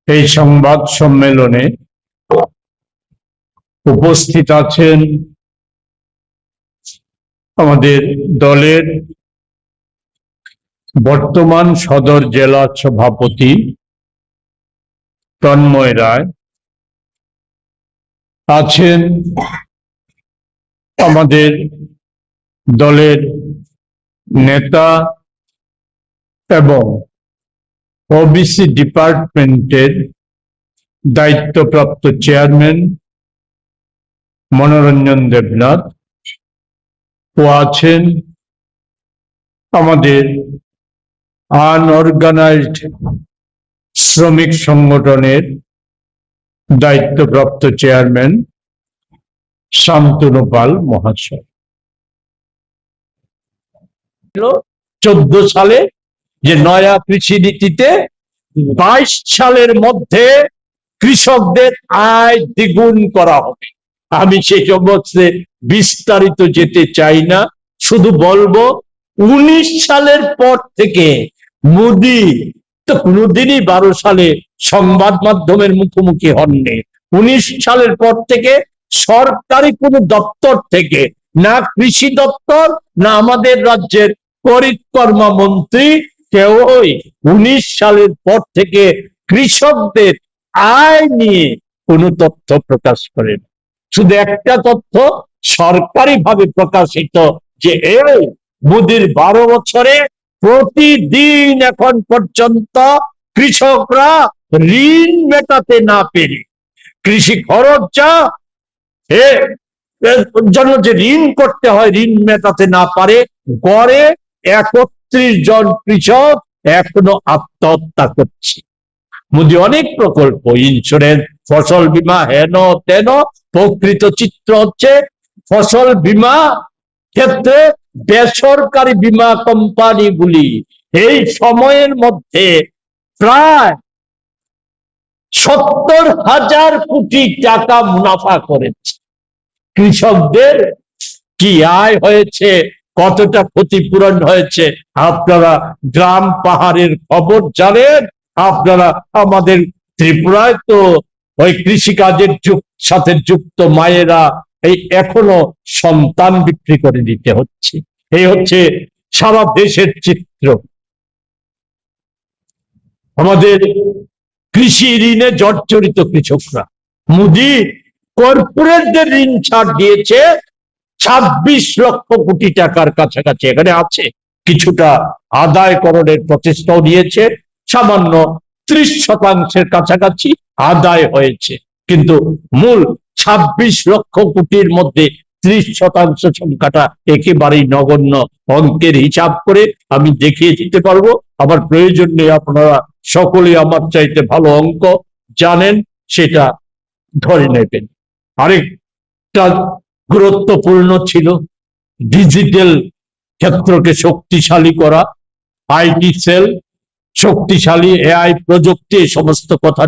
এই সংবাদ সম্মেলনে উপস্থিত আছেন আমাদের দলের বর্তমান সদর জেলা সভাপতি তন্ময় রায়, আছেন আমাদের দলের নেতা এবং ওবিসি ডিপার্টমেন্টের দায়িত্বপ্রাপ্ত চেয়ারম্যান মনোরঞ্জন দেবনাথ, ও আছেন আমাদের আনঅর্গানাইজড শ্রমিক সংগঠনের দায়িত্বপ্রাপ্ত চেয়ারম্যান শান্তনু পাল মহাশয়। 14 সালে যে নয়া কৃষি নীতিতে 22 সালের মধ্যে কৃষকদের আয় দ্বিগুণ করা হবে। আমি সেই সমস্ত বিস্তারিত যেতে চাই না, শুধু বলবো 19 সালের পর থেকে মোদি তো কোনোদিনই 12 সালে সংবাদ মাধ্যমের মুখোমুখি হননি। 19 সালের পর থেকে সরকারি কোন দপ্তর থেকে, না কৃষি দপ্তর না আমাদের রাজ্যের পরিকর্মা মন্ত্রী কেউই 19 সালের পর থেকে কৃষকদের আয় নিয়ে কোনো তথ্য প্রকাশ করেন। শুধু একটা তথ্য সরকারি ভাবে প্রকাশিত যে এই মোদির 12 বছরে প্রতিদিন এখন পর্যন্ত কৃষকরা ঋণ মেটাতে না পেরে, কৃষি খরচ যা জন্য যে ঋণ করতে হয় ঋণ মেটাতে না পারে, গড়ে 31 জন কৃষক এখনো আত্মহত্যা করছে। মোদি অনেক প্রকল্প, ইন্স্যুরেন্স, ফসল বীমা, হেন তেন। প্রকৃত চিত্র হচ্ছে ফসল বীমা ক্ষেত্রে বেসরকারি বীমা কোম্পানিগুলি এই সময়ের মধ্যে প্রায় 70,000 কোটি টাকা মুনাফা করেছে। কৃষকদের কি আয় হয়েছে, কতটা ক্ষতিপূরণ হয়েছে আপনারা গ্রাম পাহাড়ের খবর জানেন। আপনারা আমাদের ত্রিপুরায় তো ওই কৃষিকাজের সাথে যুক্ত মায়েরা এই এখনো সন্তান বিক্রি করে দিতে হচ্ছে। এই হচ্ছে সারা দেশের চিত্র। আমাদের কৃষি ঋণে জর্জরিত কৃষকরা, মোদি কর্পোরেটদের ঋণ ছাড় দিয়েছে 26 লক্ষ কোটি টাকার কাছাকাছি। এখানে আছে কিছুটা আদায়করণের প্রচেষ্টাও নিয়েছে, সামান্য 30% কাছাকাছি আদায় হয়েছে, কিন্তু মূল 26 লক্ষ কোটির মধ্যে 30% সংখ্যাটা একেবারেই নগণ্য। অঙ্কের হিসাব করে আমি দেখিয়ে দিতে পারবো, আমার প্রয়োজন নেই, আপনারা সকলে আমার চাইতে ভালো অঙ্ক জানেন, সেটা ধরে নেবেন। আরেকটা গুরুত্বপূর্ণ ছিল ডিজিটাল ক্ষেত্রকে শক্তিশালী করা, আইটি সেল শক্তিশালী, এআই প্রযুক্তি, সমস্ত কথা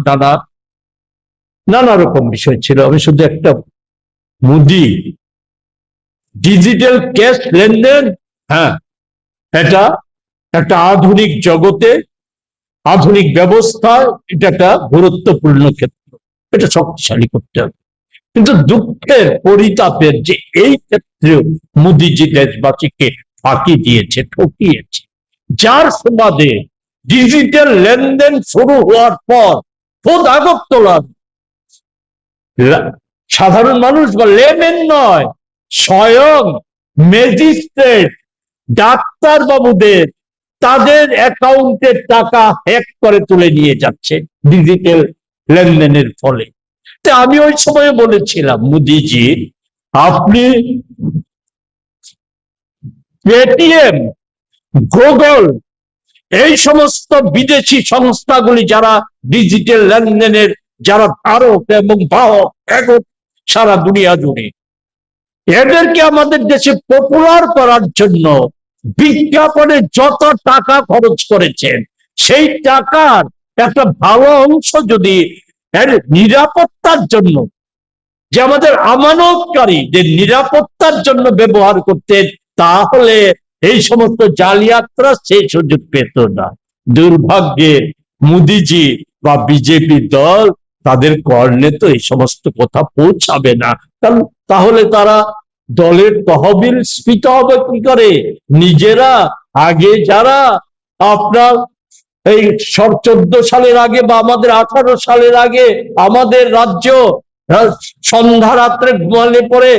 নানা রকম বিষয় ছিল। আমি শুধু একটা, মোদি ডিজিটাল ক্যাশ লেনদেন, হ্যাঁ এটা একটা আধুনিক জগতে, আধুনিক ব্যবস্থা, এটা একটা গুরুত্বপূর্ণ ক্ষেত্র, এটা শক্তিশালী করতে হবে। কিন্তু দুঃখের পরিতাপের যে এই ক্ষেত্রেও মোদিজি দেশবাসীকে ফাঁকি দিয়েছে, ঠকিয়েছে, যার সুবাদে ডিজিটাল লেনদেন শুরু হওয়ার পর খোদ আগরতলা সাধারণ মানুষ বা লেমেন নয়, স্বয়ং ম্যাজিস্ট্রেট, ডাক্তার বাবুদের তাদের অ্যাকাউন্টের টাকা হ্যাক করে তুলে নিয়ে যাচ্ছে ডিজিটাল লেনদেনের ফলে। তো আমি ওই সময় বলেছিলাম, মোদিজি আপনি পেটিএম, গুগল, এই সমস্ত বিদেশি সংস্থাগুলি যারা ডিজিটাল লেনদেনের যারা ধারক এবং বাহক একক সারা দুনিয়া জুড়ে, এদেরকে আমাদের দেশে পপুলার করার জন্য বিজ্ঞাপনে যত টাকা খরচ করেছেন, সেই টাকার একটা ভালো অংশ যদি এর নিরাপত্তার জন্য, যে আমাদের আমানতকারীদের নিরাপত্তার জন্য ব্যবহার করতেন, তাহলে এই সমস্ত জালিয়াতরা সেই সুযোগ পেত না। দুর্ভাগ্যে মোদিজি বা বিজেপি দল তাদের কর্ণে তো এই সমস্ত কথা পৌঁছাবে না, কারণ তাহলে তারা দলের তহবিল স্ফীত হবে কি করে? নিজেরা আগে যারা আপনার এই 14 সালের আগে বা আমাদের 18 সালের আগে আমাদের রাজ্য সন্ধ্যা রাত্রে ঘুমালে পরে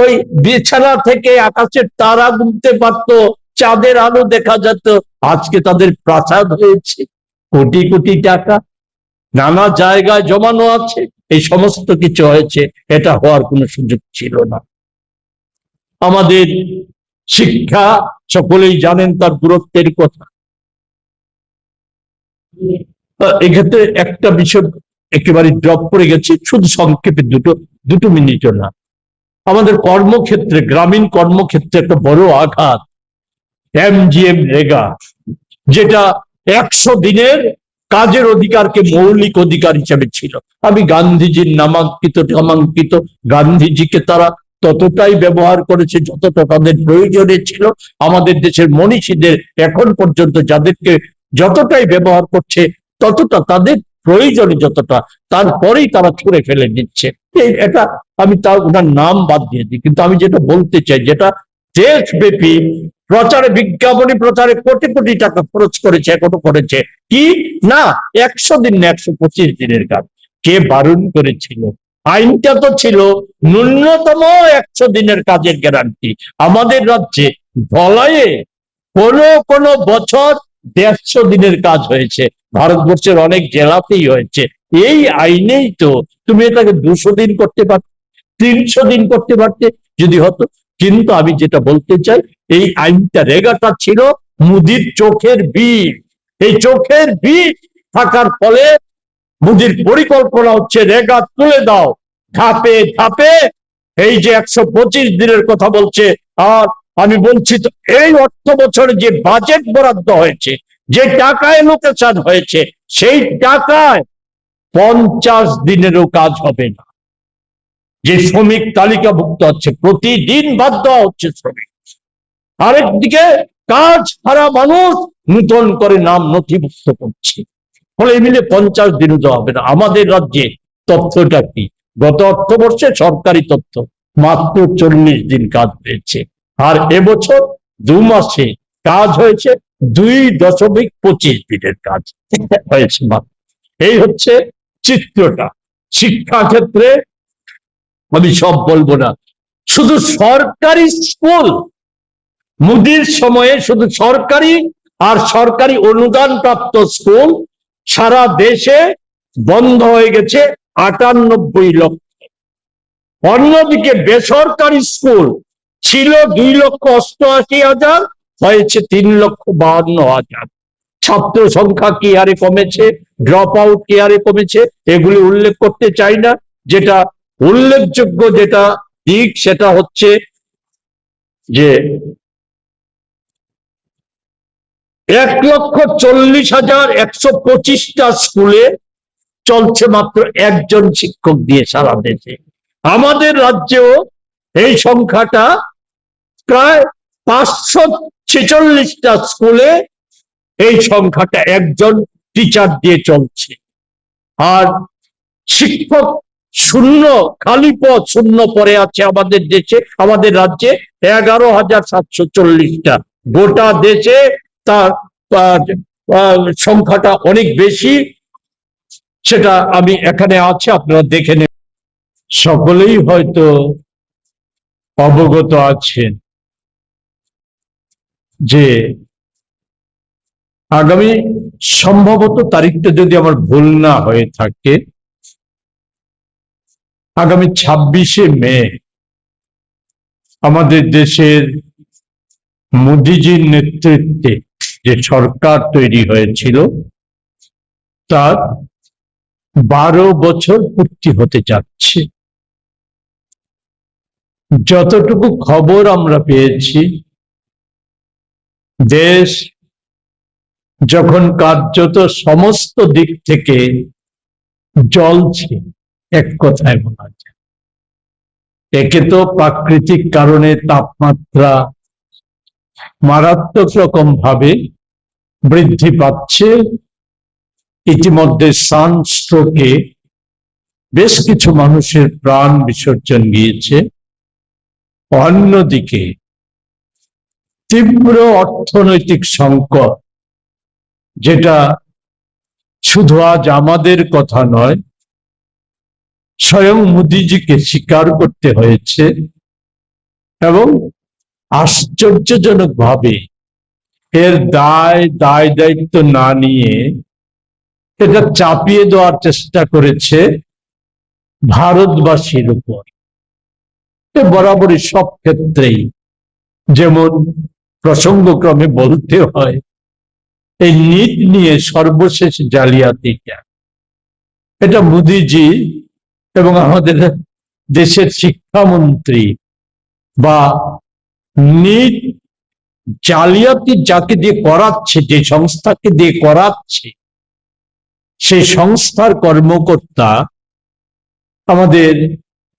ওই বিছানা থেকে আকাশের তারা গুনতে পারতো, চাঁদের আলো দেখা যেত, আজকে তাদের প্রাসাদ হয়েছে, কোটি কোটি টাকা নানা জায়গায় জমানো আছে, এই সমস্ত কিছু হয়েছে। এটা হওয়ার কোনো সুযোগ ছিল না। আমাদের শিক্ষা সকলেই জানেন তার গুরুত্বের কথা। এক্ষেত্রে একটা বিষয় একেবারে ড্রপ করে গেছে, শুধু সংক্ষেপে দুটো মিনিটও না। আমাদের কর্মক্ষেত্রে, গ্রামীণ কর্মক্ষেত্রে একটা বড় আঘাত এমজিএম রেগা, যেটা 100 দিনের কাজের অধিকারকে মৌলিক অধিকার হিসেবে ছিল। আমি গান্ধীজির নামাঙ্কিত গান্ধীজিকে তারা ততটাই ব্যবহার করেছে যতটা তাদের প্রয়োজনে ছিল। আমাদের দেশের মনীষীদের এখন পর্যন্ত যাদেরকে যতটাই ব্যবহার করছে, ততটা তাদের প্রয়োজনে যতটা, তারপরেই তারা ছুঁড়ে ফেলে দিচ্ছে। এটা আমি তার ওনার নাম বাদ দিয়ে দিই, কিন্তু আমি যেটা বলতে চাই, যেটা দেশব্যাপী প্রচারে, বিজ্ঞাপনী প্রচারে কোটি কোটি টাকা খরচ করেছে, এখনো করেছে কি না, 100 দিন না 125 দিনের কাজ। কে বারণ করেছিল? আইনটা তো ছিল ন্যূনতম 100 দিনের কাজের গ্যারান্টি। আমাদের রাজ্যে ধলাইয়ে কোন বছর 150 দিনের কাজ হয়েছে, ভারতবর্ষের অনেক জেলাতেই হয়েছে। এই আইনেই তো তুমি এটাকে 200 দিন করতে পারতে, 300 দিন করতে পারতে যদি হতো। কিন্তু আমি যেটা বলতে চাই, এই আইনটা, রেগাটা ছিল মোদির চোখের বিষ। এই চোখের বিষ থাকার ফলে মোদির পরিকল্পনা হচ্ছে রেগা তুলে দাও ধাপে ধাপে। এই যে 125 দিনের কথা বলছে, আর আমি বলছি তো এই অর্থ বছরে যে বাজেট বরাদ্দ হয়েছে, যে টাকায় লোকেশন হয়েছে, সেই টাকায় 50 দিনেরও কাজ হবে না। যে শ্রমিক তালিকাভুক্ত হচ্ছে, প্রতিদিন বাদ দেওয়া হচ্ছে শ্রমিক। আরেকদিকে কাজ হারা মানুষ নূতন করে নাম নথিভুক্ত করছে, ফলে মিলে 50 দিনও দেওয়া হবে না। আমাদের রাজ্যে তথ্যটা কি? গত অর্থবর্ষে সরকারি তথ্য মাত্র 40 দিন কাজ হয়েছে, আর এবছর 2 মাসে কাজ হয়েছে 2.25 দিনের কাজ হয়েছে মাত্র। এই হচ্ছে চিত্রটা। শিক্ষা ক্ষেত্রে আমি সব বলবো না, শুধু সরকারি স্কুল, মোদির সময়ে শুধু সরকারি আর সরকারি অনুদান প্রাপ্ত স্কুল সারা দেশে বন্ধ হয়ে গেছে 98 লক্ষ। অন্যদিকে বেসরকারি স্কুল ছিল 2,88,000, হয়েছে 3,52,000। ছাত্র সংখ্যা কি হারে কমেছে, ড্রপ আউট কি হারে কমেছে, এগুলি উল্লেখ করতে চাই না। যেটা উল্লেখযোগ্য যেটা দিক, সেটা হচ্ছে যে 1,40,125টা স্কুলে চলছে মাত্র একজন শিক্ষক দিয়ে সারা দেশে। আমাদের রাজ্যেও এই সংখ্যাটা প্রায় 546টা স্কুলে এই সংখ্যাটা একজন টিচার দিয়ে চলছে। আর শিক্ষক শূন্য, খালি পদ শূন্য পড়ে আছে আমাদের দেশে, আমাদের রাজ্যে 11,740টা। গোটা দেশে তার সংখ্যাটা অনেক বেশি, সেটা আমি এখানে আছে, আপনারা দেখে নেন। সকলেই হয়তো অবগত আছেন যে আগামী সম্ভবত তারিখটা যদি আমার ভুল না হয়ে থাকে, আগামী 26শে মে আমাদের দেশের মোদিজির নেতৃত্বে যে সরকার তৈরি হয়েছিল তার 12 বছর পূর্তি হতে যাচ্ছে। যতটুকু খবর আমরা পেয়েছি, দেশ যখন কার্যত সমস্ত দিক থেকে জ্বলছে, এক কথায় বলা যায়, একে তো প্রাকৃতিক কারণে তাপমাত্রা মারাত্মক রকম ভাবে বৃদ্ধি পাচ্ছে। ইতিমধ্যে সানস্ট্রোকে বেশ কিছু মানুষের প্রাণ বিসর্জন গিয়েছে। অন্যদিকে তীব্র অর্থনৈতিক সংকট, যেটা শুধু আজ আমাদের কথা নয়, স্বয়ং মোদিজিকে স্বীকার করতে হয়েছে এবং আশ্চর্যজনকভাবে এর দায়িত্ব না নিয়ে এটা চাপিয়ে দেওয়ার চেষ্টা করেছে ভারতবাসীর উপর। বরাবরই সব ক্ষেত্রেই যেমন প্রসঙ্গক্রমে বলতে হয়, এই নীট নিয়ে সর্বশেষ জালিয়াতিটা, এটা মোদিজি এবং আমাদের দেশের শিক্ষামন্ত্রী বা নীট জালিয়াতি যাকে দিয়ে করাচ্ছে, যে সংস্থাকে দিয়ে করাচ্ছে, সেই সংস্থার কর্মকর্তা আমাদের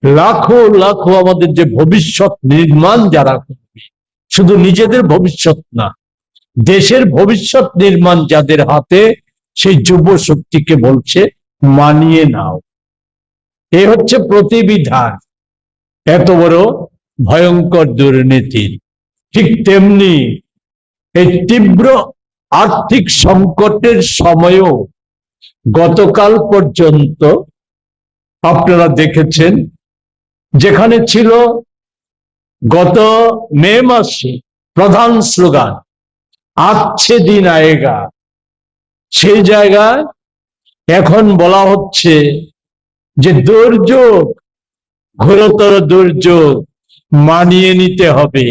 লাখো লাখো আমাদের যে ভবিষ্যৎ নির্মাণ যারা করবে, শুধু নিজেদের ভবিষ্যৎ না, দেশের ভবিষ্যৎ নির্মাণ যাদের হাতে, সেই যুব শক্তিকে বলছে মানিয়ে নাও। এ হচ্ছে প্রতিবিধান এত বড় ভয়ঙ্কর দুর্নীতির। ঠিক তেমনি এই তীব্র আর্থিক সংকটের সময়ও গতকাল পর্যন্ত আপনারা দেখেছেন, যেখানে ছিল গত মে মাসে প্রধান স্লোগান আচ্ছে দিন আয়েগা, সেই জায়গায় এখন বলা হচ্ছে যে দুর্যোগ, ঘোরতর দুর্যোগ মানিয়ে নিতে হবে,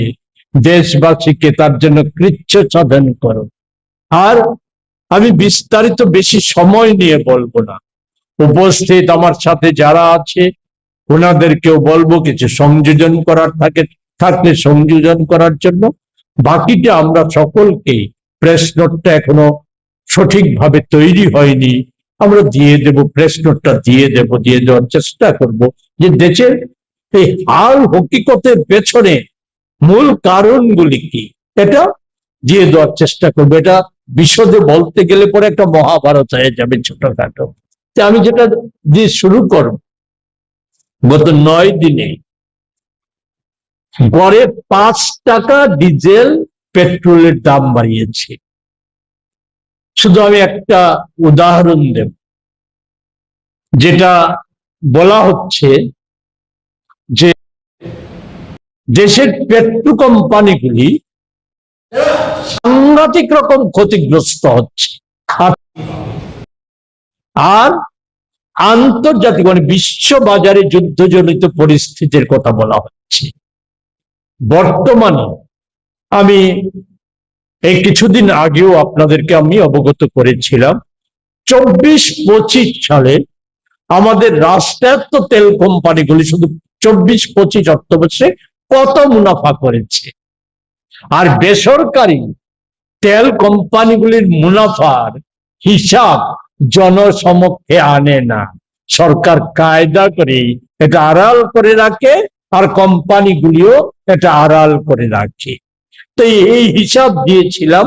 দেশবাসীকে তার জন্য কৃচ্ছ সাধন করো। আর আমি বিস্তারিত বেশি সময় নিয়ে বলবো না, উপস্থিত আমার সাথে যারা আছে ওনাদেরকেও বলবো কিছু সংযোজন করার থাকলে সংযোজন করার জন্য। বাকিটা আমরা সকলকেই, প্রেস নোটটা এখনো সঠিকভাবে তৈরি হয়নি, আমরা দিয়ে দেব, প্রেস নোটটা দিয়ে দেওয়ার চেষ্টা করব যে দেশের এই হাল হকিকতের পেছনে মূল কারণগুলি কি, এটা দিয়ে দেওয়ার চেষ্টা করবো। এটা বিশদে বলতে গেলে পরে একটা মহাভারত হয়ে যাবে ছোটখাটো। আমি যেটা দিয়ে শুরু করব, গত 9 দিনে গড়ে 5 টাকা ডিজেল পেট্রোলের দাম বাড়িয়েছে। শুধু আমি একটা উদাহরণ দেব, যেটা বলা হচ্ছে যে দেশের পেট্রো কোম্পানিগুলি সাংঘাতিক রকম ক্ষতিগ্রস্ত হচ্ছে। আর আন্তর্জাতিক মানে বিশ্ব বাজারে যুদ্ধজনিত পরিস্থিতির কথা বলা হচ্ছে। বর্তমানে আমি এই কিছুদিন আগেও আপনাদেরকে আমি অবগত করেছিলাম, 24-25 সালে আমাদের রাষ্ট্রায়ত্ত তেল কোম্পানিগুলি শুধু 24-25 অর্থবর্ষে কত মুনাফা করেছে। আর বেসরকারি তেল কোম্পানিগুলির মুনাফার হিসাব জনসমক্ষে আনে না, সরকার কায়দা করে এটা আড়াল করে রাখে, আর কোম্পানিগুলিও এটা আড়াল করে রাখে। তো এই হিসাব দিয়েছিলাম,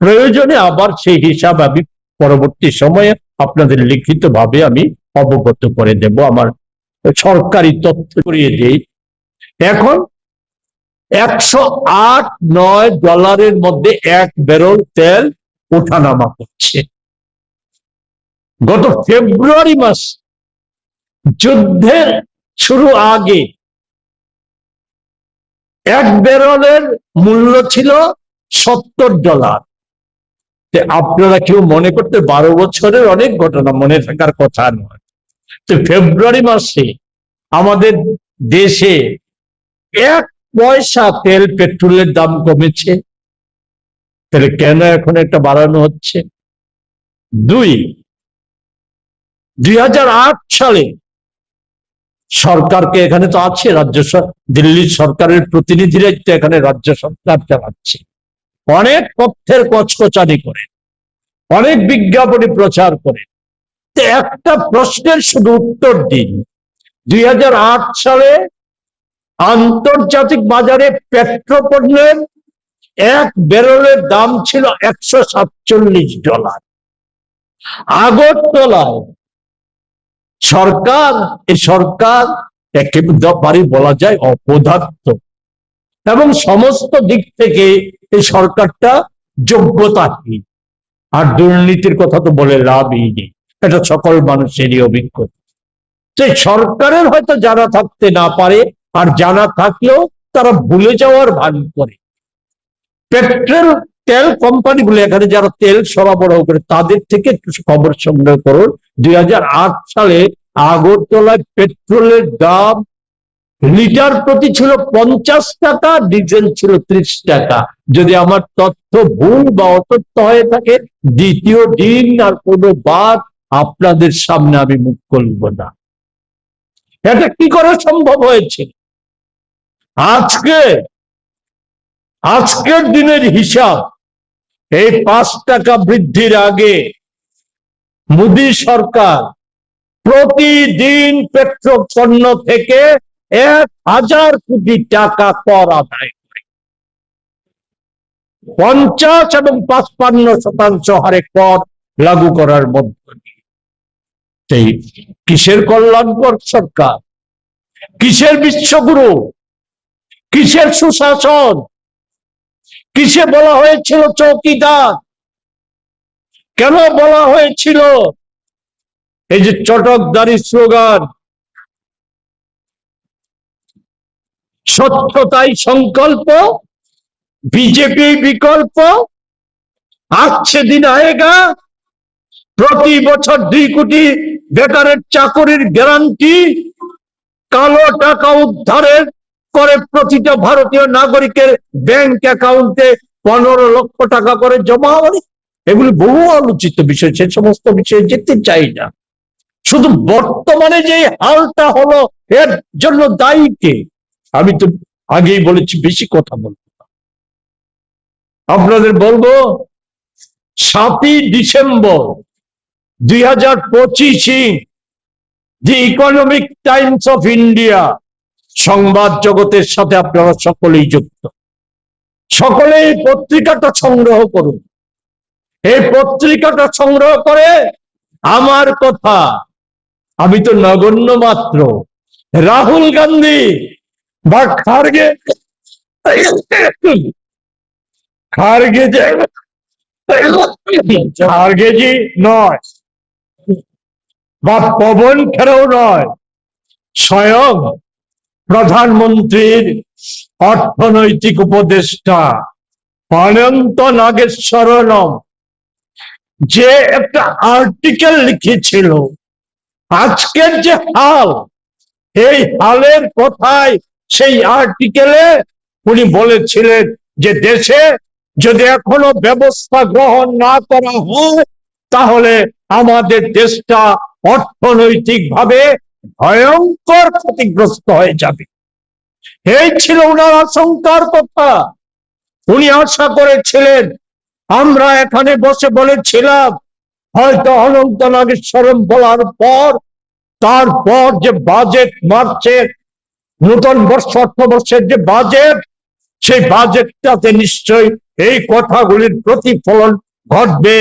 প্রয়োজনে আবার সেই হিসাব আমি পরবর্তী সময়ে আপনাদের লিখিত ভাবে আমি অবগত করে দেব, আমার সরকারি তথ্য করিয়ে দেই। এখন $108-9 মধ্যে 1 ব্যারেল তেল ওঠানামা করছে। গত ফেব্রুয়ারি মাস যুদ্ধের শুরু আগে 1 ব্যারেলের মূল্য ছিল $70। আপনারা কেউ মনে করতে 12 বছরের অনেক ঘটনা মনে থাকার কথা নয়। তো ফেব্রুয়ারি মাসে আমাদের দেশে 1 পয়সা তেল পেট্রোলের দাম কমেছে, তাহলে কেন এখন এটা বাড়ানো হচ্ছে? 2008 সালে সরকারকে, এখানে তো আছে রাজ্য দিল্লির সরকারের প্রতিনিধিরাই তো এখানে রাজ্য সরকার চালাচ্ছে, অনেক তথ্যের কচকচানি করে, অনেক বিজ্ঞাপনী প্রচার করে। একটা প্রশ্নের শুধু উত্তর দিন, 2008 সালে আন্তর্জাতিক বাজারে পেট্রোপণ্যের 1 ব্যারেলের দাম ছিল $147। আগরতলায় সরকার একেবারে বলা যায় অপদার্থ, এবং সমস্ত দিক থেকে এই সরকারটা যোগ্যতাহীন। আর দুর্নীতির কথা তো বলে লাভই নেই, এটা সকল মানুষেরই অভিজ্ঞতা। সেই সরকারের হয়তো জানা থাকতে না পারে, আর জানা থাকলেও তারা ভুলে যাওয়ার ভান করে। তেল কোম্পানিগুলো, এখানে যারা তেল সরবরাহ করে, তাদের থেকে একটু খবর সংগ্রহ করুন। 2008 সালে আগরতলায় পেট্রোলের দাম লিটার প্রতি ছিল 50 টাকা, ডিজেল ছিল 30 টাকা। যদি আমার তথ্য ভুল বা অতথ্য হয়ে থাকে, দ্বিতীয় দিন আর কোনো বার আপনাদের সামনে আমি মুখ খুলব না। এটা কি করে সম্ভব হয়েছে? আজকের দিনের হিসাব, এই 5 টাকা বৃদ্ধির আগে মোদী সরকার প্রতিদিন পেট্রোল পণ্য থেকে 1000 কোটি টাকা কর আদায় করে, 50 এবং 55% হারে কর লাগু করার মধ্য দিয়ে। কিসের কল্যাণকর সরকার? কিসের বিশ্বগুরু? কিসের সুশাসন? কিসে বলা হয়েছিল চৌকিদার? কেন বলা হয়েছিল এই যে চটকদারি স্লোগান, স্বচ্ছতাই সংকল্প, बीजेपी विकल्प, आज से दिन आएगा, प्रति बछर 2 कोटी बेकारेर चाकरिर ग्यारंटी, कालो टाका उद्धारेर करे प्रतिटा भारतीय नागरिकेर बैंक अ্যাকাউন্টে 15 লক্ষ টাকা করে জমা হবে। এগুলি বহু আলোচিত বিষয়, সে সমস্ত বিষয়ে যেতে চাই না। শুধু বর্তমানে যে হালটা হলো, এর জন্য দায়ী কে? আমি তো আগেই বলেছি, বেশি কথা বলবো না। আপনাদের বলবো, 7ই December 2025 the Economic Times of India সংবাদ জগতের সাথে আপনারা সকলেই যুক্ত। সকলেই পত্রিকাটা সংগ্রহ করুন। এই পত্রিকাটা সংগ্রহ করে আমার কথা, আমি তো নগণ্য মাত্র, রাহুল গান্ধী বা খারগেজি নয়, বা পবন খেরেও নয়, স্বয়ং প্রধানমন্ত্রীর অর্থনৈতিক উপদেষ্টা অনন্ত নাগেশ্বরম যে একটা আর্টিকেল লিখেছিল, আজকের যে হাল, এই হালের কথায় সেই আর্টিকেলে উনি বলেছিলেন যে দেশে যদি এখনো ব্যবস্থা গ্রহণ না করা হয়, তাহলে আমাদের দেশটা অর্থনৈতিকভাবে ভয়ঙ্কর ক্ষতিগ্রস্ত হয়ে যাবে। এই ছিল ওনার আশঙ্কার কথা। উনি আশা করেছিলেন, আমরা এখানে বসে বলেছিলাম হয়তো অনন্ত নাগেশ্বরম বলার পর, তারপর যে বাজেট মার্চের নতুন বর্ষ, অর্থবর্ষের যে বাজেট, সেই বাজেটটাতে নিশ্চয়ই এই কথাগুলির প্রতিফলন ঘটবে।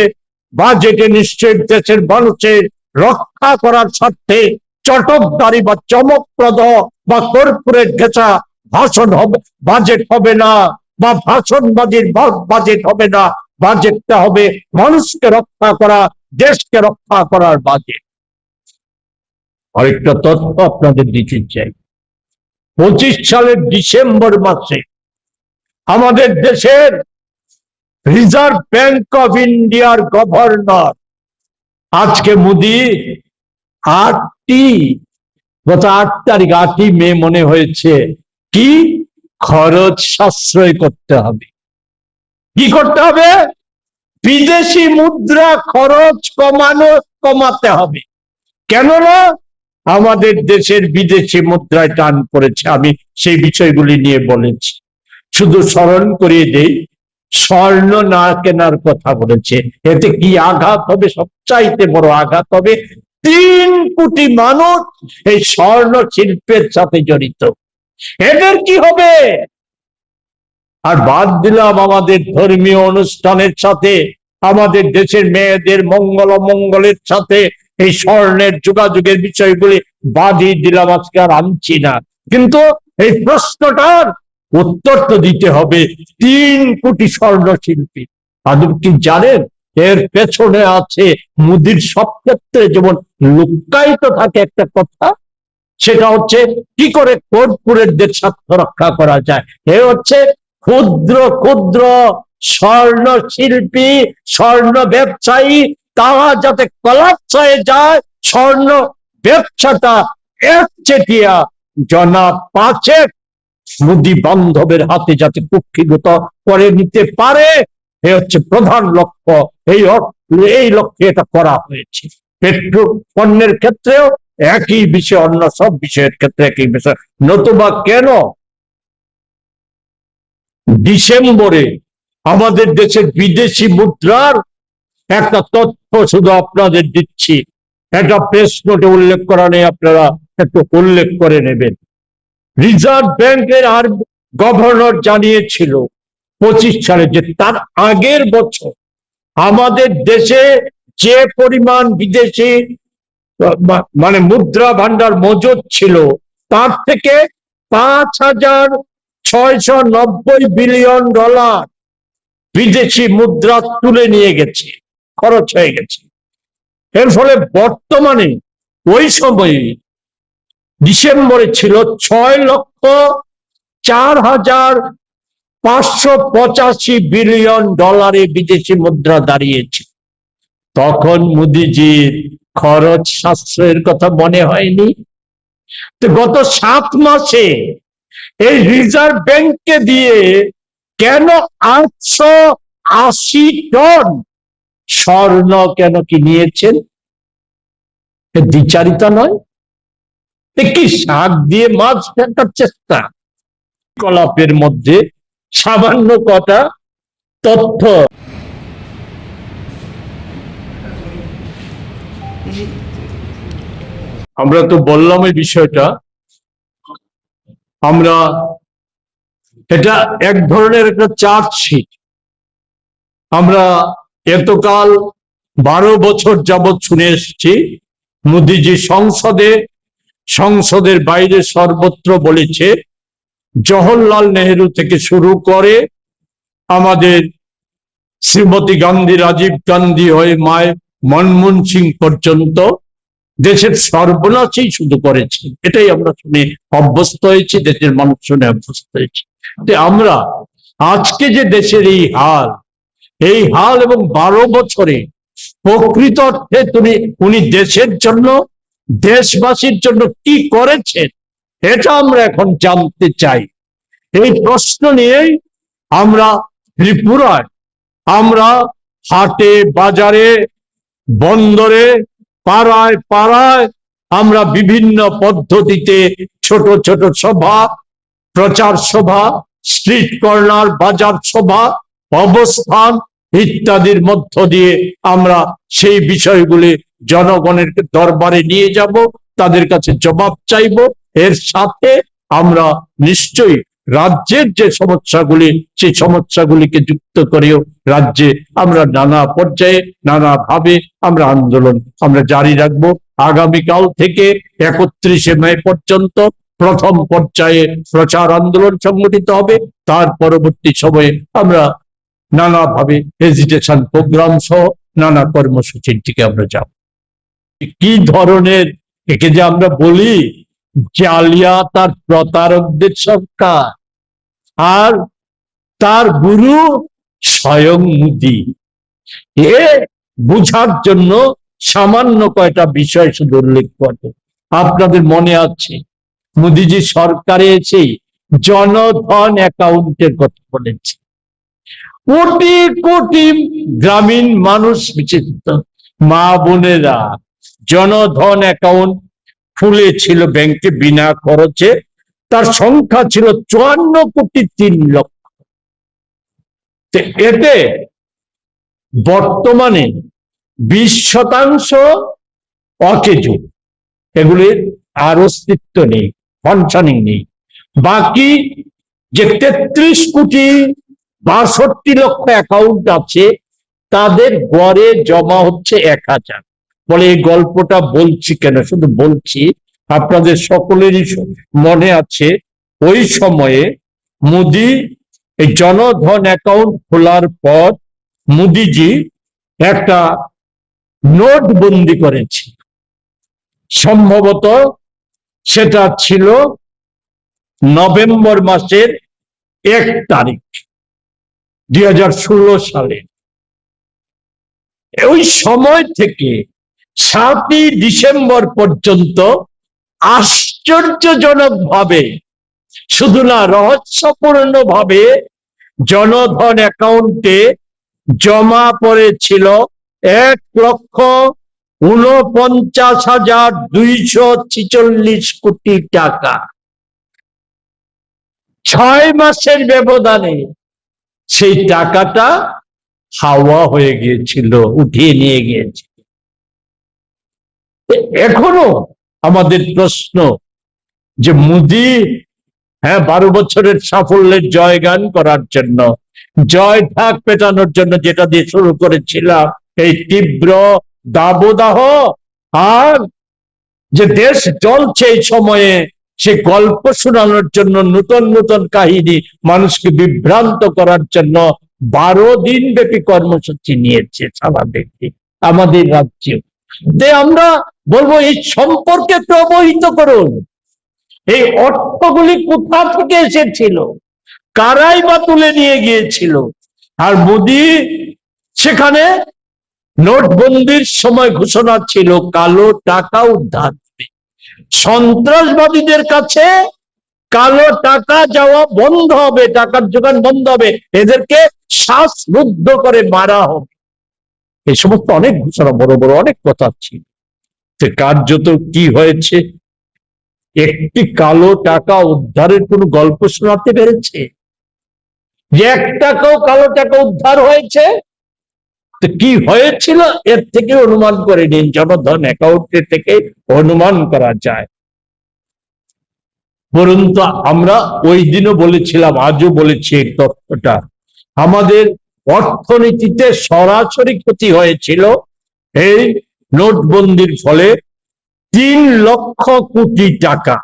বাজেটে নিশ্চয়ই দেশের মানুষের রক্ষা করার স্বার্থে চটকদারি বা চমকপ্রদ বা কর্পোরেট ঘেঁষা ভাষণ হবে, বাজেট হবে না, বা ভাষণবাজির বাজেট হবে না। বাজেটটা হবে মানুষকে রক্ষা করা, দেশকে রক্ষা করার বাজেট। আরেকটা তথ্য আপনাদের দিতে চাই, 25 সালের ডিসেম্বর মাসে আমাদের দেশের রিজার্ভ ব্যাংক অফ ইন্ডিয়ার গভর্নর আজকে মোদি গত 8 তারিখ 8 মে মনে হয়েছে কি খরচ সাশ্রয় করতে হবে। কি করতে হবে? বিদেশি মুদ্রা খরচ কমাতে হবে। কেননা আমাদের দেশের বিদেশি মুদ্রায় টান পড়েছে। আমি সেই বিষয়গুলি নিয়ে বলেছি। শুধু স্মরণ করিয়ে দেই, স্বর্ণ না কেনার কথা বলেছে। এতে কি আঘাত হবে? সবচাইতে বড় আঘাত হবে 3 কোটি মানুষ এই স্বর্ণ শিল্পের সাথে জড়িত। এদের কি হবে? আর বাদ দিলাম আমাদের ধর্মীয় অনুষ্ঠানের সাথে, আমাদের দেশের মেয়েদের মঙ্গল অমঙ্গলের সাথে এই স্বর্ণের যোগাযোগের বিষয়গুলি বাদই দিলাম, আজকে আর আনছি না। কিন্তু এই প্রশ্নটার উত্তর তো দিতে হবে 3 কোটি স্বর্ণ শিল্পী। আদৌ কি জানেন এর পেছনে আছে মোদির সব ক্ষেত্রে যেমন লুক্কায়িত থাকে একটা কথা, সেটা হচ্ছে কি করে কর্পোরেটদের স্বার্থ রক্ষা করা যায়। এ হচ্ছে ক্ষুদ্র ক্ষুদ্র স্বর্ণ শিল্পী, স্বর্ণ ব্যবসায়ী, তারা যাতে কলাপস হয়ে যায়, স্বর্ণ ব্যবসাটা একচেটিয়া জনা 5 মোদি বান্ধবের হাতে যাতে কুক্ষিগত করে নিতে পারে, এ হচ্ছে প্রধান লক্ষ্য। এই লক্ষ্যে এটা করা হয়েছে। পেট্রো পণ্যের ক্ষেত্রেও একই বিষয়, অন্য সব বিষয়ের ক্ষেত্রে একই বিষয়। নতুবা কেন ডিসেম্বরে আমাদের দেশের বিদেশি মুদ্রার একটা তথ্য শুধু আপনাদের দিচ্ছি, এটা প্রেস নোটে উল্লেখ করা নেই, আপনারা একটু উল্লেখ করে নেবেন। রিজার্ভ ব্যাংকের আর গভর্নর জানিয়েছিল 25 সালে যে তার আগের বছর আমাদের দেশে যে পরিমাণ বিদেশি মানে মুদ্রা ভান্ডার মজুদ ছিল তার থেকে 5,690 বিলিয়ন ডলার বিদেশি মুদ্রা তুলে নিয়ে গেছে, খরচ হয়ে গেছে। এর ফলে বর্তমানে ওই সময়ে ডিসেম্বরে ছিল 6,04,585 বিলিয়ন ডলারে বিদেশি মুদ্রা দাঁড়িয়েছে। তখন মোদিজির খরচ সাশ্রয়ের কথা মনে হয়নি? তো গত 7 মাসে এই রিজার্ভ ব্যাংককে দিয়ে কেন 880 টন স্বর্ণ কেন কি নিয়েছেন? দ্বিচারিতা নয়? কি শাক দিয়ে মাছ ফেটার চেষ্টা? কলাপের মধ্যে সামান্য কটা তথ্য আমরা তো বললাম এই বিষয়টা। আমরা এটা এক ধরনের একটা চার্জশিট। আমরা এতকাল 12 বছর যাবৎ শুনে এসেছি মোদিজি সংসদের বাইরে সর্বত্র বলেছে, জওহরলাল নেহেরু থেকে শুরু করে আমাদের শ্রীমতী গান্ধী, রাজীব গান্ধী হয়ে মায় মনমোহন সিং পর্যন্ত দেশের সর্বনাশই শুধু করেছে। এটাই আমরা শুনে অভ্যস্ত হয়েছি, দেশের মানুষ শুনে অভ্যস্ত হয়েছি। আমরা আজকে যে দেশের এই হাল এবং 12 বছরে প্রকৃত অর্থে উনি দেশের জন্য, দেশবাসীর জন্য কি করেছেন, এটা আমরা এখন জানতে চাই। এই প্রশ্ন নিয়েই আমরা ত্রিপুরায়, আমরা হাটে বাজারে বন্দরে পাড়ায় পাড়ায় আমরা বিভিন্ন পদ্ধতিতে ছোট ছোট সভা, প্রচার সভা, স্ট্রিট কর্নার, বাজার সভা, অবস্থান ইত্যাদির মধ্য দিয়ে আমরা সেই বিষয়গুলি জনগণের দরবারে নিয়ে যাব, তাদের কাছে জবাব চাইব। এর সাথে আমরা নিশ্চয়ই রাজ্যের যে সমস্যাগুলি, সেই সমস্যাগুলিকে যুক্ত করেও রাজ্যে আমরা নানা পর্যায়ে নানাভাবে আমরা আন্দোলন আমরা জারি রাখবো। আগামীকাল থেকে 31শে মে পর্যন্ত প্রথম পর্যায়ে প্রচার আন্দোলন সংগঠিত হবে। তার পরবর্তী সময়ে আমরা নানাভাবে এজিটেশন প্রোগ্রাম সহ নানা কর্মসূচির দিকে আমরা যাব। কি ধরনের, একে যে আমরা বলি জালিয়াত আর প্রতারকদের সরকার, আর তার গুরু স্বয়ং মোদি। এ বুঝার জন্য সামান্য কয়টা বিষয় শুধু উল্লেখ করব। আপনাদের মনে আছে মোদিজি সরকারে এসে জনধন অ্যাকাউন্টের কথা বলেছে। কোটি কোটি গ্রামীণ মানুষ, বিশেষ মা বোনেরা জনধন অ্যাকাউন্ট খুলেছিল ব্যাংকে বিনা খরচে। তার সংখ্যা ছিল 54,03,00,000। এতে বর্তমানে 20% অকেজো, এগুলির আর অস্তিত্ব নেই, ফাংশনিং নেই। বাকি যে 33,62,00,000 অ্যাকাউন্ট আছে তাদের গড়ে জমা হচ্ছে 1,000। বলে এই গল্পটা বলছি কেন? শুধু বলছি, আপনাদের সকলেরই মনে আছে ওই সময়ে মোদি এই জনধন অ্যাকাউন্ট খোলার পর মোদিজি একটা নোটবন্দি করেছে। সম্ভবত সেটা ছিল নভেম্বর মাসের 1 তারিখ 2016 সালে। ওই সময় থেকে 7ই ডিসেম্বর পর্যন্ত আশ্চর্যজনক ভাবে, শুধু না রহস্যপূর্ণ ভাবে জনধন অ্যাকাউন্টে জমা পড়েছিল 1,49,246 কোটি টাকা। 6 মাসের ব্যবধানে সেই টাকাটা হাওয়া হয়ে গিয়েছিল, উঠিয়ে নিয়ে গিয়েছিল। এখনো আমাদের প্রশ্ন যে মোদি 12 বছরের সাফল্যের জয়গান করার জন্য, জয় ঢাক পেটানোর জন্য যেটা দিয়ে শুরু করেছিলাম, এই তীব্র দাবদাহ আর যে দেশ জ্বলছে এই সময়ে, সে গল্প শোনানোর জন্য, নতুন নতুন কাহিনী মানুষকে বিভ্রান্ত করার জন্য 12 দিন ব্যাপী কর্মসূচি নিয়েছে সারা দেশে, আমাদের রাজ্যে। আমরা বলবো এই সম্পর্কে প্রবহিত করুন, এই অর্থগুলি কোথা থেকে এসেছিল, কারাই বা তুলে নিয়ে গিয়েছিল। আর মোদি সেখানে নোটবন্দির সময় ঘোষণা ছিল কালো টাকা উদ্ধার হবে, সন্ত্রাসবাদীদের কাছে কালো টাকা যাওয়া বন্ধ হবে, টাকার যোগান বন্ধ হবে, এদেরকে শ্বাসরুদ্ধ করে মারা হবে। এই সমস্ত অনেক ঘোষণা, বড় বড় অনেক কথা ছিল। কার্যত কি হয়েছে? একটি কালো টাকা উদ্ধারের কোন গল্প শোনাতে পেরেছে? যে 1 টাকাও কালো টাকা উদ্ধার হয়েছে? তো কি হয়েছিল এর থেকে অনুমান করে নিন, জনধন অ্যাকাউন্টের থেকে অনুমান করা যায়। পরন্তু আমরা ওই দিনও বলেছিলাম, আজও বলেছি এই তথ্যটা, আমাদের অর্থনীতিতে সরাসরি ক্ষতি হয়েছিল এই নোটবন্দির ফলে 3 লক্ষ কোটি টাকা,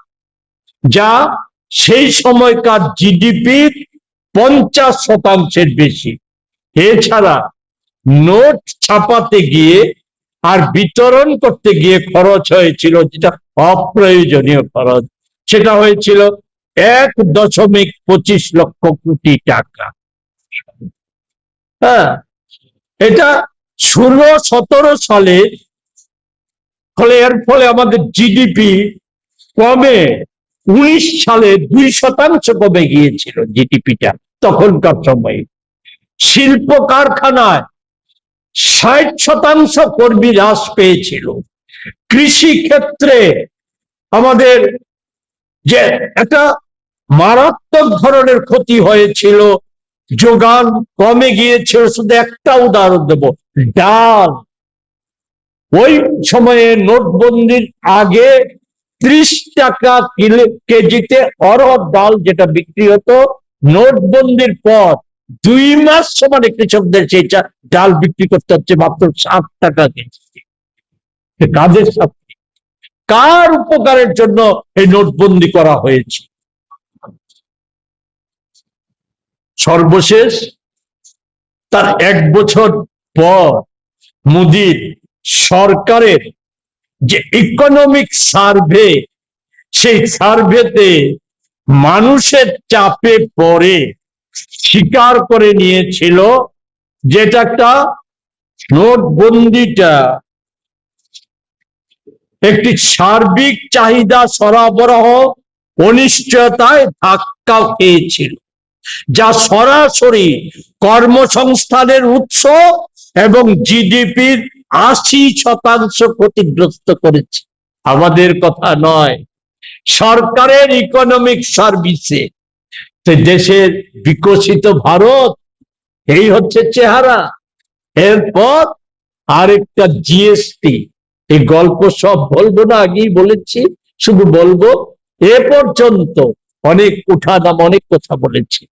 যা সেই সময়কার জিডিপির 50% বেশি। এছাড়া নোট ছাপাতে গিয়ে আর বিতরণ করতে গিয়ে খরচ হয়েছিল, যেটা অপ্রয়োজনীয় খরচ, সেটা হয়েছিল 1.25 লক্ষ কোটি টাকা। এটা 16-17 সালে ফলে, এর ফলে আমাদের জিডিপি কমে 19 সালে 2% কমে গিয়েছিল জিডিপিটা তখনকার সময়ে। শিল্প কারখানায় 60% কর্মী হ্রাস পেয়েছিল। কৃষি ক্ষেত্রে আমাদের যে একটা মারাত্মক ধরনের ক্ষতি হয়েছিল, যোগান কমে গিয়েছিল। শুধু একটা উদাহরণ দেব, ডাল। ওই সময়ে নোটবন্দির আগে 30 টাকা কেজিতে অরহর ডাল যেটা বিক্রি হতো, নোটবন্দির পর 2 মাস সমানে কৃষকদের সেই ডাল বিক্রি করতে হচ্ছে মাত্র 7 টাকা কেজিতে। কাদের সাথে, কার উপকারের জন্য এই নোটবন্দি করা হয়েছে? সর্বশেষ তার 1 বছর পর মোদির সরকারের যে ইকোনমিক সার্ভে, সেই সার্ভেতে মানুষের চাপে পড়ে স্বীকার করে নিয়েছিল, যেটা একটা নোটবন্দিটা একটি সার্বিক চাহিদা সরবরাহ অনিশ্চয়তায় ধাক্কা খেয়েছিল, যা সরাসরি কর্মসংস্থানের উৎস এবং জিডিপির 80% ক্ষতিগ্রস্ত করেছে। আমাদের কথা নয়, সরকারের ইকোনমিক সার্ভিসে। দেশের বিকশিত ভারত এই হচ্ছে চেহারা। এরপর আরেকটা জিএসটি, এই গল্প সব বলবো না, আগেই বলেছি, শুধু বলবো এ পর্যন্ত অনেক উঠানাম, অনেক কথা বলেছি।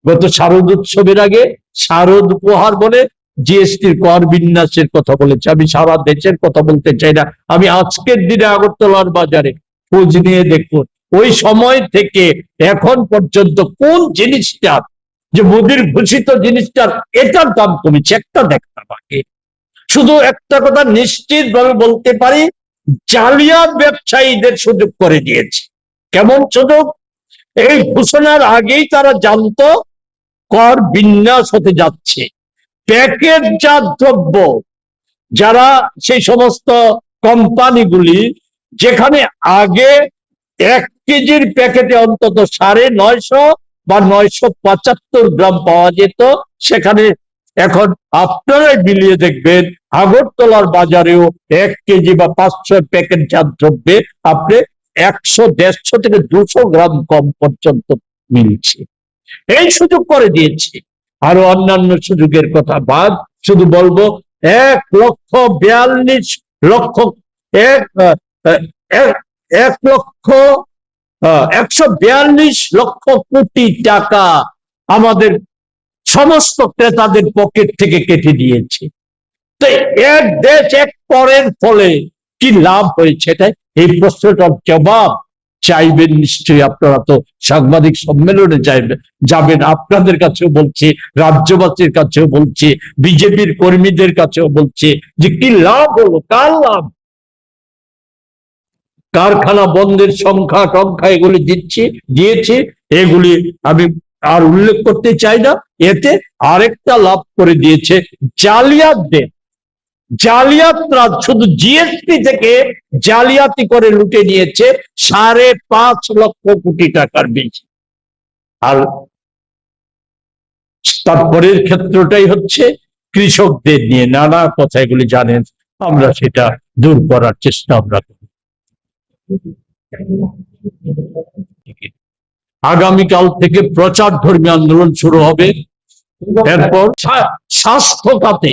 গত শারদ উৎসবের আগে শারদ উপহার বলে জিএসটির কর বিন্যাসের কথা বলেছি। আমি সারা দেশের কথা বলতে চাই না, আমি আজকের দিনে আগরতলার বাজারে খোঁজ নিয়ে দেখুন, ওই সময় থেকে এখন পর্যন্ত কোন জিনিসটার, যে মোদির ঘোষিত জিনিসটার এটার দাম কমেছে, একটা দেখা বাকি। শুধু একটা কথা নিশ্চিত ভাবে বলতে পারি, জালিয়াত ব্যবসায়ীদের সুযোগ করে দিয়েছে। কেমন সুযোগ? এই ঘোষণার আগেই তারা জানতো কর বিন্যাস হতে যাচ্ছে। প্যাকেটজাত দ্রব্য, যারা সেই সমস্ত কোম্পানিগুলি যেখানে আগে 1 কেজির প্যাকেটে অন্তত 950 বা 975 গ্রাম পাওয়া যেত, সেখানে এখন আপনারাই মিলিয়ে দেখবেন আগরতলার বাজারেও 1 কেজি বা 500 প্যাকেটজাত দ্রব্যে আপনি 100-150 থেকে 200 গ্রাম কম পর্যন্ত মিলছে। এই সুযোগ করে দিয়েছে। আরো অন্যান্য সুযোগের কথা বাদ, শুধু বলবো 142 লক্ষ কোটি টাকা আমাদের সমস্ত ক্রেতাদের পকেট থেকে কেটে দিয়েছে। তো এক দেশ এক করের ফলে কি লাভ হয়েছে, তাই এই প্রশ্নটার জবাব চাইবেন নিশ্চয়ই। আপনারা তো সাংবাদিক সম্মেলনে যাবেন, আপনাদের কাছেও বলছি, রাজ্যবাসীর কাছেও বলছি, বিজেপির কর্মীদের কাছেও বলছি, যে কি লাভ হলো, কার লাভ? কারখানা বন্ধের সংখ্যা টংখ্যা এগুলি দিয়েছি, এগুলি আমি আর উল্লেখ করতে চাই না। এতে আরেকটা লাভ করে দিয়েছে জালিয়াতদের। জালিয়াতরা শুধু জিএসটি থেকে জালিয়াতি করে লুটে নিয়েছে 5.5 লক্ষ কোটি টাকার বেশি। আর তারপরের ক্ষেত্রটাই হচ্ছে কৃষকদের নিয়ে নানা কথা, এগুলি জানেন, আমরা সেটা দূর করার চেষ্টা আমরা করি। আগামীকাল থেকে প্রচার ধর্মী আন্দোলন শুরু হবে। এরপর স্বাস্থ্য খাতে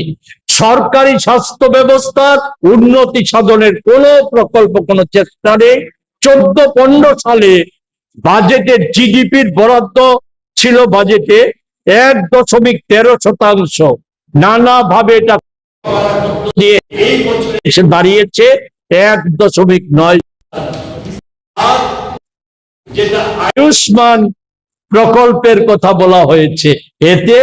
সরকারি স্বাস্থ্য ব্যবস্থার উন্নতি সাধনের কোন প্রকল্প, কোন চেষ্টা নেই। 14-15 সালে বাজেটের জিডিপির বরাদ্দ ছিল বাজেটে 1.13%, নানাভাবে এটা দিয়ে এসে দাঁড়িয়েছে 1.9। যেটা আয়ুষ্মান প্রকল্পের কথা বলা হয়েছে, এতে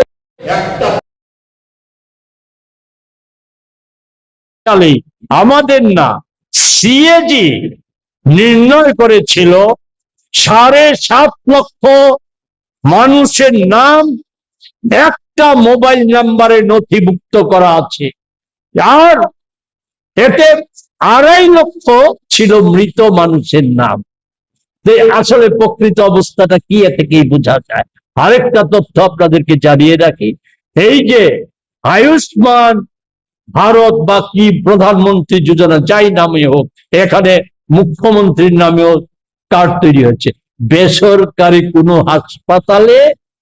আমাদের না, সিএজি নির্ণয় করেছিল 7.5 লক্ষ মানুষের নাম একটা মোবাইল নাম্বারে নথিভুক্ত করা আছে, আর এতে 2.5 লক্ষ ছিল মৃত মানুষের নাম। আসলে প্রকৃত অবস্থাটা কি, এতে কি বোঝা যায়? আরেকটা তথ্য আপনাদেরকে জানিয়ে রাখি, এই যে আয়ুষ্মান ভারত বা কি প্রধানমন্ত্রী যোজনা, যাই নামে হোক, এখানে মুখ্যমন্ত্রীর নামেও কার্ড তৈরি হচ্ছে। বেসরকারি কোনো হাসপাতালে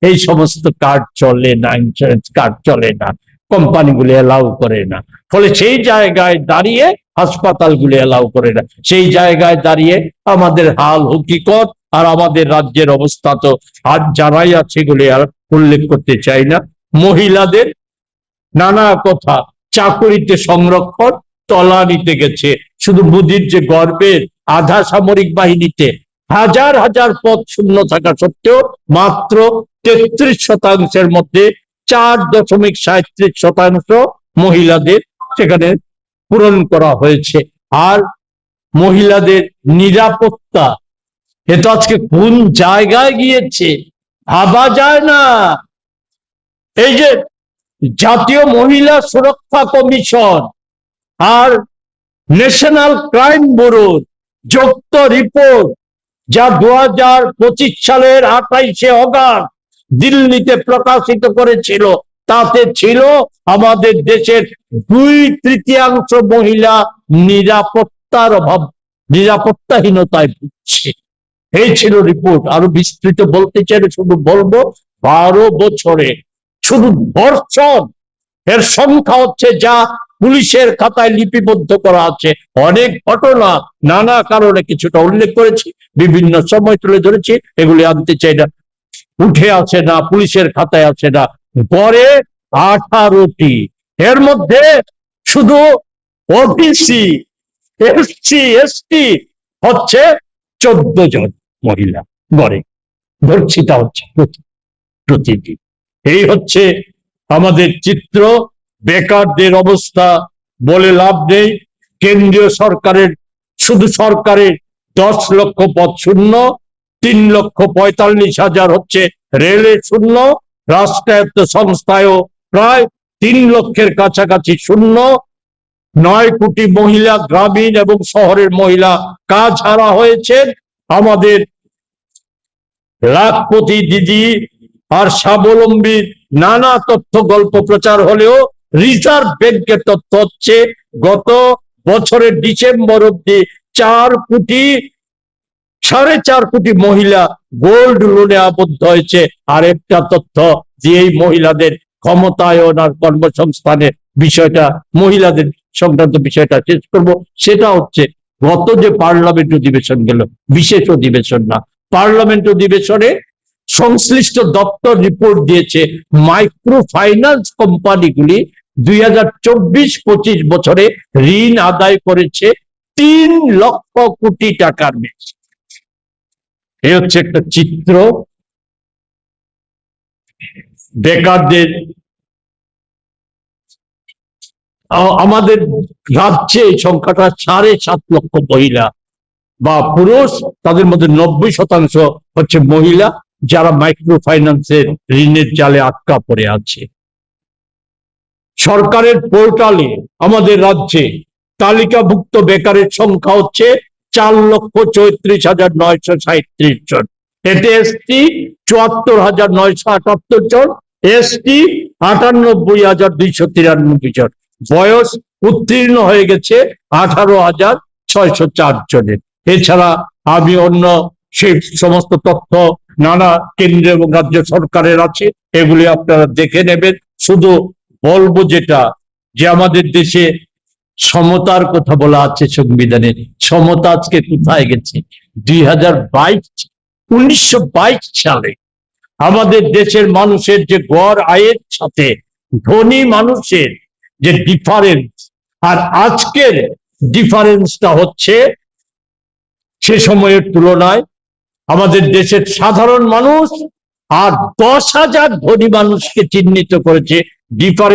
এই সমস্ত কার্ড চলে না, ইন্স্যুরেন্স কার্ড চলে না, কোম্পানিগুলি এলাউ করে না। ফলে সেই জায়গায় দাঁড়িয়ে হাসপাতালগুলি এলাউ করে না। সেই জায়গায় দাঁড়িয়ে আমাদের হাল হকিকত আর আমাদের রাজ্যের অবস্থা তো আর জানাই আছে, এগুলি আর উল্লেখ করতে চাই না। মহিলাদের নানা কথা, চাকরিতে সংরক্ষণ তলানিতে গেছে। শুধু মোদির যে গর্বের আধা সামরিক বাহিনীতে হাজার হাজার পদ শূন্য থাকা সত্ত্বেও মাত্র 33% মধ্যে 4.37% মহিলাদের সেখানে পূরণ করা হয়েছে। আর মহিলাদের নিরাপত্তা, এটা আজকে কোন জায়গায় গিয়েছে ভাবা যায় না। এই যে জাতীয় মহিলা সুরক্ষা কমিশন আর ন্যাশনাল ক্রাইম ব্যুরোর যৌথ রিপোর্ট, যা 2025 সালের 28শে অগাস্ট দিল্লিতে প্রকাশিত করেছিল, তাতে ছিল আমাদের দেশের 2/3 মহিলা নিরাপত্তার অভাব, নিরাপত্তাহীনতায় ভুগছে। এই ছিল রিপোর্ট। আরো বিস্তৃত বলতে চাইলে শুধু বলবো 12 বছরে শুধু ধর্ষণ এর সংখ্যা হচ্ছে যা পুলিশের খাতায় লিপিবদ্ধ করা আছে। অনেক ঘটনা নানা কারণে কিছুটা উল্লেখ করেছি, বিভিন্ন সময় তুলে ধরেছি, এগুলি আনতে চাই না, উঠে আসে না, পুলিশের খাতায় আছে না। পরে 18টি, এর মধ্যে শুধু ওবিসি, এসসি, এসটি হচ্ছে 14 জন মহিলা গড়ে ধর্ষিতা হচ্ছে প্রতিদিন। এই হচ্ছে আমাদের চিত্র। বেকারদের অবস্থা বলে লাভ নেই। কেন্দ্রীয় সরকারের, শুধু সরকারের 10 লক্ষ পদ শূন্য, 3,45,000 হচ্ছে রেলে শূন্য, রাষ্ট্রায়ত্ত সংস্থায়ও প্রায় 3 লক্ষের কাছাকাছি শূন্য। 9 কোটি মহিলা, গ্রামীণ এবং শহরের মহিলা কাজ হারা হয়েছে। আমাদের লাখপতি দিদি আর স্বাবলম্বী নানা তথ্য গল্প প্রচার হলেও রিজার্ভ ব্যাংকের তথ্য হচ্ছে গত বছরের ডিসেম্বর অব্দি 4.5 কোটি মহিলা গোল্ড লোনে আবদ্ধ হয়েছে। আর একটা তথ্য যে এই মহিলাদের ক্ষমতায়ন আর কর্মসংস্থানের বিষয়টা, মহিলাদের সংক্রান্ত বিষয়টা শেষ করব, সেটা হচ্ছে গত যে পার্লামেন্ট অধিবেশন গেল, বিশেষ অধিবেশন না, পার্লামেন্ট অধিবেশনে সংশ্লিষ্ট দপ্তর রিপোর্ট দিয়েছে মাইক্রো ফাইন্যান্স কোম্পানিগুলি 2024-25 বছরে ঋণ আদায় করেছে 3 লক্ষ কোটি টাকার বেশি। এই হচ্ছে একটা চিত্র। বেকারদের, আমাদের রাজ্যে এই সংখ্যাটা 7.5 লক্ষ মহিলা বা পুরুষ, তাদের মধ্যে 90% হচ্ছে মহিলা, যারা মাইক্রো ফাইন্যান্সের ঋণের জালে আটকা পড়ে আছে। সরকারের পোর্টালে আমাদের রাজ্যে তালিকাভুক্ত বেকারের সংখ্যা হচ্ছে 4,34,937 জন। এতে এসটি 74,978 জন, এসটি 98,293 জন। বয়স উত্তীর্ণ হয়ে গেছে 18,604 জনের। এছাড়া আমি অন্য সেই সমস্ত তথ্য নানা কেন্দ্র এবং রাজ্য সরকারের আছে, এগুলি আপনারা দেখে নেবেন। শুধু বলবো যেটা, যে আমাদের দেশে সমতার কথা বলা আছে সংবিধানে, সমতা আজকে কোথায় গেছে? 1922 সালে আমাদের দেশের মানুষের যে গড় আয়ের সাথে ধনী মানুষের যে ডিফারেন্স, আর আজকের ডিফারেন্সটা হচ্ছে সে সময়ের তুলনায় আমাদের দেশের সাধারণ মানুষ আর 10,000 ধনী মানুষকে চিহ্নিত করেছে ডিফারেন্স।